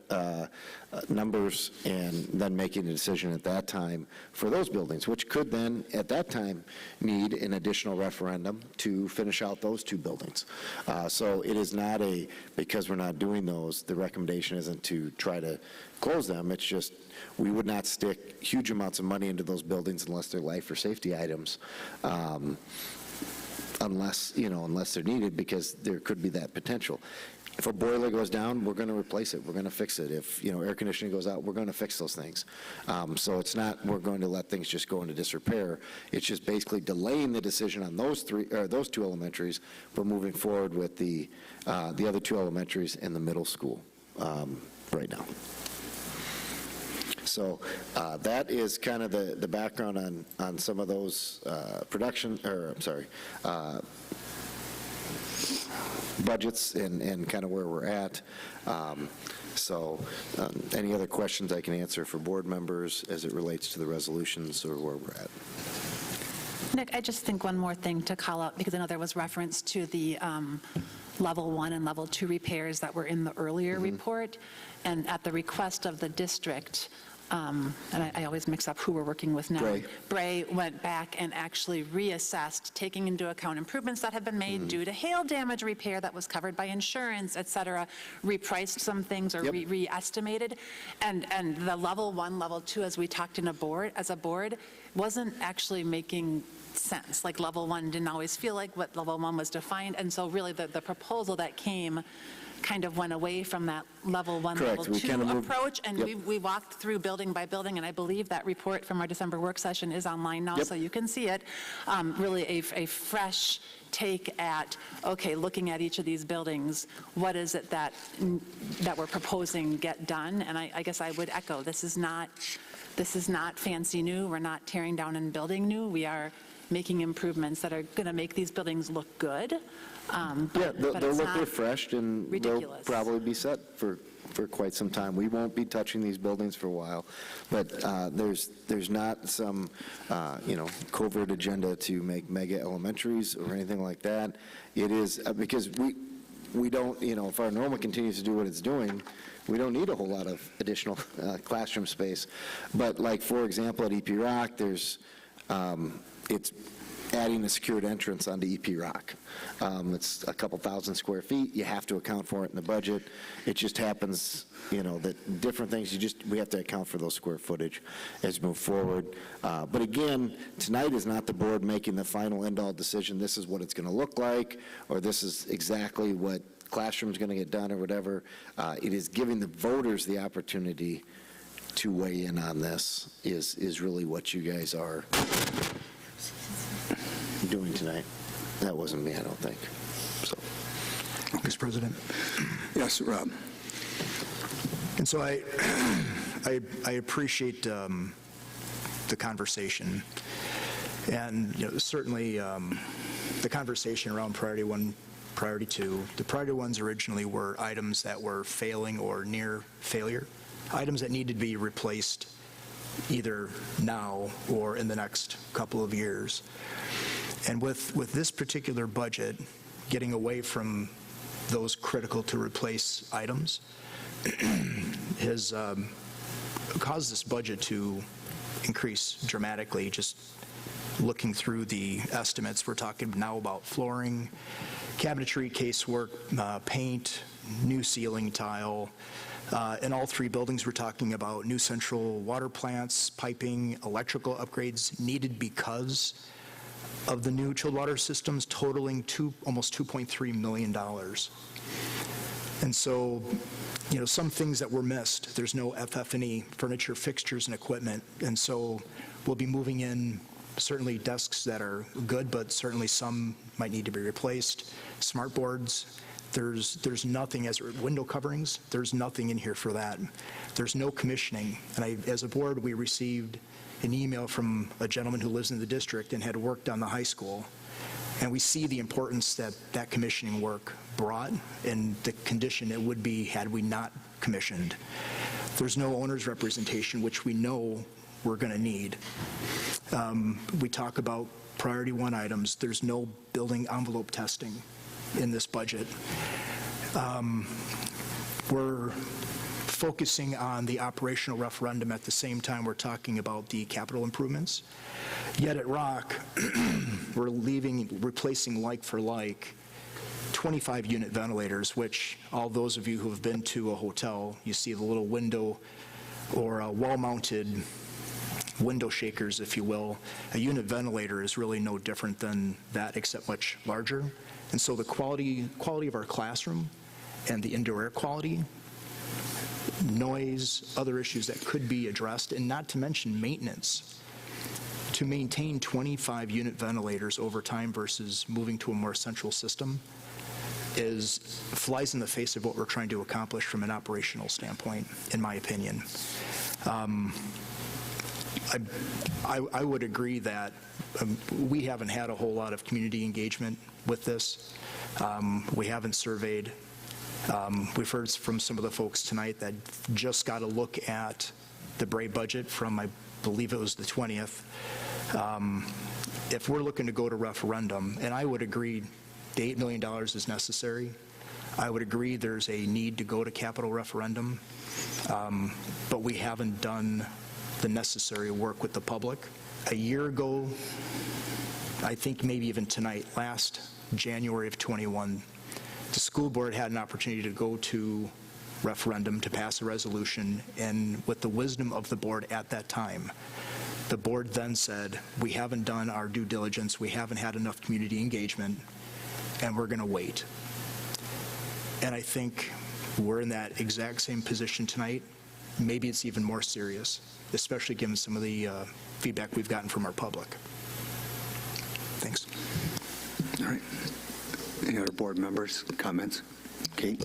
numbers, and then making a decision at that time for those buildings, which could then, at that time, need an additional referendum to finish out those 2 buildings. So it is not because we're not doing those, the recommendation isn't to try to close them. It's just we would not stick huge amounts of money into those buildings unless they're life or safety items, unless they're needed, because there could be that potential. If a boiler goes down, we're going to replace it. We're going to fix it. If air conditioning goes out, we're going to fix those things. So it's not we're going to let things just go into disrepair. It's just basically delaying the decision on those 2 elementaries, but moving forward with the other 2 elementaries and the middle school right now. So that is kind of the background on some of those budgets and kind of where we're at. Any other questions I can answer for board members as it relates to the resolutions or where we're at? Nick, I just think one more thing to call out, because I know there was reference to the level 1 and level 2 repairs that were in the earlier report, and at the request of the district, and I always mix up who we're working with now. Bray went back and actually reassessed, taking into account improvements that have been made due to hail damage repair that was covered by insurance, et cetera, repriced some things or re-estimated. And the level 1, level 2, as we talked as a board, wasn't actually making sense. Like level 1 didn't always feel like what level 1 was defined. And so really the proposal that came kind of went away from that level 1, level 2 approach, and we walked through building by building, and I believe that report from our December work session is online now, so you can see it. Really a fresh take at, okay, looking at each of these buildings, what is it that we're proposing get done? And I guess I would echo, this is not fancy new. We're not tearing down and building new. We are making improvements that are going to make these buildings look good. They'll look refreshed, and they'll probably be set for quite some time. We won't be touching these buildings for a while, but there's not some covert agenda to make mega elementaries or anything like that. It is because we don't, if our enrollment continues to do what it's doing, we don't need a whole lot of additional classroom space. But like, for example, at EP Rock, adding a secured entrance onto EP Rock. It's a couple thousand square feet. You have to account for it in the budget. It just happens, that different things, we have to account for those square footage as we move forward. But again, tonight is not the board making the final end-all decision. This is what it's going to look like, or this is exactly what classroom's going to get done, or whatever. It is giving the voters the opportunity to weigh in on this is really what you guys are doing tonight. That wasn't me, I don't think. So, Mr. President. Yes, Rob. And so I appreciate the conversation, and certainly the conversation around priority 1, priority 2. The priority ones originally were items that were failing or near failure, items that needed to be replaced either now or in the next couple of years. And with this particular budget, getting away from those critical to replace items has caused this budget to increase dramatically. Just looking through the estimates, we're talking now about flooring, cabinetry, casework, paint, new ceiling tile. In all 3 buildings, we're talking about new central water plants, piping, electrical upgrades needed because of the new chilled water systems, totaling almost $2.3 million. And so, some things that were missed, there's no FF&E, furniture, fixtures, and equipment. And so we'll be moving in certainly desks that are good, but certainly some might need to be replaced. Smart boards, there's nothing, as window coverings, there's nothing in here for that. There's no commissioning. And as a board, we received an email from a gentleman who lives in the district and had worked on the high school. And we see the importance that commissioning work brought and the condition it would be had we not commissioned. There's no owner's representation, which we know we're going to need. We talk about priority 1 items. There's no building envelope testing in this budget. We're focusing on the operational referendum at the same time we're talking about the capital improvements. Yet at Rock, we're replacing like for like 25 unit ventilators, which all those of you who have been to a hotel, you see the little window or wall-mounted window shakers, if you will. A unit ventilator is really no different than that, except much larger. And so the quality of our classroom and the indoor air quality, noise, other issues that could be addressed, and not to mention maintenance. To maintain 25 unit ventilators over time versus moving to a more central system flies in the face of what we're trying to accomplish from an operational standpoint, in my opinion. I would agree that we haven't had a whole lot of community engagement with this. We haven't surveyed. We've heard from some of the folks tonight that just got a look at the Brave budget from, I believe it was the 20th. If we're looking to go to referendum, and I would agree the $8 million is necessary. I would agree there's a need to go to capital referendum, but we haven't done the necessary work with the public. A year ago, I think maybe even tonight, last January of 21, the school board had an opportunity to go to referendum to pass a resolution, and with the wisdom of the board at that time, the board then said, we haven't done our due diligence, we haven't had enough community engagement, and we're going to wait. And I think we're in that exact same position tonight. Maybe it's even more serious, especially given some of the feedback we've gotten from our public. Thanks. All right. Any other board members, comments? Kate?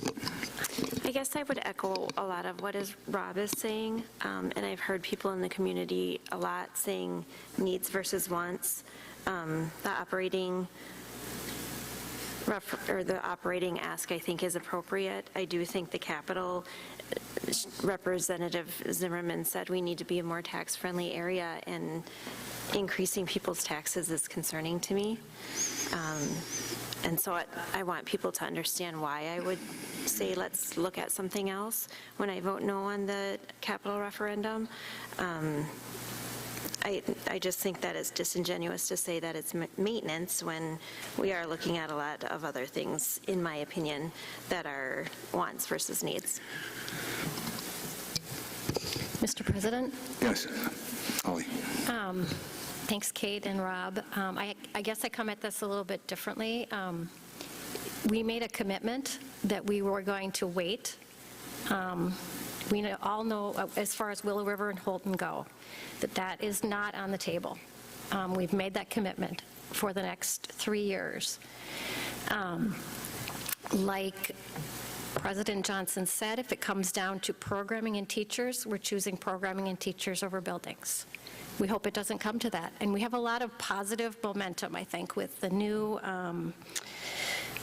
I guess I would echo a lot of what Rob is saying, and I've heard people in the community a lot saying needs versus wants. The operating ask, I think, is appropriate. I do think the capital, Representative Zimmerman said we need to be a more tax-friendly area, and increasing people's taxes is concerning to me. And so I want people to understand why I would say let's look at something else when I vote no on the capital referendum. I just think that it's disingenuous to say that it's maintenance when we are looking at a lot of other things, in my opinion, that are wants versus needs. Mr. President? Yes, Holly. Thanks, Kate and Rob. I guess I come at this a little bit differently. We made a commitment that we were going to wait. We all know, as far as Willow River and Holton go, that is not on the table. We've made that commitment for the next 3 years. Like President Johnson said, if it comes down to programming and teachers, we're choosing programming and teachers over buildings. We hope it doesn't come to that. And we have a lot of positive momentum, I think, with the new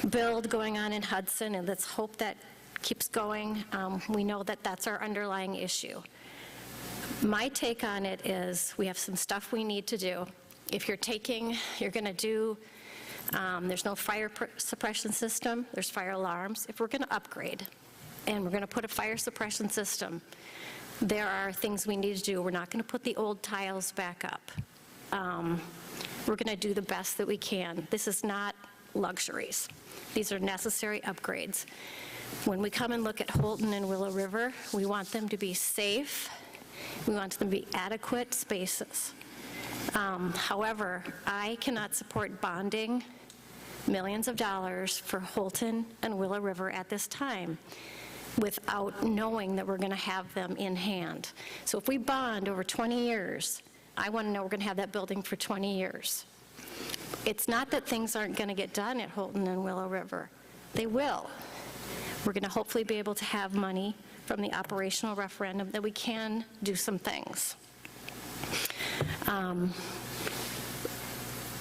build going on in Hudson, and let's hope that keeps going. We know that that's our underlying issue. My take on it is we have some stuff we need to do. If you're going to do, there's no fire suppression system, there's fire alarms. If we're going to upgrade and we're going to put a fire suppression system, there are things we need to do. We're not going to put the old tiles back up. We're going to do the best that we can. This is not luxuries. These are necessary upgrades. When we come and look at Holton and Willow River, we want them to be safe. We want them to be adequate spaces. However, I cannot support bonding millions of dollars for Holton and Willow River at this time without knowing that we're going to have them in hand. So if we bond over 20 years, I want to know we're going to have that building for 20 years. It's not that things aren't going to get done at Holton and Willow River. They will. We're going to hopefully be able to have money from the operational referendum that we can do some things.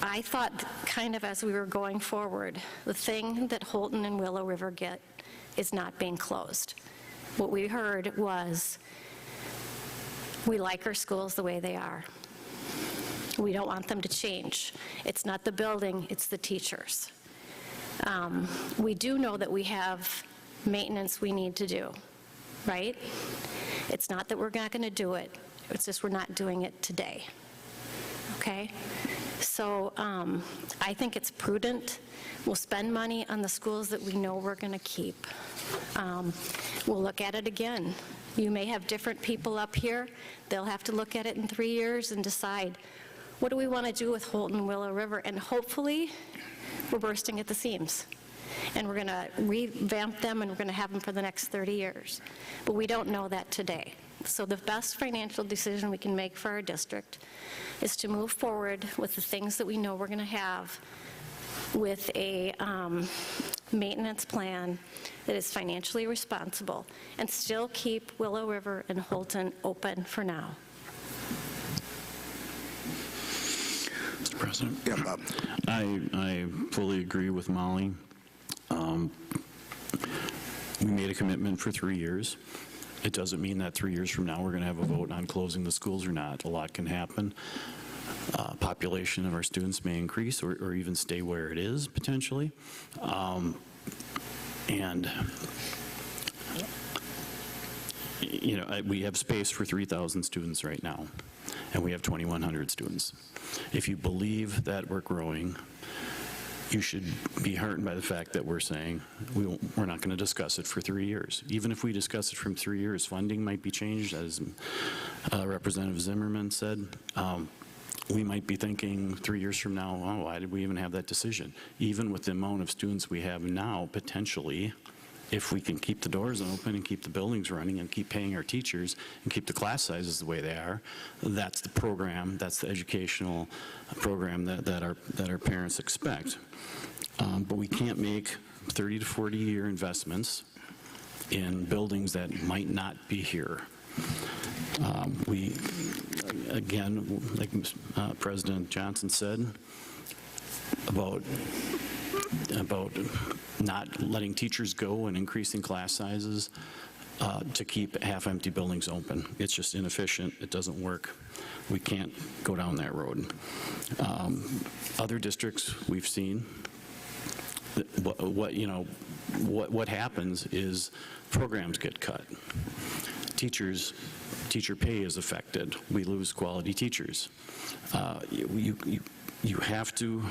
I thought kind of as we were going forward, the thing that Holton and Willow River get is not being closed. What we heard was, we like our schools the way they are. We don't want them to change. It's not the building, it's the teachers. We do know that we have maintenance we need to do, right? It's not that we're not going to do it, it's just we're not doing it today, okay? So I think it's prudent. We'll spend money on the schools that we know we're going to keep. We'll look at it again. You may have different people up here. They'll have to look at it in 3 years and decide, what do we want to do with Holton Willow River? And hopefully, we're bursting at the seams. And we're going to revamp them, and we're going to have them for the next 30 years. But we don't know that today. So the best financial decision we can make for our district is to move forward with the things that we know we're going to have with a maintenance plan that is financially responsible and still keep Willow River and Holton open for now. Mr. President? Yeah, Bob. I fully agree with Molly. We made a commitment for 3 years. It doesn't mean that 3 years from now we're going to have a vote on closing the schools or not. A lot can happen. Population of our students may increase or even stay where it is potentially. And you know, we have space for 3,000 students right now, and we have 2,100 students. If you believe that we're growing, you should be heartened by the fact that we're saying we're not going to discuss it for 3 years. Even if we discuss it from 3 years, funding might be changed, as Representative Zimmerman said. We might be thinking 3 years from now, oh, why did we even have that decision? Even with the amount of students we have now, potentially, if we can keep the doors open and keep the buildings running and keep paying our teachers and keep the class sizes the way they are, that's the program, that's the educational program that our parents expect. But we can't make 30 to 40-year investments in buildings that might not be here. We, again, like President Johnson said, about not letting teachers go and increasing class sizes to keep half-empty buildings open. It's just inefficient. It doesn't work. We can't go down that road. Other districts we've seen, what happens is programs get cut. Teachers teacher pay is affected. We lose quality teachers. You have to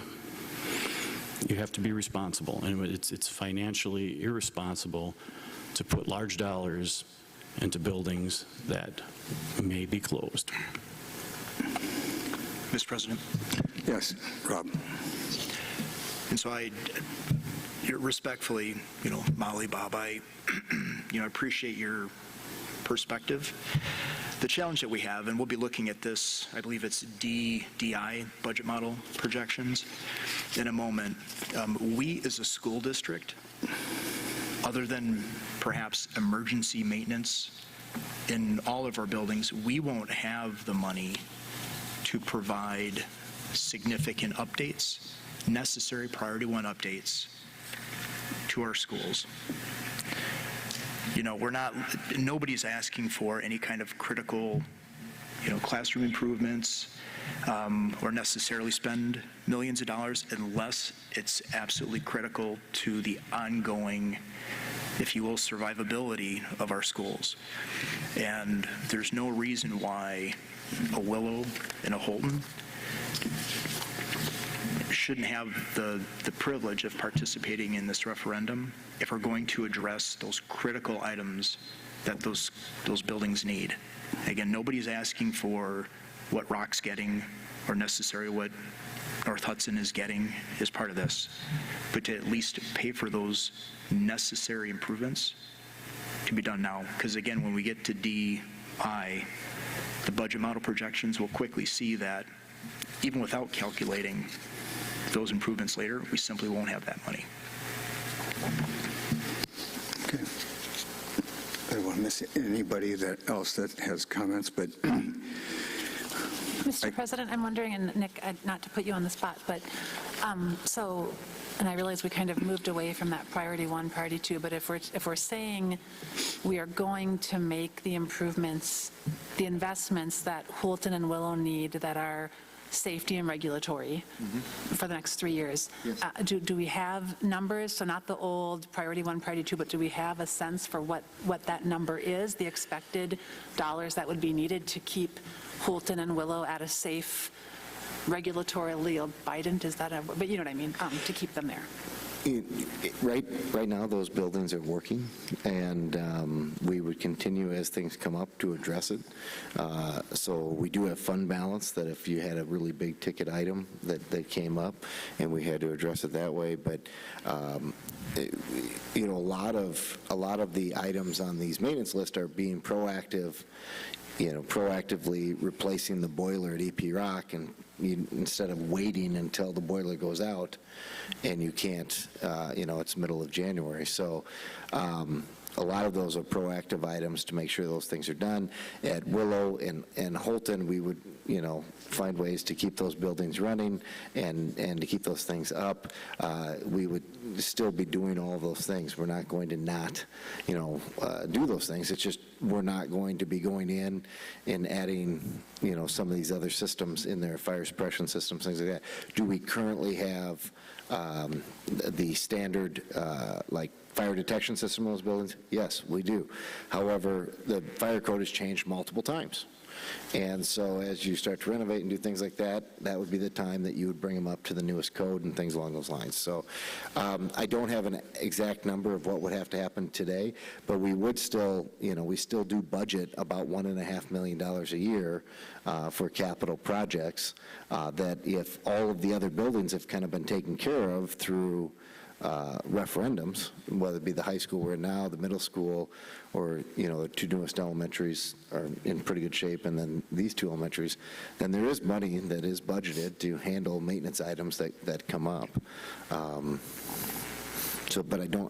be responsible, and it's financially irresponsible to put large dollars into buildings that may be closed. Mr. President? Yes, Rob. And so respectfully, Molly, Bob, I appreciate your perspective. The challenge that we have, and we'll be looking at this, I believe it's DI, budget model projections, in a moment. We as a school district, other than perhaps emergency maintenance in all of our buildings, we won't have the money to provide significant updates, necessary priority one updates to our schools. Nobody's asking for any kind of critical, classroom improvements or necessarily spend millions of dollars unless it's absolutely critical to the ongoing, if you will, survivability of our schools. And there's no reason why a Willow and a Holton shouldn't have the privilege of participating in this referendum if we're going to address those critical items that those buildings need. Again, nobody's asking for what Rock's getting or necessarily what North Hudson is getting as part of this, but to at least pay for those necessary improvements to be done now. Because again, when we get to DI, the budget model projections will quickly see that even without calculating those improvements later, we simply won't have that money. Okay. I don't want to miss anybody else that has comments, but Mr. President, I'm wondering, and Nick, not to put you on the spot, but and I realize we kind of moved away from that priority one, priority two, but if we're saying we are going to make the improvements, the investments that Holton and Willow need that are safety and regulatory for the next 3 years. Yes. Do we have numbers? So not the old priority one, priority two, but do we have a sense for what that number is, the expected dollars that would be needed to keep Holton and Willow at a safe, regulatorily abidant? Is that but you know what I mean, to keep them there? Right now, those buildings are working, and we would continue as things come up to address it. So we do have fund balance that if you had a really big ticket item that came up, and we had to address it that way. But a lot of the items on these maintenance lists are being proactive. Proactively replacing the boiler at EP Rock, and instead of waiting until the boiler goes out, and you can't, it's middle of January. So a lot of those are proactive items to make sure those things are done. At Willow and Holton, we would, find ways to keep those buildings running and to keep those things up. We would still be doing all those things. We're not going to not, do those things. It's just we're not going to be going in and adding, some of these other systems in there, fire suppression systems, things like that. Do we currently have the standard, fire detection system in those buildings? Yes, we do. However, the fire code has changed multiple times. And so as you start to renovate and do things like that, that would be the time that you would bring them up to the newest code and things along those lines. So I don't have an exact number of what would have to happen today, but we would still, we still do budget about $1.5 million a year for capital projects that if all of the other buildings have kind of been taken care of through referendums, whether it be the high school we're in now, the middle school, or, the two newest elementaries are in pretty good shape, and then these two elementaries, then there is money that is budgeted to handle maintenance items that come up. But I don't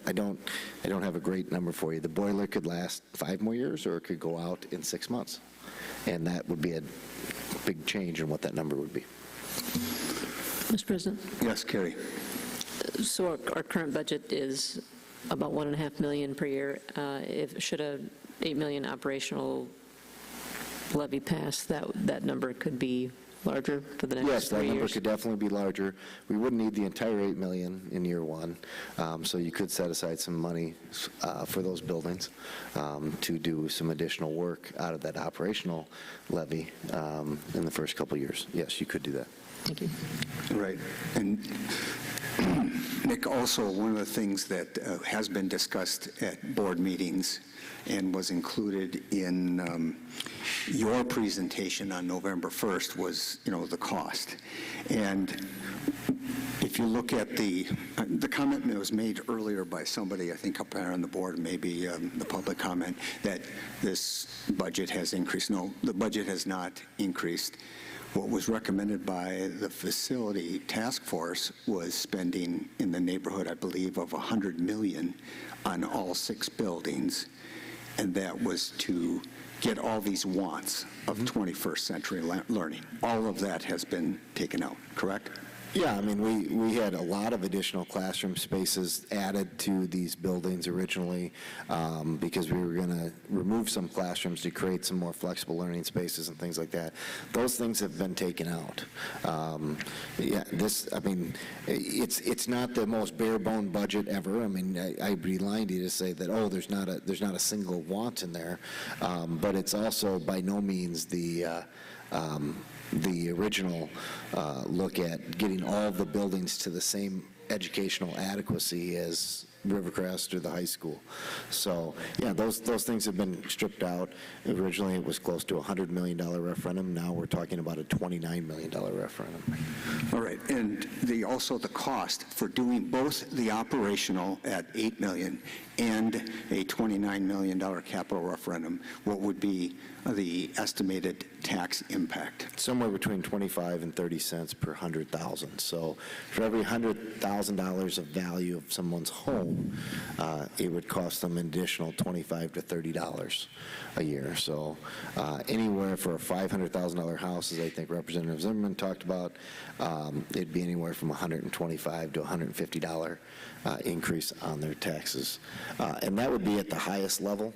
have a great number for you. The boiler could last 5 more years, or it could go out in 6 months, and that would be a big change in what that number would be. Mr. President? Yes, Carrie. So our current budget is about $1.5 million per year. Should a $8 million operational levy pass, that number could be larger for the next 3 years? Yes, that number could definitely be larger. We wouldn't need the entire $8 million in year one, so you could set aside some money for those buildings to do some additional work out of that operational levy in the first couple of years. Yes, you could do that. Thank you. Right. And Nick, also one of the things that has been discussed at board meetings and was included in your presentation on November 1st was, the cost. And if you look at the comment that was made earlier by somebody, I think up there on the board, maybe the public comment, that this budget has increased. No, the budget has not increased. What was recommended by the facility task force was spending in the neighborhood, I believe, of $100 million on all 6 buildings, and that was to get all these wants of 21st century learning. All of that has been taken out, correct? Yeah, I mean, we had a lot of additional classroom spaces added to these buildings originally because we were going to remove some classrooms to create some more flexible learning spaces and things like that. Those things have been taken out. It's not the most bare-bone budget ever. I mean, I'd be lying to you to say that, there's not a single want in there, but it's also by no means the original look at getting all the buildings to the same educational adequacy as Rivercrest or the high school. So, yeah, those things have been stripped out. Originally, it was close to a $100 million referendum. Now we're talking about a $29 million referendum. All right, and also the cost for doing both the operational at $8 million and a $29 million capital referendum, what would be the estimated tax impact? Somewhere between 25 and 30 cents per 100,000. So for every $100,000 of value of someone's home, it would cost them an additional $25 to $30 a year. So anywhere for a $500,000 house, as I think Representative Zimmerman talked about, it'd be anywhere from $125 to $150 increase on their taxes. And that would be at the highest level.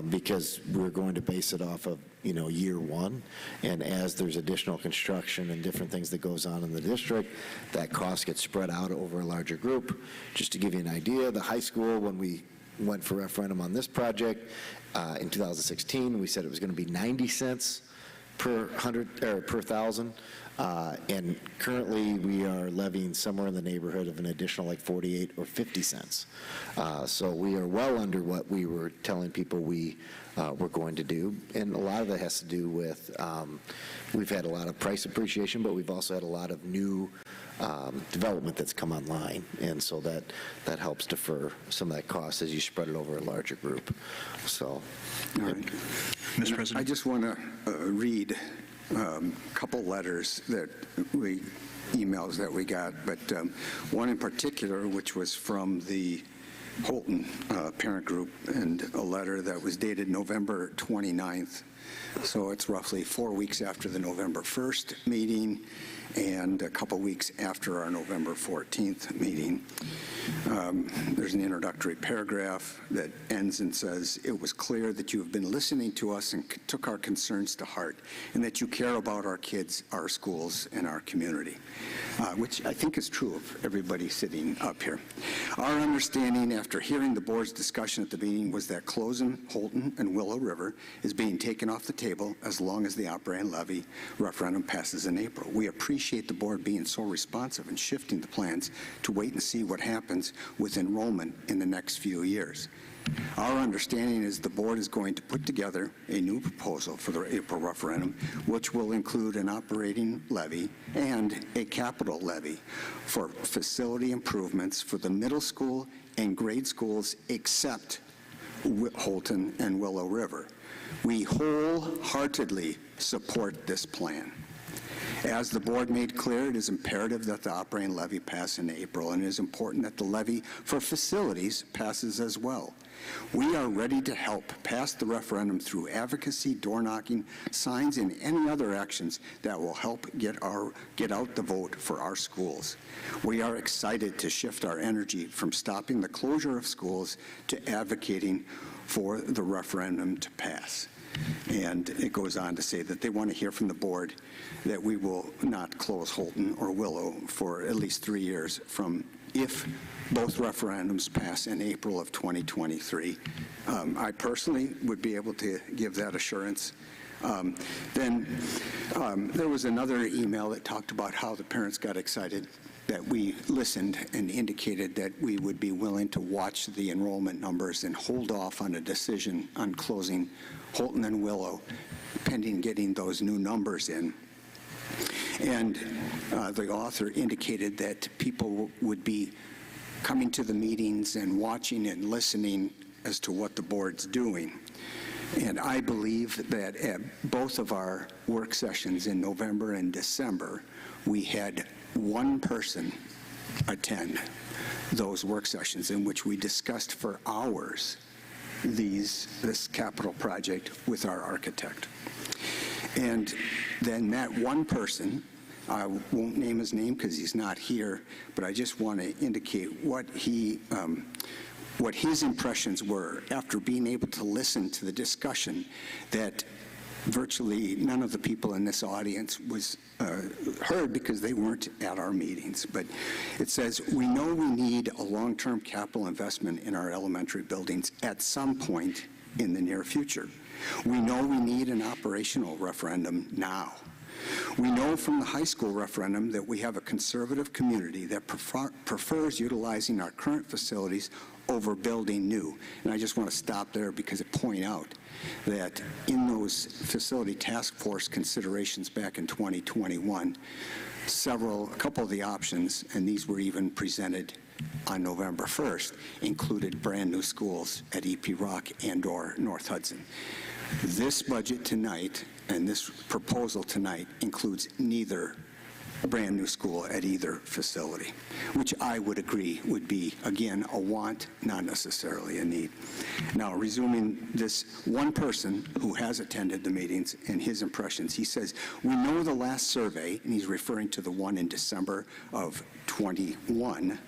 Because we're going to base it off of, year one. And as there's additional construction and different things that goes on in the district, that cost gets spread out over a larger group. Just to give you an idea, the high school, when we went for referendum on this project in 2016, we said it was going to be 90 cents per 1,000. And currently, we are levying somewhere in the neighborhood of an additional 48 or 50 cents. So we are well under what we were telling people we were going to do. And a lot of that has to do with, we've had a lot of price appreciation, but we've also had a lot of new development that's come online. And so that helps defer some of that cost as you spread it over a larger group. So, all right. Mr. President? I just want to read a couple letters emails that we got, but one in particular, which was from the Holton parent group, and a letter that was dated November 29th. So it's roughly 4 weeks after the November 1st meeting and a couple weeks after our November 14th meeting. There's an introductory paragraph that ends and says, "It was clear that you have been listening to us and took our concerns to heart, and that you care about our kids, our schools, and our community," which I think is true of everybody sitting up here. Our understanding after hearing the board's discussion at the meeting was that closing Holton and Willow River is being taken off the table as long as the operating levy referendum passes in April. We appreciate the board being so responsive and shifting the plans to wait and see what happens with enrollment in the next few years. Our understanding is the board is going to put together a new proposal for the April referendum, which will include an operating levy and a capital levy for facility improvements for the middle school and grade schools except Holton and Willow River. We wholeheartedly support this plan. As the board made clear, it is imperative that the operating levy pass in April, and it is important that the levy for facilities passes as well. We are ready to help pass the referendum through advocacy, door knocking, signs, and any other actions that will help get out the vote for our schools. We are excited to shift our energy from stopping the closure of schools to advocating for the referendum to pass. And it goes on to say that they want to hear from the board that we will not close Holton or Willow for at least 3 years from if both referendums pass in April of 2023. I personally would be able to give that assurance. Then there was another email that talked about how the parents got excited that we listened and indicated that we would be willing to watch the enrollment numbers and hold off on a decision on closing Holton and Willow pending getting those new numbers in. And the author indicated that people would be coming to the meetings and watching and listening as to what the board's doing. And I believe that at both of our work sessions in November and December, we had one person attend those work sessions in which we discussed for hours this capital project with our architect. And then that one person, I won't name his name because he's not here, but I just want to indicate what his impressions were after being able to listen to the discussion that virtually none of the people in this audience was heard because they weren't at our meetings. But it says, we know we need a long-term capital investment in our elementary buildings at some point in the near future. We know we need an operational referendum now. We know from the high school referendum that we have a conservative community that prefers utilizing our current facilities over building new. And I just want to stop there because it point out that in those facility task force considerations back in 2021, a couple of the options, and these were even presented on November 1st, included brand new schools at EP Rock and or North Hudson. This budget tonight and this proposal tonight includes neither brand new school at either facility, which I would agree would be, again, a want, not necessarily a need. Now, resuming this one person who has attended the meetings and his impressions, he says, we know the last survey, and he's referring to the one in December of 21,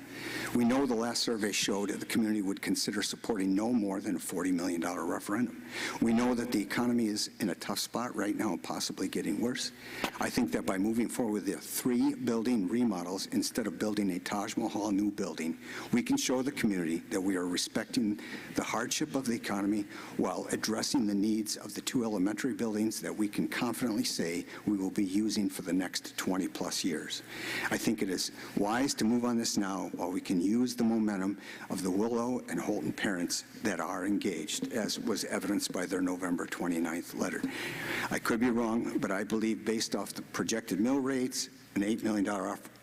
we know the last survey showed that the community would consider supporting no more than a $40 million referendum. We know that the economy is in a tough spot right now and possibly getting worse. I think that by moving forward with the 3 building remodels instead of building a Taj Mahal new building, we can show the community that we are respecting the hardship of the economy while addressing the needs of the 2 elementary buildings that we can confidently say we will be using for the next 20-plus years. I think it is wise to move on this now while we can use the momentum of the Willow and Holton parents that are engaged, as was evidenced by their November 29th letter. I could be wrong, but I believe based off the projected mill rates, an $8 million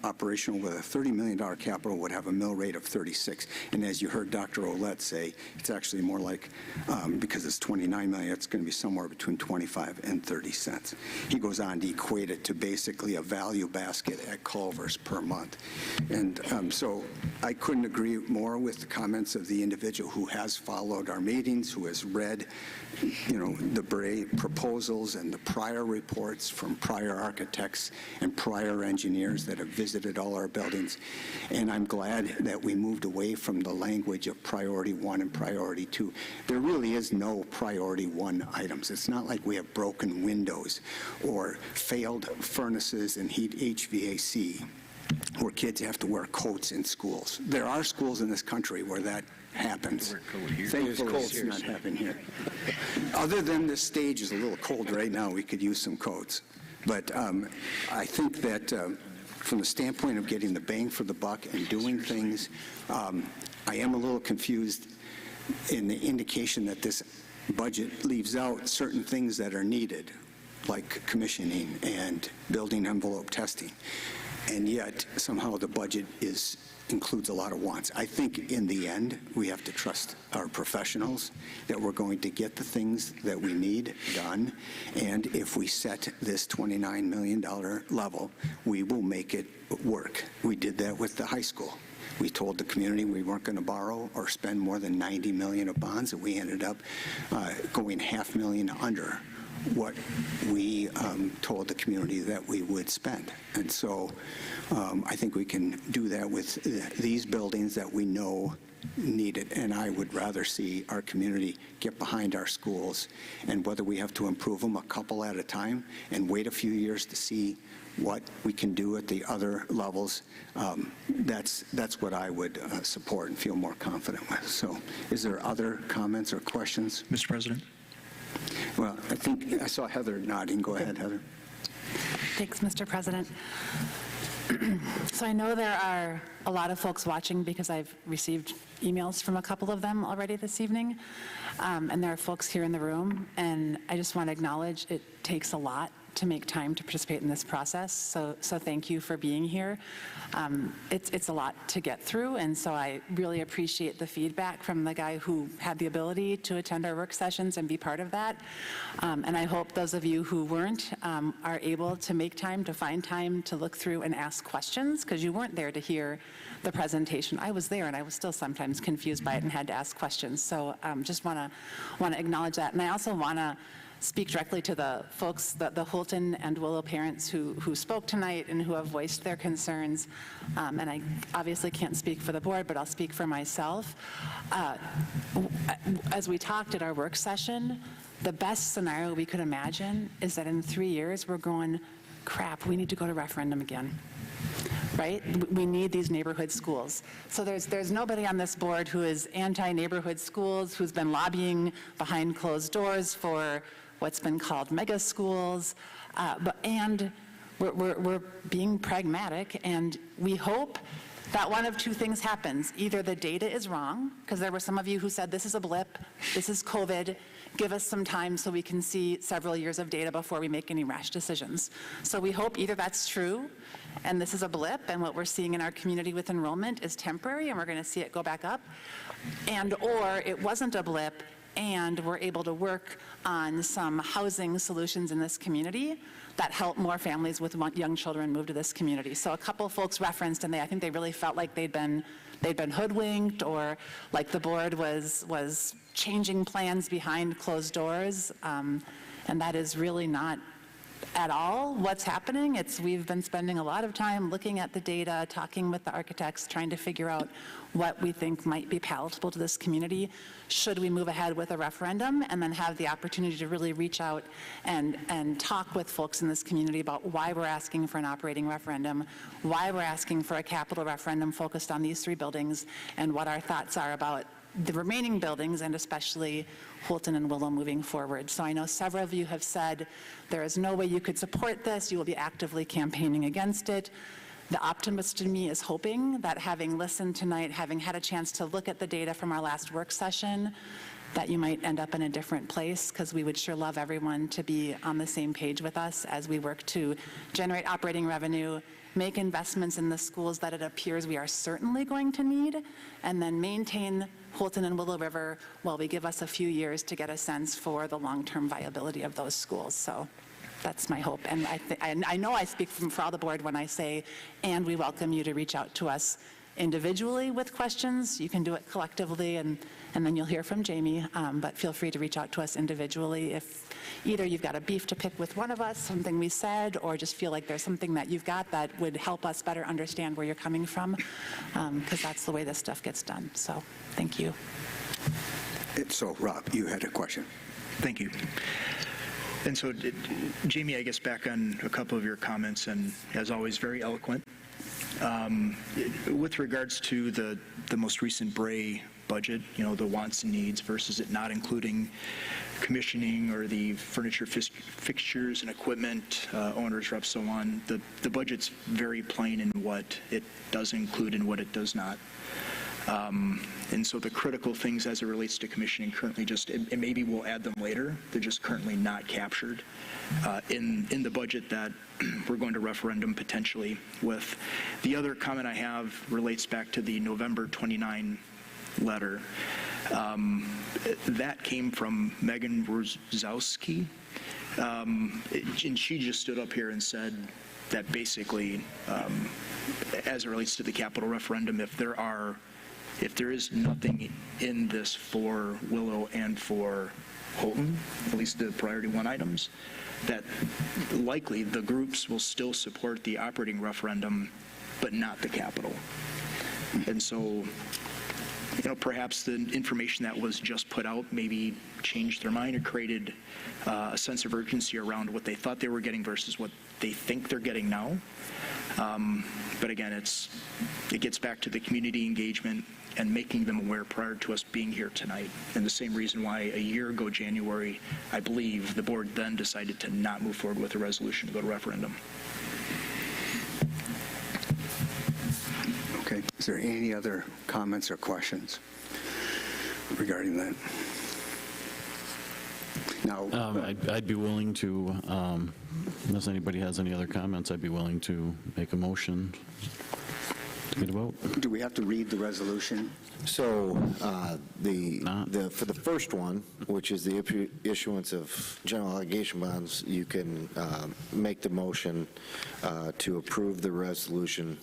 operational with a $30 million capital would have a mill rate of 36. And as you heard Dr. Ouellette say, it's actually more like, because it's 29 million, it's going to be somewhere between 25 and 30 cents. He goes on to equate it to basically a value basket at Culver's per month. And so I couldn't agree more with the comments of the individual who has followed our meetings, who has read, the proposals and the prior reports from prior architects and prior engineers that have visited all our buildings. And I'm glad that we moved away from the language of priority 1 and priority 2. There really is no priority 1 items. It's not like we have broken windows or failed furnaces and heat HVAC where kids have to wear coats in schools. There are schools in this country where that happens. Thankfully, it's not happening here. Other than this stage is a little cold right now, we could use some coats. But I think that from the standpoint of getting the bang for the buck and doing things, I am a little confused in the indication that this budget leaves out certain things that are needed, like commissioning and building envelope testing. And yet, somehow the budget includes a lot of wants. I think in the end, we have to trust our professionals that we're going to get the things that we need done. And if we set this $29 million level, we will make it work. We did that with the high school. We told the community we weren't going to borrow or spend more than $90 million of bonds, and we ended up going $500,000 under what we told the community that we would spend. And so I think we can do that with these buildings that we know need it. And I would rather see our community get behind our schools, and whether we have to improve them a couple at a time and wait a few years to see what we can do at the other levels, that's what I would support and feel more confident with. So is there other comments or questions? Mr. President? Well, I think I saw Heather nodding. Go ahead, Heather. Thanks, Mr. President. So I know there are a lot of folks watching because I've received emails from a couple of them already this evening, and there are folks here in the room, and I just want to acknowledge it takes a lot to make time to participate in this process, so thank you for being here. It's a lot to get through, and so I really appreciate the feedback from the guy who had the ability to attend our work sessions and be part of that. And I hope those of you who weren't are able to make time, to find time to look through and ask questions, because you weren't there to hear the presentation. I was there, and I was still sometimes confused by it and had to ask questions. So just want to acknowledge that. And I also want to speak directly to the folks, the Holton and Willow parents who spoke tonight and who have voiced their concerns. And I obviously can't speak for the board, but I'll speak for myself. As we talked at our work session, the best scenario we could imagine is that in 3 years we're going, crap, we need to go to referendum again. Right? We need these neighborhood schools. So there's nobody on this board who is anti-neighborhood schools, who's been lobbying behind closed doors for what's been called mega schools, and we're being pragmatic, and we hope that one of two things happens. Either the data is wrong, because there were some of you who said this is a blip, this is COVID, give us some time so we can see several years of data before we make any rash decisions. So we hope either that's true, and this is a blip, and what we're seeing in our community with enrollment is temporary, and we're going to see it go back up, or it wasn't a blip, and we're able to work on some housing solutions in this community that help more families with young children move to this community. So a couple folks referenced, and I think they really felt like they'd been hoodwinked, or like the board was changing plans behind closed doors, and that is really not at all what's happening. We've been spending a lot of time looking at the data, talking with the architects, trying to figure out what we think might be palatable to this community. Should we move ahead with a referendum, and then have the opportunity to really reach out and talk with folks in this community about why we're asking for an operating referendum, why we're asking for a capital referendum focused on these 3 buildings, and what our thoughts are about the remaining buildings, and especially Holton and Willow moving forward. So I know several of you have said there is no way you could support this, you will be actively campaigning against it. The optimist in me is hoping that, having listened tonight, having had a chance to look at the data from our last work session, that you might end up in a different place, because we would sure love everyone to be on the same page with us as we work to generate operating revenue, make investments in the schools that it appears we are certainly going to need, and then maintain Holton and Willow River while we give us a few years to get a sense for the long-term viability of those schools. So that's my hope. And I know I speak for all the board when I say, and we welcome you to reach out to us individually with questions. You can do it collectively, and then you'll hear from Jamie, but feel free to reach out to us individually if either you've got a beef to pick with one of us, something we said, or just feel like there's something that you've got that would help us better understand where you're coming from, because that's the way this stuff gets done. So thank you. So Rob, you had a question. Thank you. And so, Jamie, I guess back on a couple of your comments, and as always, very eloquent. With regards to the most recent Bray budget, the wants and needs versus it not including commissioning or the furniture, fixtures and equipment, owners, reps, so on, the budget's very plain in what it does include and what it does not. And so the critical things as it relates to commissioning currently and maybe we'll add them later, they're just currently not captured in the budget that we're going to referendum potentially with. The other comment I have relates back to the November 29 letter. That came from Megan Wrzowski, and she just stood up here and said that basically, as it relates to the capital referendum, if there are if there is nothing in this for Willow and for Houghton, at least the priority one items, that likely the groups will still support the operating referendum, but not the capital. And so, perhaps the information that was just put out maybe changed their mind or created a sense of urgency around what they thought they were getting versus what they think they're getting now. But again, it gets back to the community engagement and making them aware prior to us being here tonight. And the same reason why a year ago, January, I believe, the board then decided to not move forward with a resolution to go to referendum. Okay. Is there any other comments or questions regarding that? Now, I'd be willing to, unless anybody has any other comments, I'd be willing to make a motion to get a vote. do we have to read the resolution? So for the first one, which is the issuance of general obligation bonds, you can make the motion to approve the resolution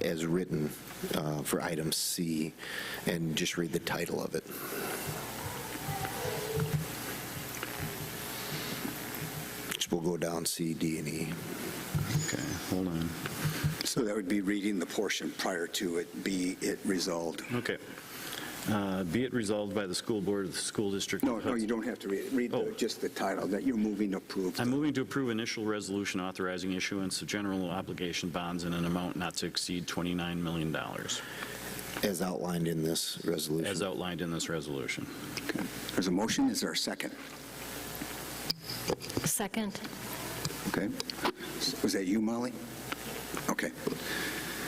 as written for item C and just read the title of it. We'll go down C, D, and E. Okay, hold on. So that would be reading the portion prior to it, be it resolved. Okay. Be it resolved by the school board of the school district. No, you don't have to read it. Read just the title, that you're moving to approve. I'm moving to approve initial resolution authorizing issuance of general obligation bonds in an amount not to exceed $29 million. As outlined in this resolution. As outlined in this resolution. Okay. There's a motion. Is there a second? Second. Okay. Was that you, Molly? Okay.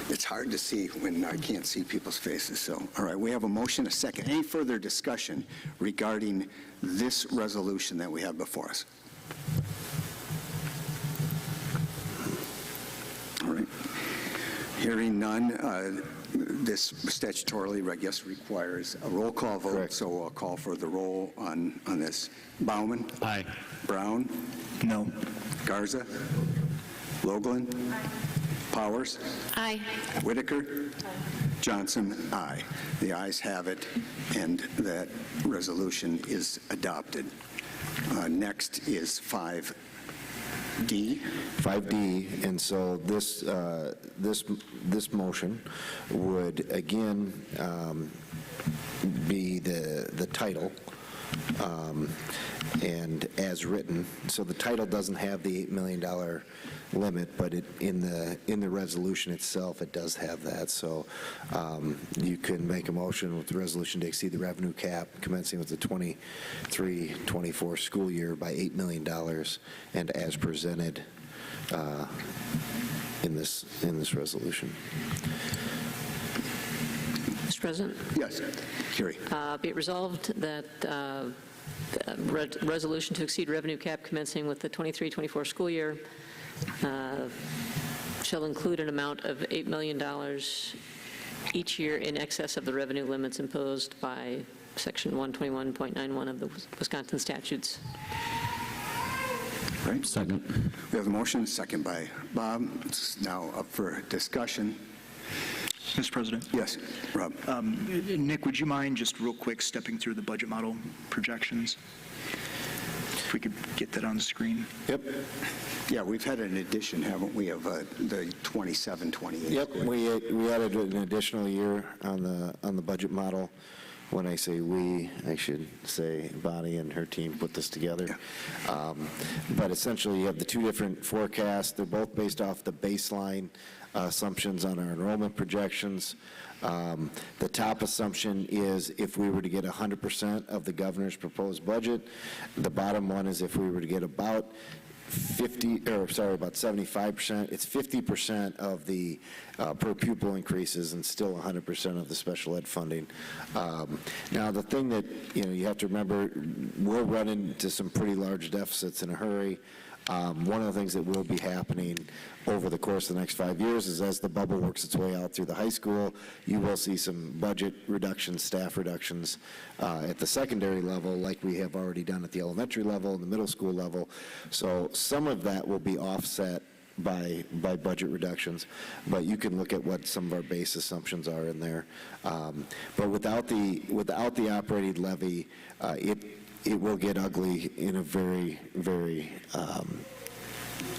It's hard to see when I can't see people's faces. So, all right, we have a motion, a second. Any further discussion regarding this resolution that we have before us? All right. Hearing none, this statutorily, I guess, requires a roll call vote. Correct. So I'll call for the roll on this. Bauman? Aye. Brown? No. Garza? Logland? Aye. Powers? Aye. Whitaker? Johnson? Aye. The ayes have it, and that resolution is adopted. Next is 5D. 5D, and so this motion would again be the title, and as written. So the title doesn't have the $8 million limit, but in the resolution itself, it does have that. So you can make a motion with the resolution to exceed the revenue cap commencing with the 23-24 school year by $8 million, and as presented in this resolution. Mr. President? Yes. Carrie. Be it resolved that resolution to exceed revenue cap commencing with the 23-24 school year shall include an amount of $8 million each year in excess of the revenue limits imposed by Section 121.91 of the Wisconsin statutes. Right. Second. We have a motion, second by Bob. It's now up for discussion. Mr. President? Yes, Rob. Nick, would you mind just real quick stepping through the budget model projections? If we could get that on the screen. Yep. Yeah, we've had an addition, haven't we, of the 27, 28? Yep, we added an additional year on the budget model. When I say we, I should say Bonnie and her team put this together. Yeah. But essentially, you have the two different forecasts. They're both based off the baseline assumptions on our enrollment projections. The top assumption is if we were to get 100% of the governor's proposed budget. The bottom one is if we were to get about 75%. It's 50% of the per pupil increases and still 100% of the special ed funding. Now, the thing that you have to remember, we'll run into some pretty large deficits in a hurry. One of the things that will be happening over the course of the next 5 years is as the bubble works its way out through the high school, you will see some budget reductions, staff reductions at the secondary level like we have already done at the elementary level and the middle school level. So some of that will be offset by budget reductions, but you can look at what some of our base assumptions are in there. But without the operating levy, it will get ugly in a very, very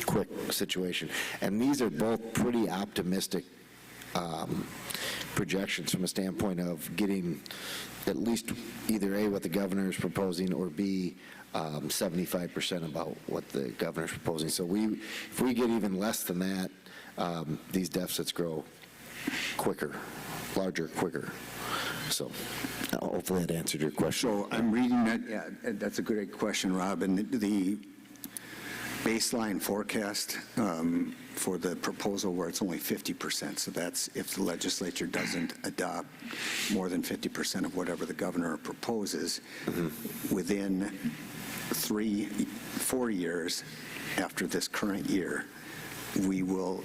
quick situation. And these are both pretty optimistic projections from a standpoint of getting at least either A, what the governor is proposing, or B, 75% about what the governor's proposing. So if we get even less than that, these deficits grow larger, quicker. So hopefully that answered your question. So I'm reading that, yeah, that's a great question, Rob, and the baseline forecast for the proposal where it's only 50%, so that's if the legislature doesn't adopt more than 50% of whatever the governor proposes, within 4 years after this current year, we will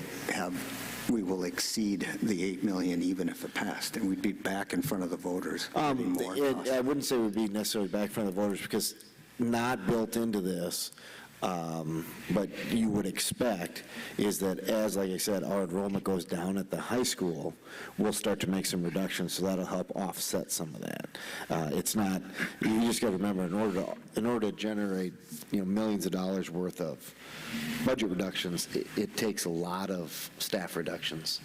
exceed the 8 million even if it passed, and we'd be back in front of the voters. I wouldn't say we'd be necessarily back in front of the voters, because not built into this, but you would expect is that as, like I said, our enrollment goes down at the high school, we'll start to make some reductions, so that'll help offset some of that. It's not, you just got to remember, in order to generate millions of dollars worth of budget reductions, it takes a lot of staff reductions,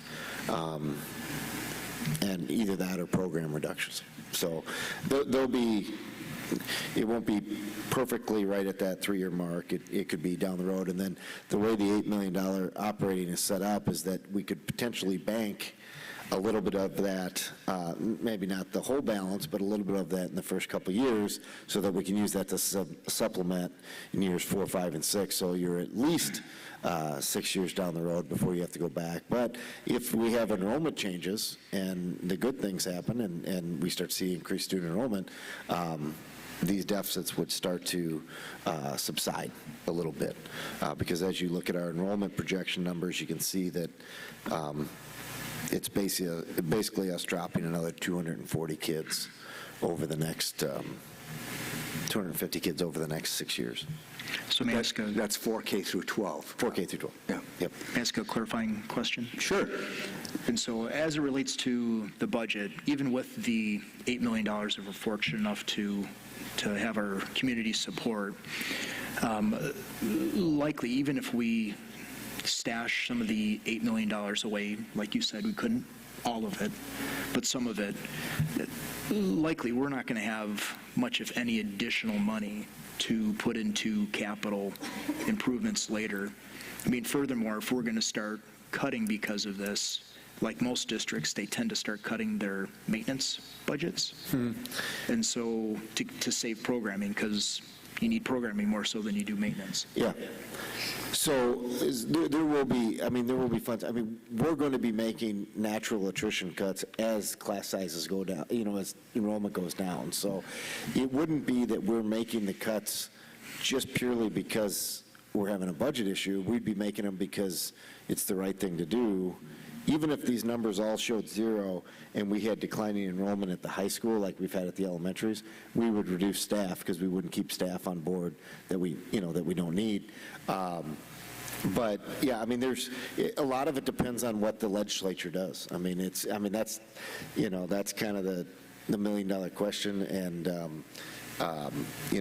and either that or program reductions. So it won't be perfectly right at that 3-year mark. It could be down the road. And then the way the $8 million operating is set up is that we could potentially bank a little bit of that, maybe not the whole balance, but a little bit of that in the first couple of years, so that we can use that to supplement in years 4, 5, and 6. So you're at least 6 years down the road before you have to go back. But if we have enrollment changes and the good things happen and we start to see increased student enrollment, these deficits would start to subside a little bit. Because as you look at our enrollment projection numbers, you can see that it's basically us dropping another 240 kids over the next, 250 kids over the next 6 years. So may I ask that's 4K through 12. 4K through 12. Yeah. Yep. May I ask a clarifying question? Sure. And so as it relates to the budget, even with the $8 million that we're fortunate enough to have our community support, likely even if we stash some of the $8 million away, like you said, we couldn't all of it, but some of it, likely we're not going to have much, if any, additional money to put into capital improvements later. I mean, furthermore, if we're going to start cutting because of this, like most districts, they tend to start cutting their maintenance budgets. And so to save programming, because you need programming more so than you do maintenance. Yeah. So there will be funds. I mean, we're going to be making natural attrition cuts as class sizes go down, as enrollment goes down. So it wouldn't be that we're making the cuts just purely because we're having a budget issue. We'd be making them because it's the right thing to do. Even if these numbers all showed 0 and we had declining enrollment at the high school like we've had at the elementaries, we would reduce staff because we wouldn't keep staff on board that we don't need. But yeah, I mean, there's a lot of it depends on what the legislature does. I mean, that's kind of the $1 million question. And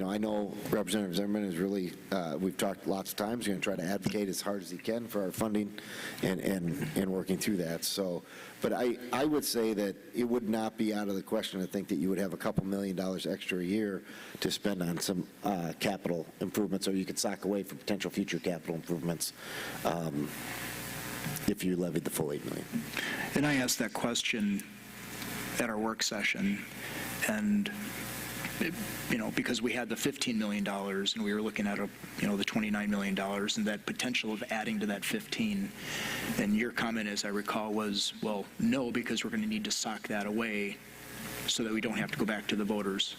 I know Representative Zimmerman is really, we've talked lots of times, going to try to advocate as hard as he can for our funding and working through that. So, but I would say that it would not be out of the question to think that you would have a couple $1 million extra a year to spend on some capital improvements, or you could sock away for potential future capital improvements if you levied the full $8 million. And I asked that question at our work session, and because we had the $15 million and we were looking at the $29 million and that potential of adding to that 15. And your comment, as I recall, was, well, no, because we're going to need to sock that away so that we don't have to go back to the voters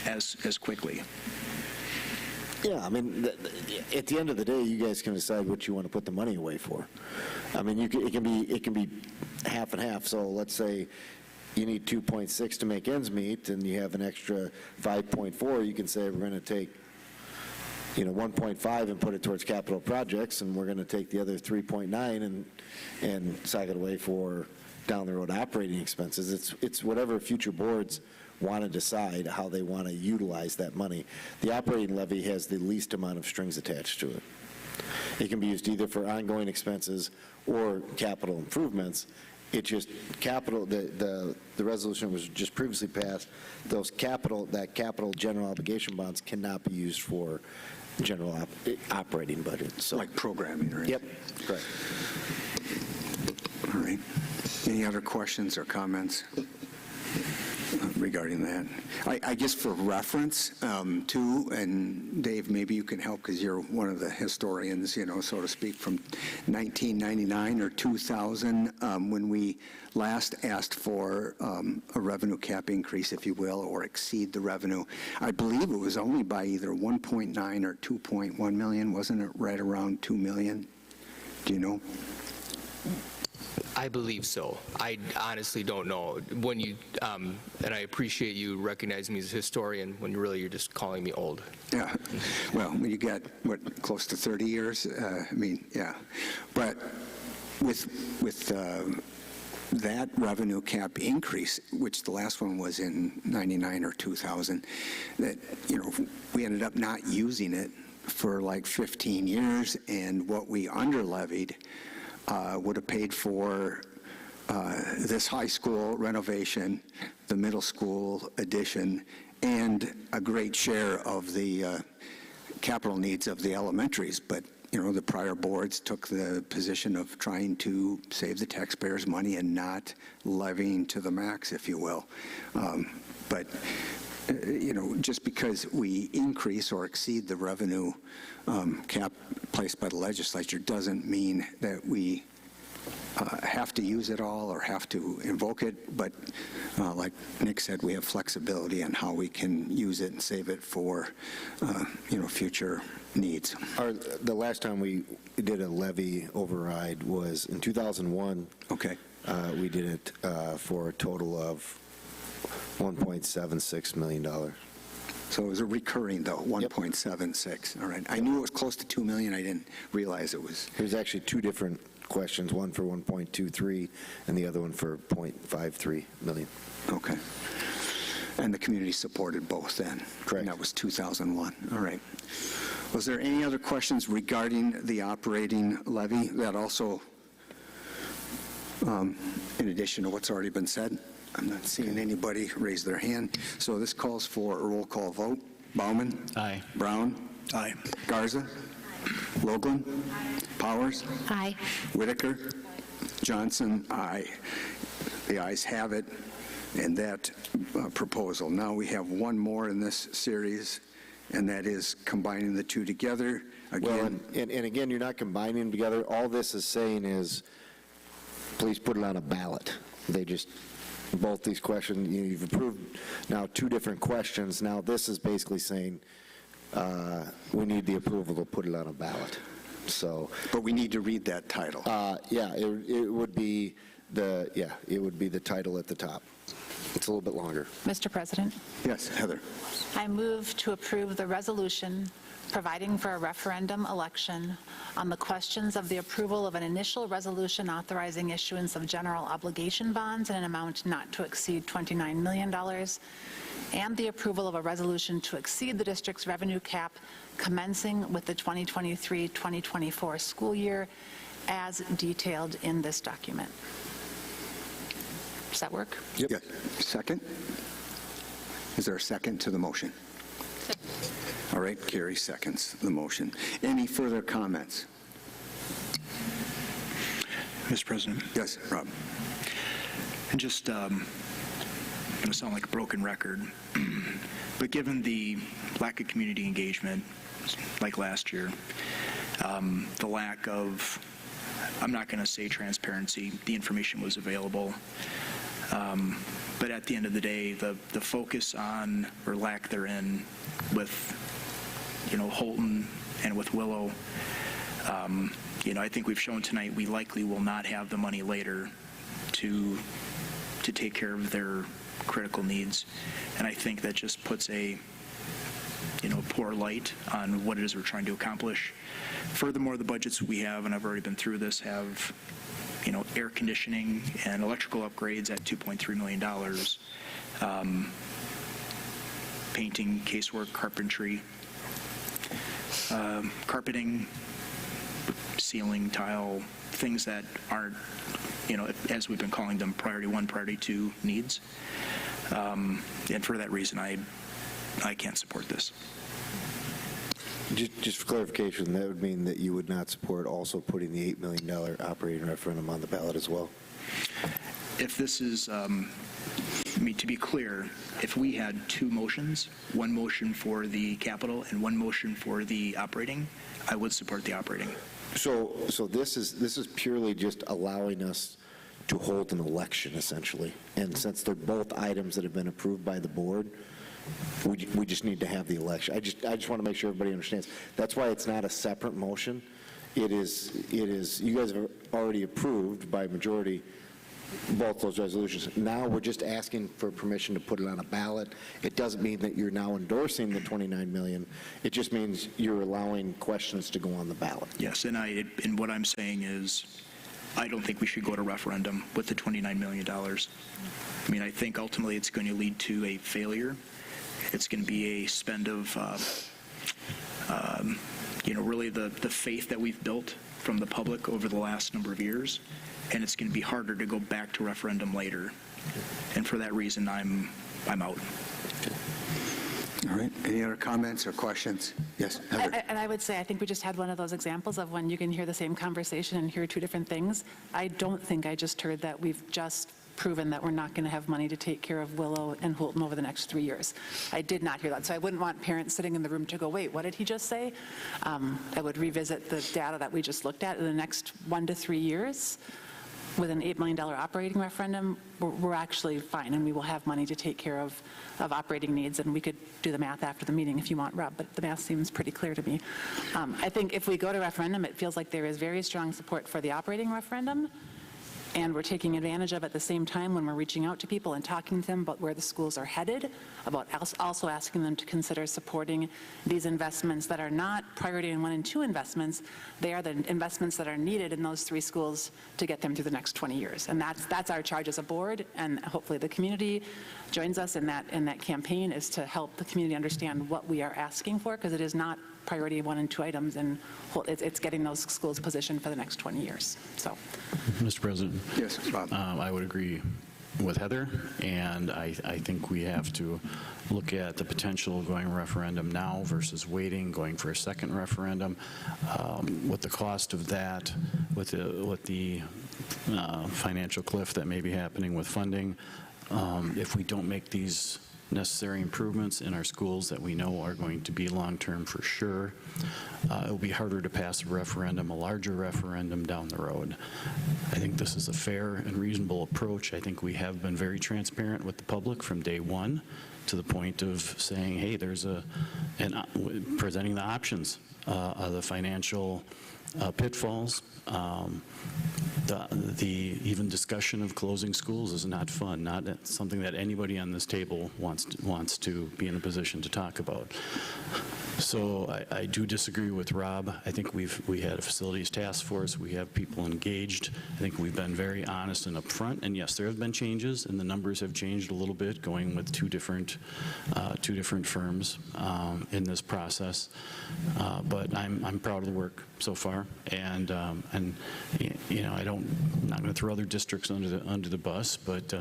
as quickly. Yeah, I mean, at the end of the day, you guys can decide what you want to put the money away for. I mean, it can be half and half. So let's say you need 2.6 to make ends meet, and you have an extra 5.4, you can say we're going to take 1.5 and put it towards capital projects, and we're going to take the other 3.9 and sock it away for down the road operating expenses. It's whatever future boards want to decide how they want to utilize that money. The operating levy has the least amount of strings attached to it. It can be used either for ongoing expenses or capital improvements. It just capital, the resolution was just previously passed. That capital general obligation bonds cannot be used for general operating budget. So like programming, right? Yep, correct. All right. Any other questions or comments regarding that? I guess for reference, too, and Dave, maybe you can help because you're one of the historians, so to speak, from 1999 or 2000, when we last asked for a revenue cap increase, if you will, or exceed the revenue. I believe it was only by either 1.9 or 2.1 million. Wasn't it right around 2 million? Do you know? I believe so. I honestly don't know. When you, and I appreciate you recognizing me as a historian when really you're just calling me old. Yeah. Well, you got, close to 30 years? Yeah. But with that revenue cap increase, which the last one was in 99 or 2000, that, we ended up not using it for like 15 years, and what we under-levied would have paid for this high school renovation, the middle school addition, and a great share of the capital needs of the elementaries. But, the prior boards took the position of trying to save the taxpayers' money and not levying to the max, if you will. But just because we increase or exceed the revenue cap placed by the legislature doesn't mean that we have to use it all or have to invoke it. But like Nick said, we have flexibility on how we can use it and save it for, future needs. The last time we did a levy override was in 2001. Okay. We did it for a total of $1.76 million. So it was a recurring, though, 1.76. All right. I knew it was close to 2 million. I didn't realize it was. There's actually two different questions, one for 1.23 and the other one for 0.53 million. Okay. And the community supported both then? Correct. And that was 2001. All right. Was there any other questions regarding the operating levy that also, in addition to what's already been said? I'm not seeing anybody raise their hand. So this calls for a roll call vote. Bauman? Aye. Brown? Aye. Garza? Logland? Powers? Aye. Whitaker? Johnson? Aye. The ayes have it, and that proposal. Now we have one more in this series, and that is combining the two together. Again, Well, and again, you're not combining them together. All this is saying is, please put it on a ballot. They just, both these questions, you've approved now two different questions. Now this is basically saying we need the approval to put it on a ballot. So, but we need to read that title. It would be the title at the top. It's a little bit longer. Mr. President? Yes, Heather. I move to approve the resolution providing for a referendum election on the questions of the approval of an initial resolution authorizing issuance of general obligation bonds in an amount not to exceed $29 million, and the approval of a resolution to exceed the district's revenue cap commencing with the 2023-2024 school year as detailed in this document. Does that work? Yep. Yeah. Second? Is there a second to the motion? All right, Carrie seconds the motion. Any further comments? Mr. President. Yes, Rob. And just, going to sound like a broken record, but given the lack of community engagement, like last year, the lack of, I'm not going to say transparency, the information was available, but at the end of the day, the focus on, or lack therein, with Holton and with Willow, I think we've shown tonight we likely will not have the money later to take care of their critical needs. And I think that just puts a poor light on what it is we're trying to accomplish. Furthermore, the budgets we have, and I've already been through this, have air conditioning and electrical upgrades at $2.3 million, painting, casework, carpentry, carpeting, ceiling, tile, things that aren't, as we've been calling them, priority one, priority two needs. And for that reason, I can't support this. Just for clarification, that would mean that you would not support also putting the $8 million operating referendum on the ballot as well? If this is, to be clear, if we had two motions, one motion for the capital and one motion for the operating, I would support the operating. So this is purely just allowing us to hold an election, essentially. And since they're both items that have been approved by the board, we just need to have the election. I just want to make sure everybody understands. That's why it's not a separate motion. It is. You guys have already approved by majority both those resolutions. Now we're just asking for permission to put it on a ballot. It doesn't mean that you're now endorsing the $29 million. It just means you're allowing questions to go on the ballot. Yes, and what I'm saying is, I don't think we should go to referendum with the $29 million. I think ultimately it's going to lead to a failure. It's going to be a spend of, really the faith that we've built from the public over the last number of years, and it's going to be harder to go back to referendum later. And for that reason, I'm out. All right. Any other comments or questions? Yes, Heather. And I would say, I think we just had one of those examples of when you can hear the same conversation and hear two different things. I don't think I just heard that we've just proven that we're not going to have money to take care of Willow and Holton over the next 3 years. I did not hear that. So I wouldn't want parents sitting in the room to go, wait, what did he just say? I would revisit the data that we just looked at in the next 1 to 3 years. With an $8 million operating referendum, we're actually fine, and we will have money to take care of operating needs, and we could do the math after the meeting if you want, Rob, but the math seems pretty clear to me. I think if we go to referendum, it feels like there is very strong support for the operating referendum, and we're taking advantage of at the same time when we're reaching out to people and talking to them about where the schools are headed, about also asking them to consider supporting these investments that are not priority 1 and 2 investments. They are the investments that are needed in those 3 schools to get them through the next 20 years. And that's our charge as a board, and hopefully the community joins us in that campaign, is to help the community understand what we are asking for, because it is not priority 1 and 2 items, and it's getting those schools positioned for the next 20 years. So, Mr. President. Yes, Bob. I would agree with Heather, and I think we have to look at the potential of going referendum now versus waiting, going for a second referendum. With the cost of that, with the financial cliff that may be happening with funding, if we don't make these necessary improvements in our schools that we know are going to be long-term for sure, it will be harder to pass a referendum, a larger referendum down the road. I think this is a fair and reasonable approach. I think we have been very transparent with the public from day one, to the point of saying, hey, there's presenting the options, the financial pitfalls. The even discussion of closing schools is not fun, not something that anybody on this table wants to be in a position to talk about. So I do disagree with Rob. I think we had a facilities task force. We have people engaged. I think we've been very honest and upfront. And yes, there have been changes, and the numbers have changed a little bit, going with two different firms in this process. But I'm proud of the work so far, and I'm not going to throw other districts under the bus, but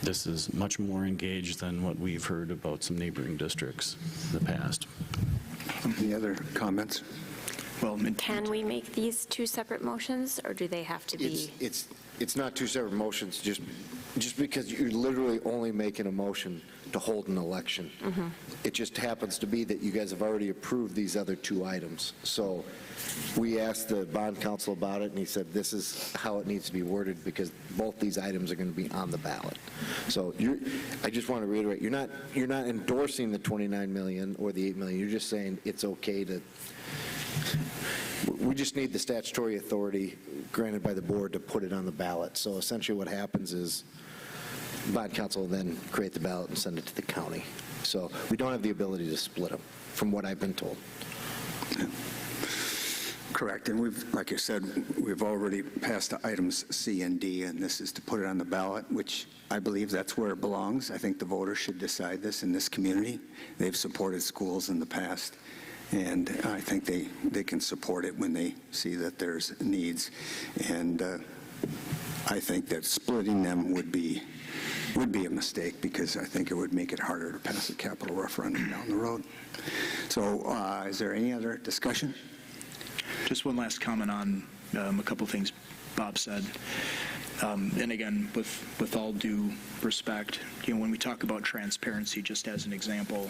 this is much more engaged than what we've heard about some neighboring districts in the past. Any other comments? Well, can we make these 2 separate motions, or do they have to be? It's not 2 separate motions, just because you're literally only making a motion to hold an election. Mm-hmm. It just happens to be that you guys have already approved these other 2 items. So we asked the bond counsel about it, and he said this is how it needs to be worded, because both these items are going to be on the ballot. So I just want to reiterate, you're not endorsing the $29 million or the $8 million. You're just saying it's okay to. We just need the statutory authority granted by the board to put it on the ballot. So essentially what happens is bond counsel will then create the ballot and send it to the county. So we don't have the ability to split them, from what I've been told. Correct, and we've, like I said, we've already passed to items C and D, and this is to put it on the ballot, which I believe that's where it belongs. I think the voters should decide this in this community. They've supported schools in the past, and I think they can support it when they see that there's needs. And I think that splitting them would be a mistake, because I think it would make it harder to pass a capital referendum down the road. So is there any other discussion? Just one last comment on a couple things Bob said. And again, with all due respect, when we talk about transparency, just as an example,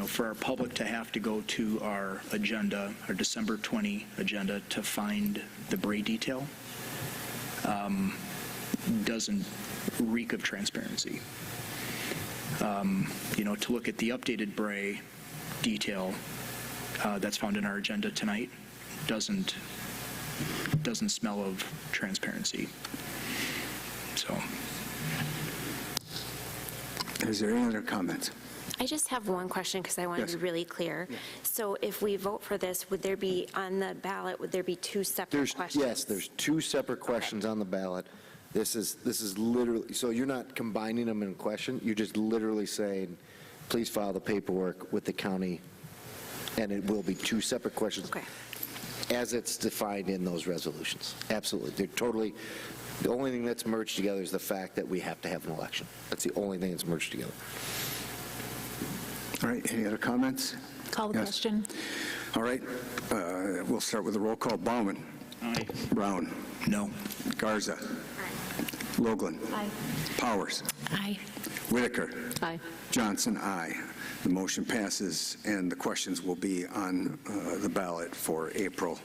for our public to have to go to our agenda, our December 20 agenda, to find the Bray detail, doesn't reek of transparency. To look at the updated Bray detail that's found in our agenda tonight doesn't smell of transparency. So, is there any other comments? I just have one question, because I want to be really clear. So if we vote for this, would there be, on the ballot, would there be two separate questions? Yes, there's two separate questions on the ballot. This is literally, so you're not combining them in a question, you're just literally saying, please file the paperwork with the county, and it will be two separate questions. Okay. As it's defined in those resolutions. Absolutely. They're totally, the only thing that's merged together is the fact that we have to have an election. That's the only thing that's merged together. All right, any other comments? Call the question. All right, we'll start with a roll call. Bauman. Aye. Brown. No. Garza. Logland. Aye. Powers. Aye. Whitaker. Aye. Johnson, aye. The motion passes, and the questions will be on the ballot for April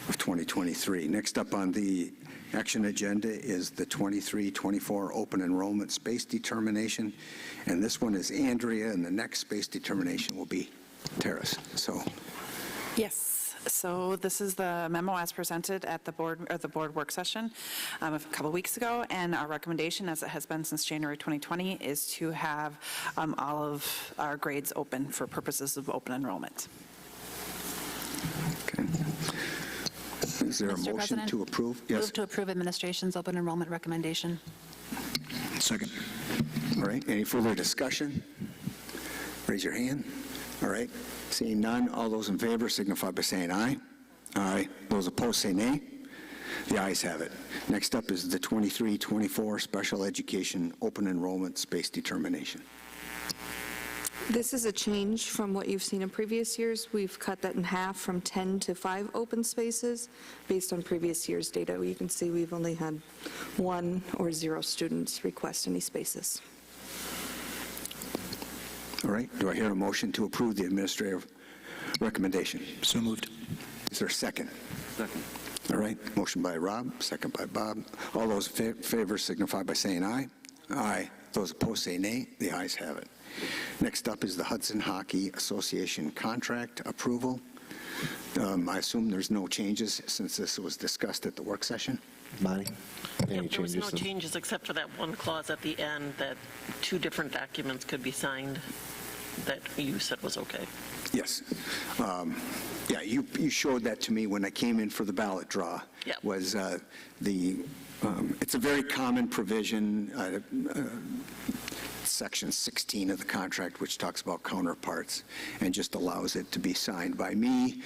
of 2023. Next up on the action agenda is the 23-24 open enrollment space determination, and this one is Andrea, and the next space determination will be Terrace. So, Yes. So this is the memo as presented at the board work session a couple of weeks ago, and our recommendation, as it has been since January 2020, is to have all of our grades open for purposes of open enrollment. okay. Is there a motion President, to approve? Yes. Move to approve administration's open enrollment recommendation. Second. All right, any further discussion? Raise your hand. All right, seeing none, all those in favor signify by saying aye. Aye. Those opposed say nay. The ayes have it. Next up is the 23-24 special education open enrollment space determination. This is a change from what you've seen in previous years. We've cut that in half from 10 to 5 open spaces. Based on previous year's data, you can see we've only had 1 or 0 students request any spaces. All right, do I hear a motion to approve the administrative recommendation? So moved. Is there a second? Second. All right, motion by Rob, second by Bob. All those in favor signify by saying aye. Aye. Those opposed say nay. The ayes have it. Next up is the Hudson Hockey Association contract approval. I assume there's no changes since this was discussed at the work session? Bonnie? Yep, there was no changes except for that one clause at the end that 2 different documents could be signed that you said was okay. Yes. Yeah, you showed that to me when I came in for the ballot draw. Yep. Was it's a very common provision, Section 16 of the contract, which talks about counterparts and just allows it to be signed by me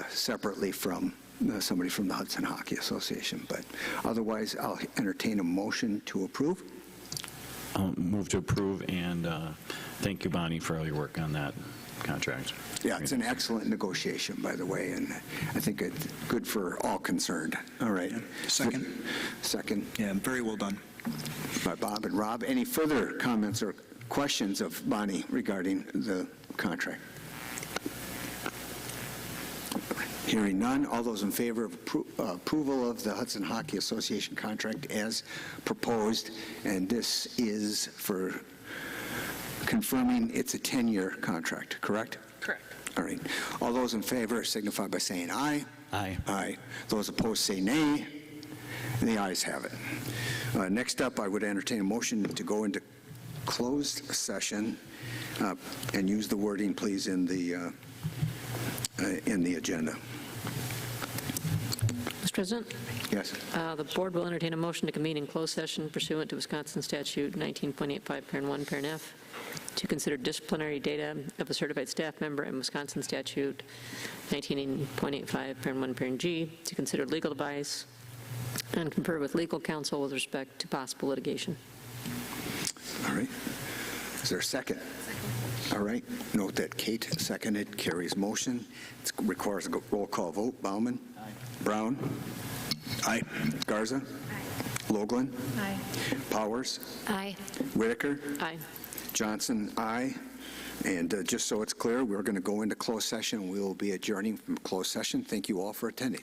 separately from somebody from the Hudson Hockey Association. But otherwise, I'll entertain a motion to approve. I'll move to approve, and thank you, Bonnie, for all your work on that contract. Yeah, it's an excellent negotiation, by the way, and I think it's good for all concerned. All right. Second. Second. Yeah, very well done. By Bob and Rob. Any further comments or questions of Bonnie regarding the contract? Hearing none, all those in favor of approval of the Hudson Hockey Association contract as proposed, and this is for confirming it's a 10-year contract, correct? Correct. All right. All those in favor signify by saying aye. Aye. Aye. Those opposed say nay. And the ayes have it. Next up, I would entertain a motion to go into closed session And use the wording, please, in the agenda. Mr. President? Yes. The board will entertain a motion to convene in closed session pursuant to Wisconsin Statute 19.85, Parent 1, Parent F, to consider disciplinary data of a certified staff member, and Wisconsin Statute 19.85, Parent 1, Parent G, to consider legal advice and confer with legal counsel with respect to possible litigation. All right. Is there a second? All right. Note that Kate seconded Carrie's motion. It requires a roll call vote. Bauman? Aye. Brown? Aye. Garza? Aye. Logland? Aye. Powers? Aye. Whitaker? Aye. Johnson? Aye. And just so it's clear, we're going to go into closed session. We will be adjourning from closed session. Thank you all for attending.